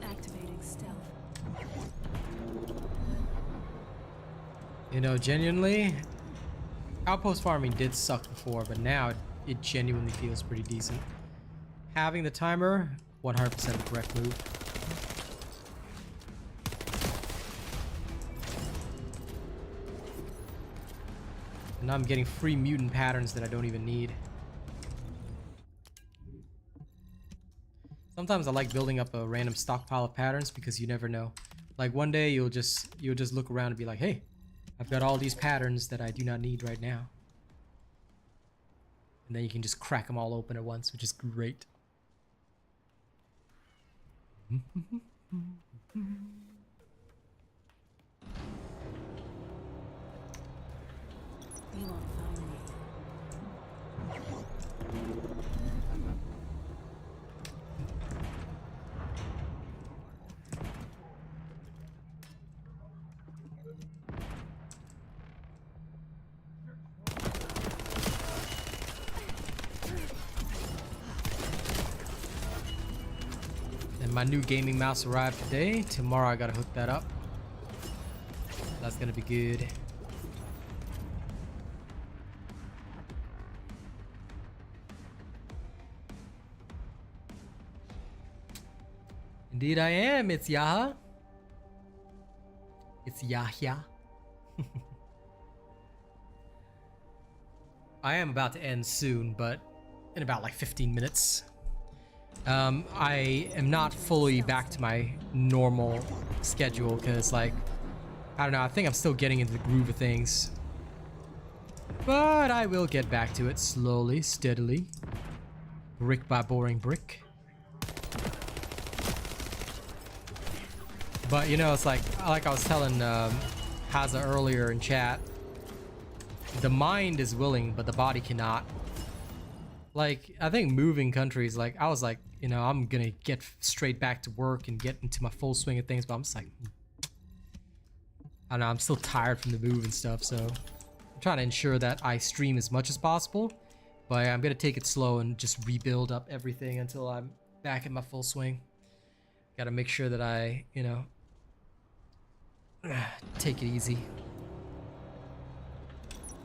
Activating stealth. You know, genuinely, outpost farming did suck before, but now it genuinely feels pretty decent. Having the timer, 100% the correct move. And now I'm getting free mutant patterns that I don't even need. Sometimes I like building up a random stockpile of patterns because you never know. Like one day you'll just look around and be like, hey, I've got all these patterns that I do not need right now. And then you can just crack them all open at once, which is great. You won't find me. And my new gaming mouse arrived today. Tomorrow I gotta hook that up. That's gonna be good. Indeed I am. It's Yaha. It's Yahya. I am about to end soon, but in about like 15 minutes. I am not fully back to my normal schedule because, like, I don't know, I think I'm still getting into the groove of things. But I will get back to it slowly, steadily. Brick by boring brick. But, you know, it's like I was telling Haza earlier in chat, the mind is willing, but the body cannot. Like, I think moving countries, like, I was like, you know, I'm gonna get straight back to work and get into my full swing of things, but I'm just like, I don't know, I'm still tired from the move and stuff, so I'm trying to ensure that I stream as much as possible. But I'm gonna take it slow and just rebuild up everything until I'm back in my full swing. Gotta make sure that I, you know, take it easy.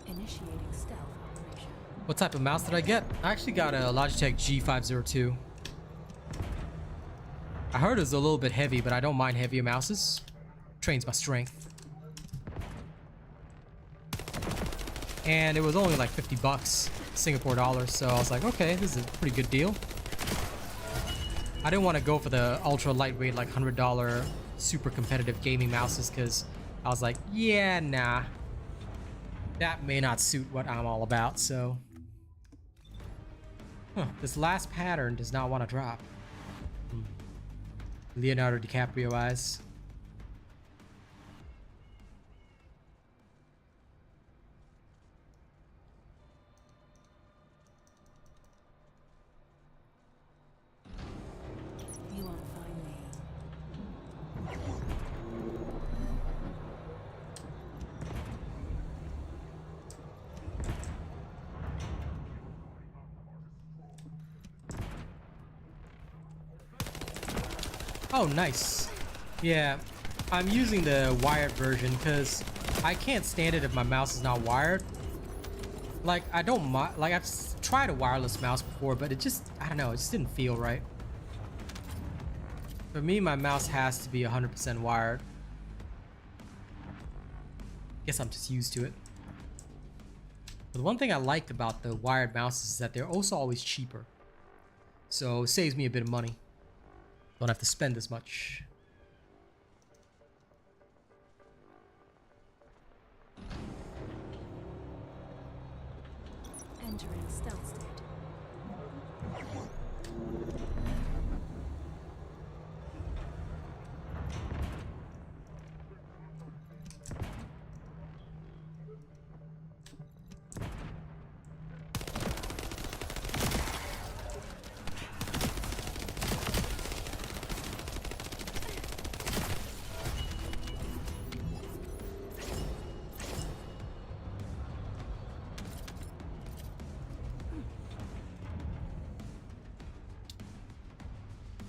Initiating stealth operation. What type of mouse did I get? I actually got a Logitech G502. I heard it was a little bit heavy, but I don't mind heavier mouses. Trains my strength. And it was only like 50 bucks, Singapore dollars, so I was like, okay, this is a pretty good deal. I didn't want to go for the ultra lightweight, like $100 super competitive gaming mouses, because I was like, yeah, nah. That may not suit what I'm all about, so. Huh, this last pattern does not want to drop. Leonardo DiCaprio eyes. You won't find me. Oh, nice. Yeah, I'm using the wired version because I can't stand it if my mouse is not wired. Like, I don't mind, like, I've tried a wireless mouse before, but it just, I don't know, it just didn't feel right. For me, my mouse has to be 100% wired. Guess I'm just used to it. But the one thing I liked about the wired mouses is that they're also always cheaper. So it saves me a bit of money. Don't have to spend as much. Entering stealth state.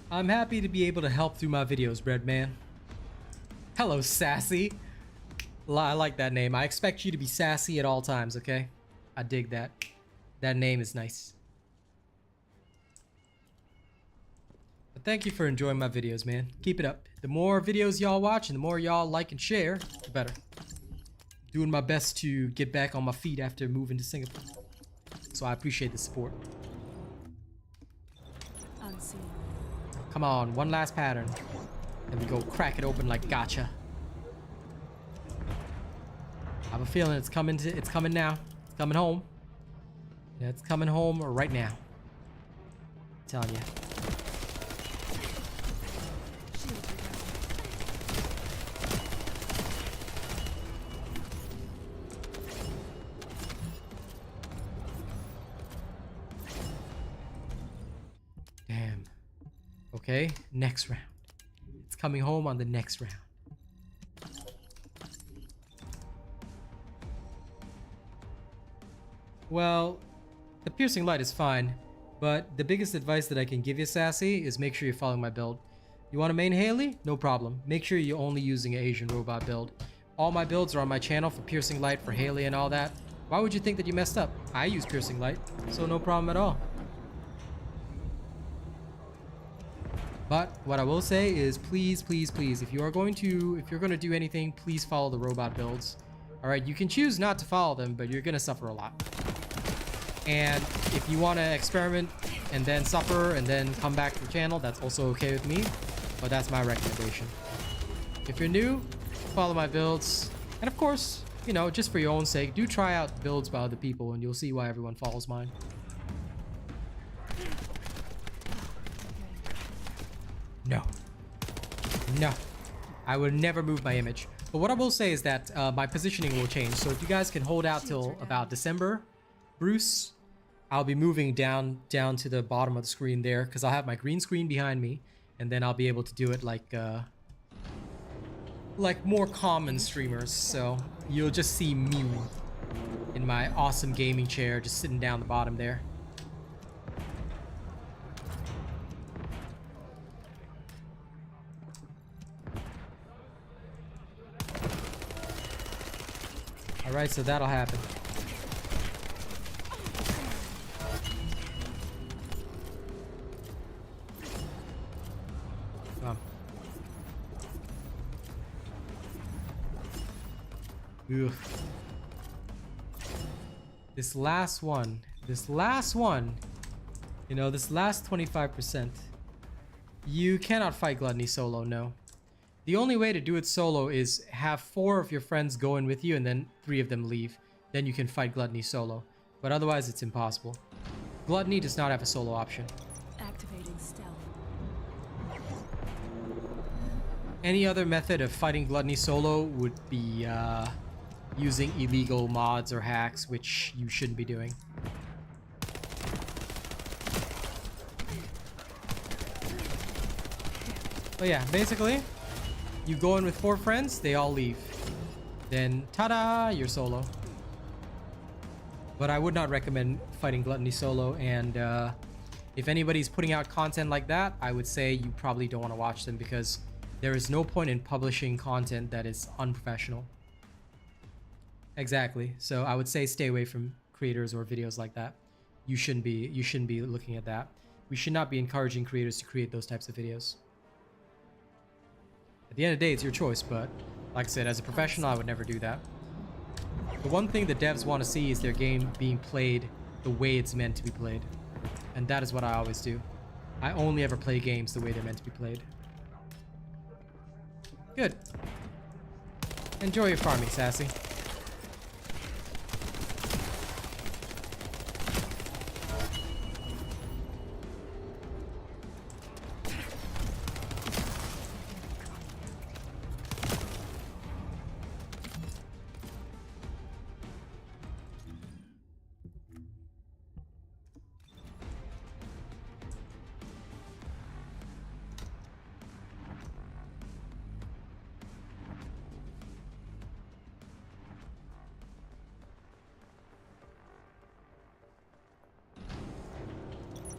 I'm happy to be able to help through my videos, Breadman. Hello, Sassy. I like that name. I expect you to be sassy at all times, okay? I dig that. That name is nice. But thank you for enjoying my videos, man. Keep it up. The more videos y'all watch and the more y'all like and share, the better. Doing my best to get back on my feet after moving to Singapore. So I appreciate the support. Unseen. Come on, one last pattern. And we go crack it open like gotcha. I have a feeling it's coming now. It's coming home. Yeah, it's coming home right now. I'm telling you. Damn. Okay, next round. It's coming home on the next round. Well, the piercing light is fine, but the biggest advice that I can give you, Sassy, is make sure you're following my build. You want to main Haley? No problem. Make sure you're only using an Asian robot build. All my builds are on my channel for piercing light, for Haley and all that. Why would you think that you messed up? I use piercing light, so no problem at all. But what I will say is please, please, please, if you're going to do anything, please follow the robot builds. All right, you can choose not to follow them, but you're going to suffer a lot. And if you want to experiment and then suffer and then come back to the channel, that's also okay with me, but that's my recommendation. If you're new, follow my builds. And of course, you know, just for your own sake, do try out builds by other people and you'll see why everyone follows mine. No. No. I will never move my image. But what I will say is that my positioning will change. So if you guys can hold out till about December, Bruce, I'll be moving down to the bottom of the screen there because I'll have my green screen behind me and then I'll be able to do it like like more common streamers. So you'll just see me in my awesome gaming chair just sitting down the bottom there. Alright, so that'll happen. Come on. Ugh. This last one, you know, this last 25%, you cannot fight Gluttony solo, no. The only way to do it solo is have 4 of your friends go in with you and then 3 of them leave. Then you can fight Gluttony solo. But otherwise, it's impossible. Gluttony does not have a solo option. Activating stealth. Any other method of fighting Gluttony solo would be using illegal mods or hacks, which you shouldn't be doing. But yeah, basically, you go in with 4 friends, they all leave. Then, ta-da, you're solo. But I would not recommend fighting Gluttony solo, and if anybody's putting out content like that, I would say you probably don't want to watch them, because there is no point in publishing content that is unprofessional. Exactly. So I would say stay away from creators or videos like that. You shouldn't be looking at that. We should not be encouraging creators to create those types of videos. At the end of the day, it's your choice, but like I said, as a professional, I would never do that. The one thing the devs want to see is their game being played the way it's meant to be played. And that is what I always do. I only ever play games the way they're meant to be played. Good. Enjoy your farming, Sassy.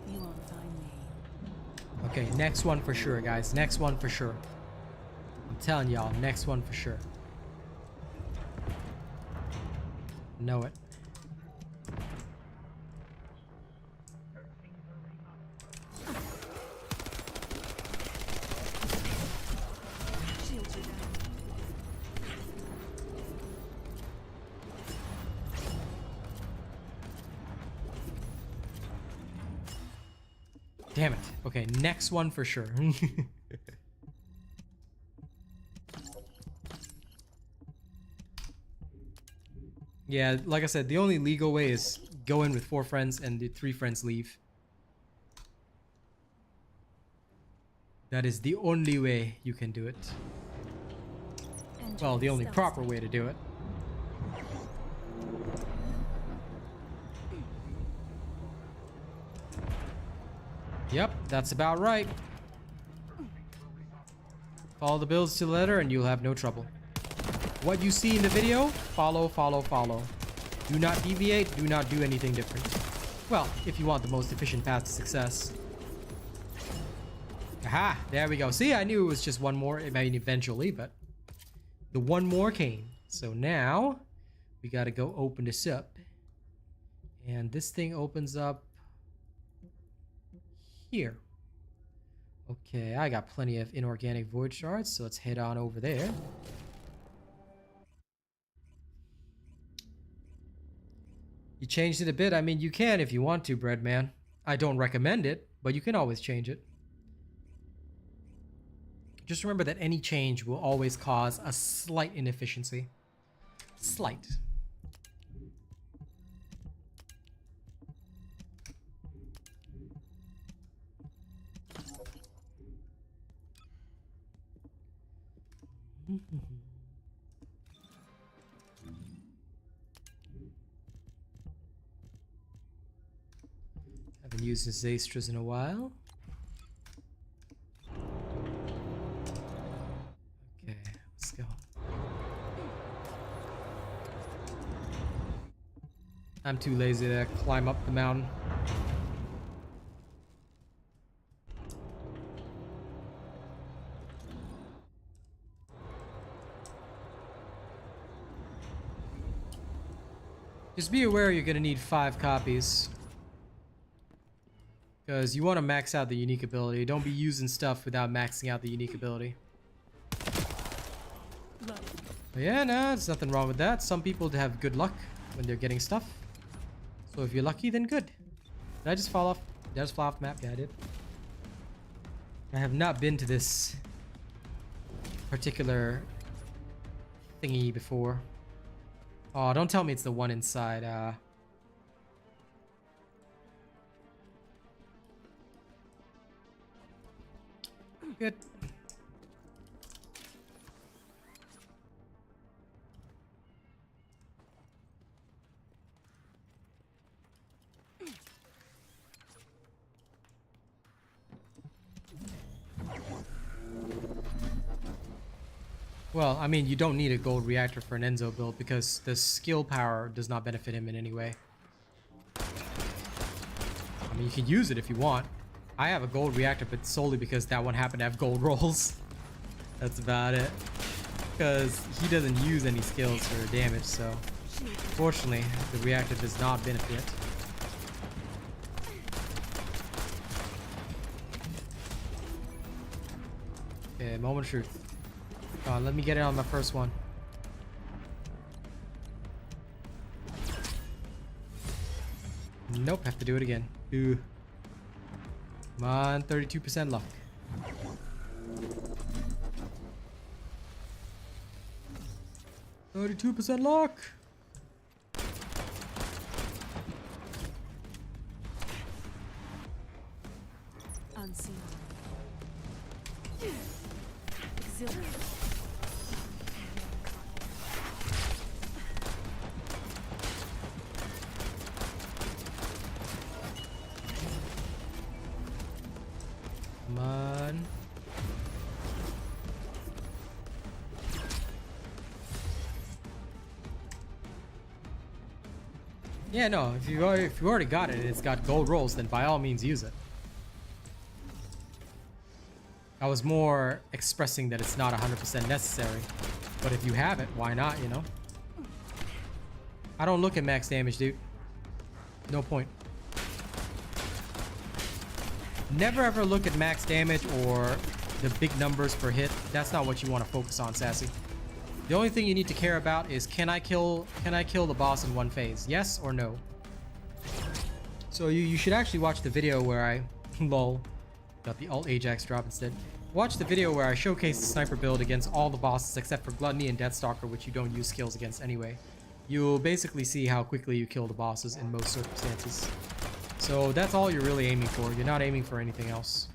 You won't find me. Okay, next one for sure, guys. Next one for sure. I'm telling y'all, next one for sure. Know it. Shields are down. Damn it. Okay, next one for sure. Yeah, like I said, the only legal way is go in with 4 friends and the 3 friends leave. That is the only way you can do it. Well, the only Stealth proper state. way to do it. Yep, that's about right. Follow the builds to the letter and you'll have no trouble. What you see in the video, follow, follow, follow. Do not deviate, do not do anything different. Well, if you want the most efficient path to success. Aha, there we go. See, I knew it was just one more, I mean eventually, but the one more came. So now, we gotta go open this up. And this thing opens up here. Okay, I got plenty of inorganic void shards, so let's head on over there. You changed it a bit. I mean, you can if you want to, Breadman. I don't recommend it, but you can always change it. Just remember that any change will always cause a slight inefficiency. Slight. Haven't used the Zastras in a while. Okay, let's go. I'm too lazy to climb up the mountain. Just be aware you're gonna need 5 copies. Because you want to max out the unique ability. Don't be using stuff without maxing out the unique ability. But yeah, no, there's nothing wrong with that. Some people have good luck when they're getting stuff. So if you're lucky, then good. Did I just fall off? Did I just fall off the map? Yeah, I did. I have not been to this particular thingy before. Oh, don't tell me it's the one inside. Good. Well, I mean, you don't need a gold reactor for an Enzo build because the skill power does not benefit him in any way. I mean, you can use it if you want. I have a gold reactor, but solely because that one happened to have gold rolls. That's about it. Because he doesn't use any skills for damage, so fortunately, the reactor does not benefit. Okay, moment of truth. Let me get it on my first one. Nope, have to do it again. Ooh. Come on, 32% luck. "32% luck." Unseen. Exhilarating. Come on. Yeah, no, if you already got it and it's got gold rolls, then by all means use it. I was more expressing that it's not 100% necessary, but if you have it, why not, you know? I don't look at max damage, dude. No point. Never ever look at max damage or the big numbers per hit. That's not what you want to focus on, Sassy. The only thing you need to care about is can I kill the boss in one phase? Yes or no? So you should actually watch the video where I lol got the alt Ajax drop instead. Watch the video where I showcase the sniper build against all the bosses except for Gluttony and Deathstalker, which you don't use skills against anyway. You'll basically see how quickly you kill the bosses in most circumstances. So that's all you're really aiming for. You're not aiming for anything else.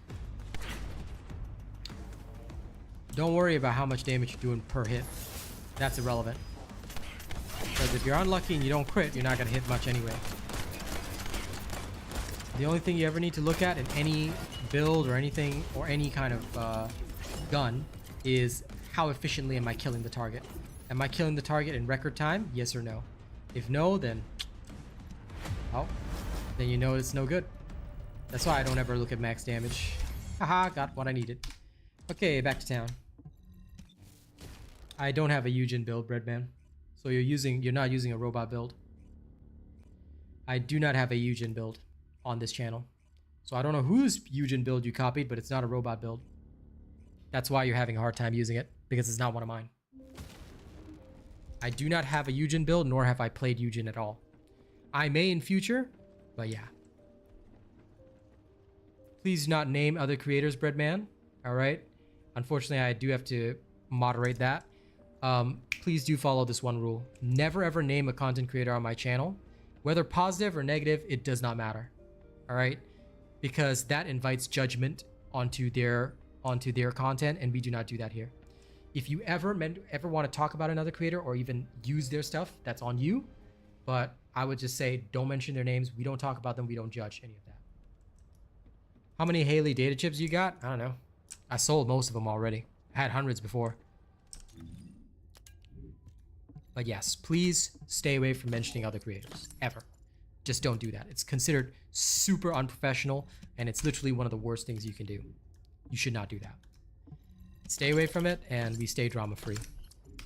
Don't worry about how much damage you're doing per hit. That's irrelevant. Because if you're unlucky and you don't crit, you're not going to hit much anyway. The only thing you ever need to look at in any build or anything or any kind of gun is how efficiently am I killing the target. Am I killing the target in record time? Yes or no? If no, then oh, then you know it's no good. That's why I don't ever look at max damage. Haha, got what I needed. Okay, back to town. I don't have a Eugen build, Breadman. So you're not using a robot build. I do not have a Eugen build on this channel. So I don't know whose Eugen build you copied, but it's not a robot build. That's why you're having a hard time using it, because it's not one of mine. I do not have a Eugen build, nor have I played Eugen at all. I may in future, but yeah. Please do not name other creators, Breadman. All right. Unfortunately, I do have to moderate that. Please do follow this one rule. Never ever name a content creator on my channel. Whether positive or negative, it does not matter. All right? Because that invites judgment onto their content, and we do not do that here. If you ever want to talk about another creator or even use their stuff, that's on you. But I would just say don't mention their names. We don't talk about them. We don't judge any of that. How many Haley data chips you got? I don't know. I sold most of them already. I had hundreds before. But yes, please stay away from mentioning other creators. Ever. Just don't do that. It's considered super unprofessional, and it's literally one of the worst things you can do. You should not do that. Stay away from it, and we stay drama-free.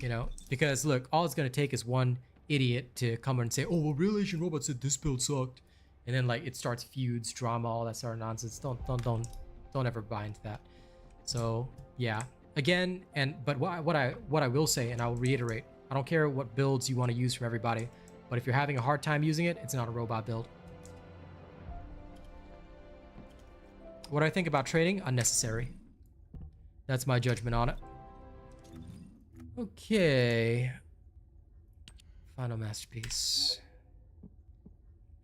You know? Because, look, all it's going to take is one idiot to come and say, oh, well, RealAsianRobot said this build sucked. And then, like, it starts feuds, drama, all that sort of nonsense. Don't ever buy into that. So, yeah. Again, but what I will say, and I will reiterate, I don't care what builds you want to use from everybody, but if you're having a hard time using it, it's not a robot build. What I think about trading, unnecessary. That's my judgment on it. Okay. Final masterpiece.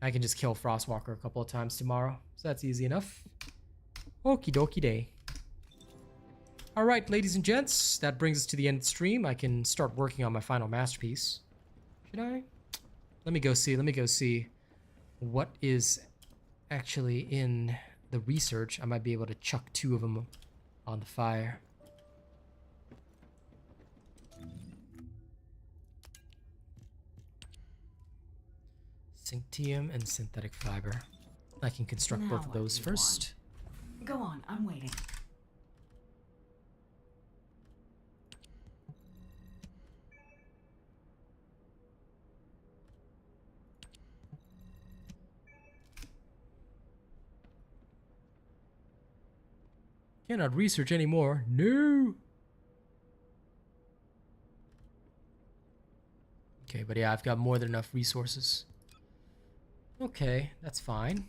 I can just kill Frostwalker a couple of times tomorrow, so that's easy enough. Okie dokie day. All right, ladies and gents, that brings us to the end of the stream. I can start working on my final masterpiece. Should I? Let me go see what is actually in the research. I might be able to chuck 2 of them on the fire. Synctium and synthetic fiber. I can construct both of those first. Go on, I'm waiting. Cannot research anymore. No. Okay, but yeah, I've got more than enough resources. Okay, that's fine.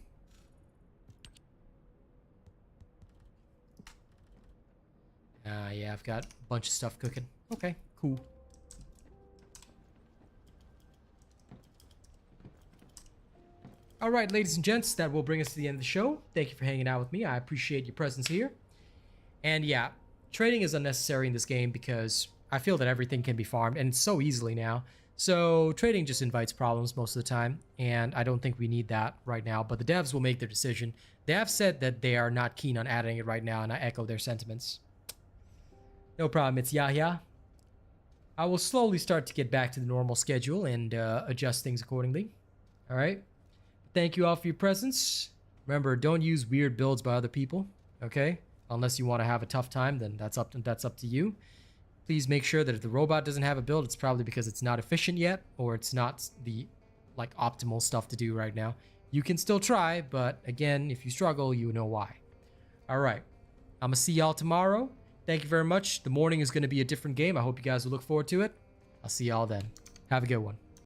Yeah, I've got a bunch of stuff cooking. Okay, cool. All right, ladies and gents, that will bring us to the end of the show. Thank you for hanging out with me. I appreciate your presence here. And yeah, trading is unnecessary in this game because I feel that everything can be farmed, and so easily now. So trading just invites problems most of the time, and I don't think we need that right now, but the devs will make their decision. They have said that they are not keen on adding it right now, and I echo their sentiments. No problem, it's Yahya. I will slowly start to get back to the normal schedule and adjust things accordingly. All right? Thank you all for your presence. Remember, don't use weird builds by other people, okay? Unless you want to have a tough time, then that's up to you. Please make sure that if the robot doesn't have a build, it's probably because it's not efficient yet, or it's not the like optimal stuff to do right now. You can still try, but again, if you struggle, you know why. All right, I'm gonna see y'all tomorrow. Thank you very much. The morning is gonna be a different game. I hope you guys will look forward to it. I'll see y'all then. Have a good one.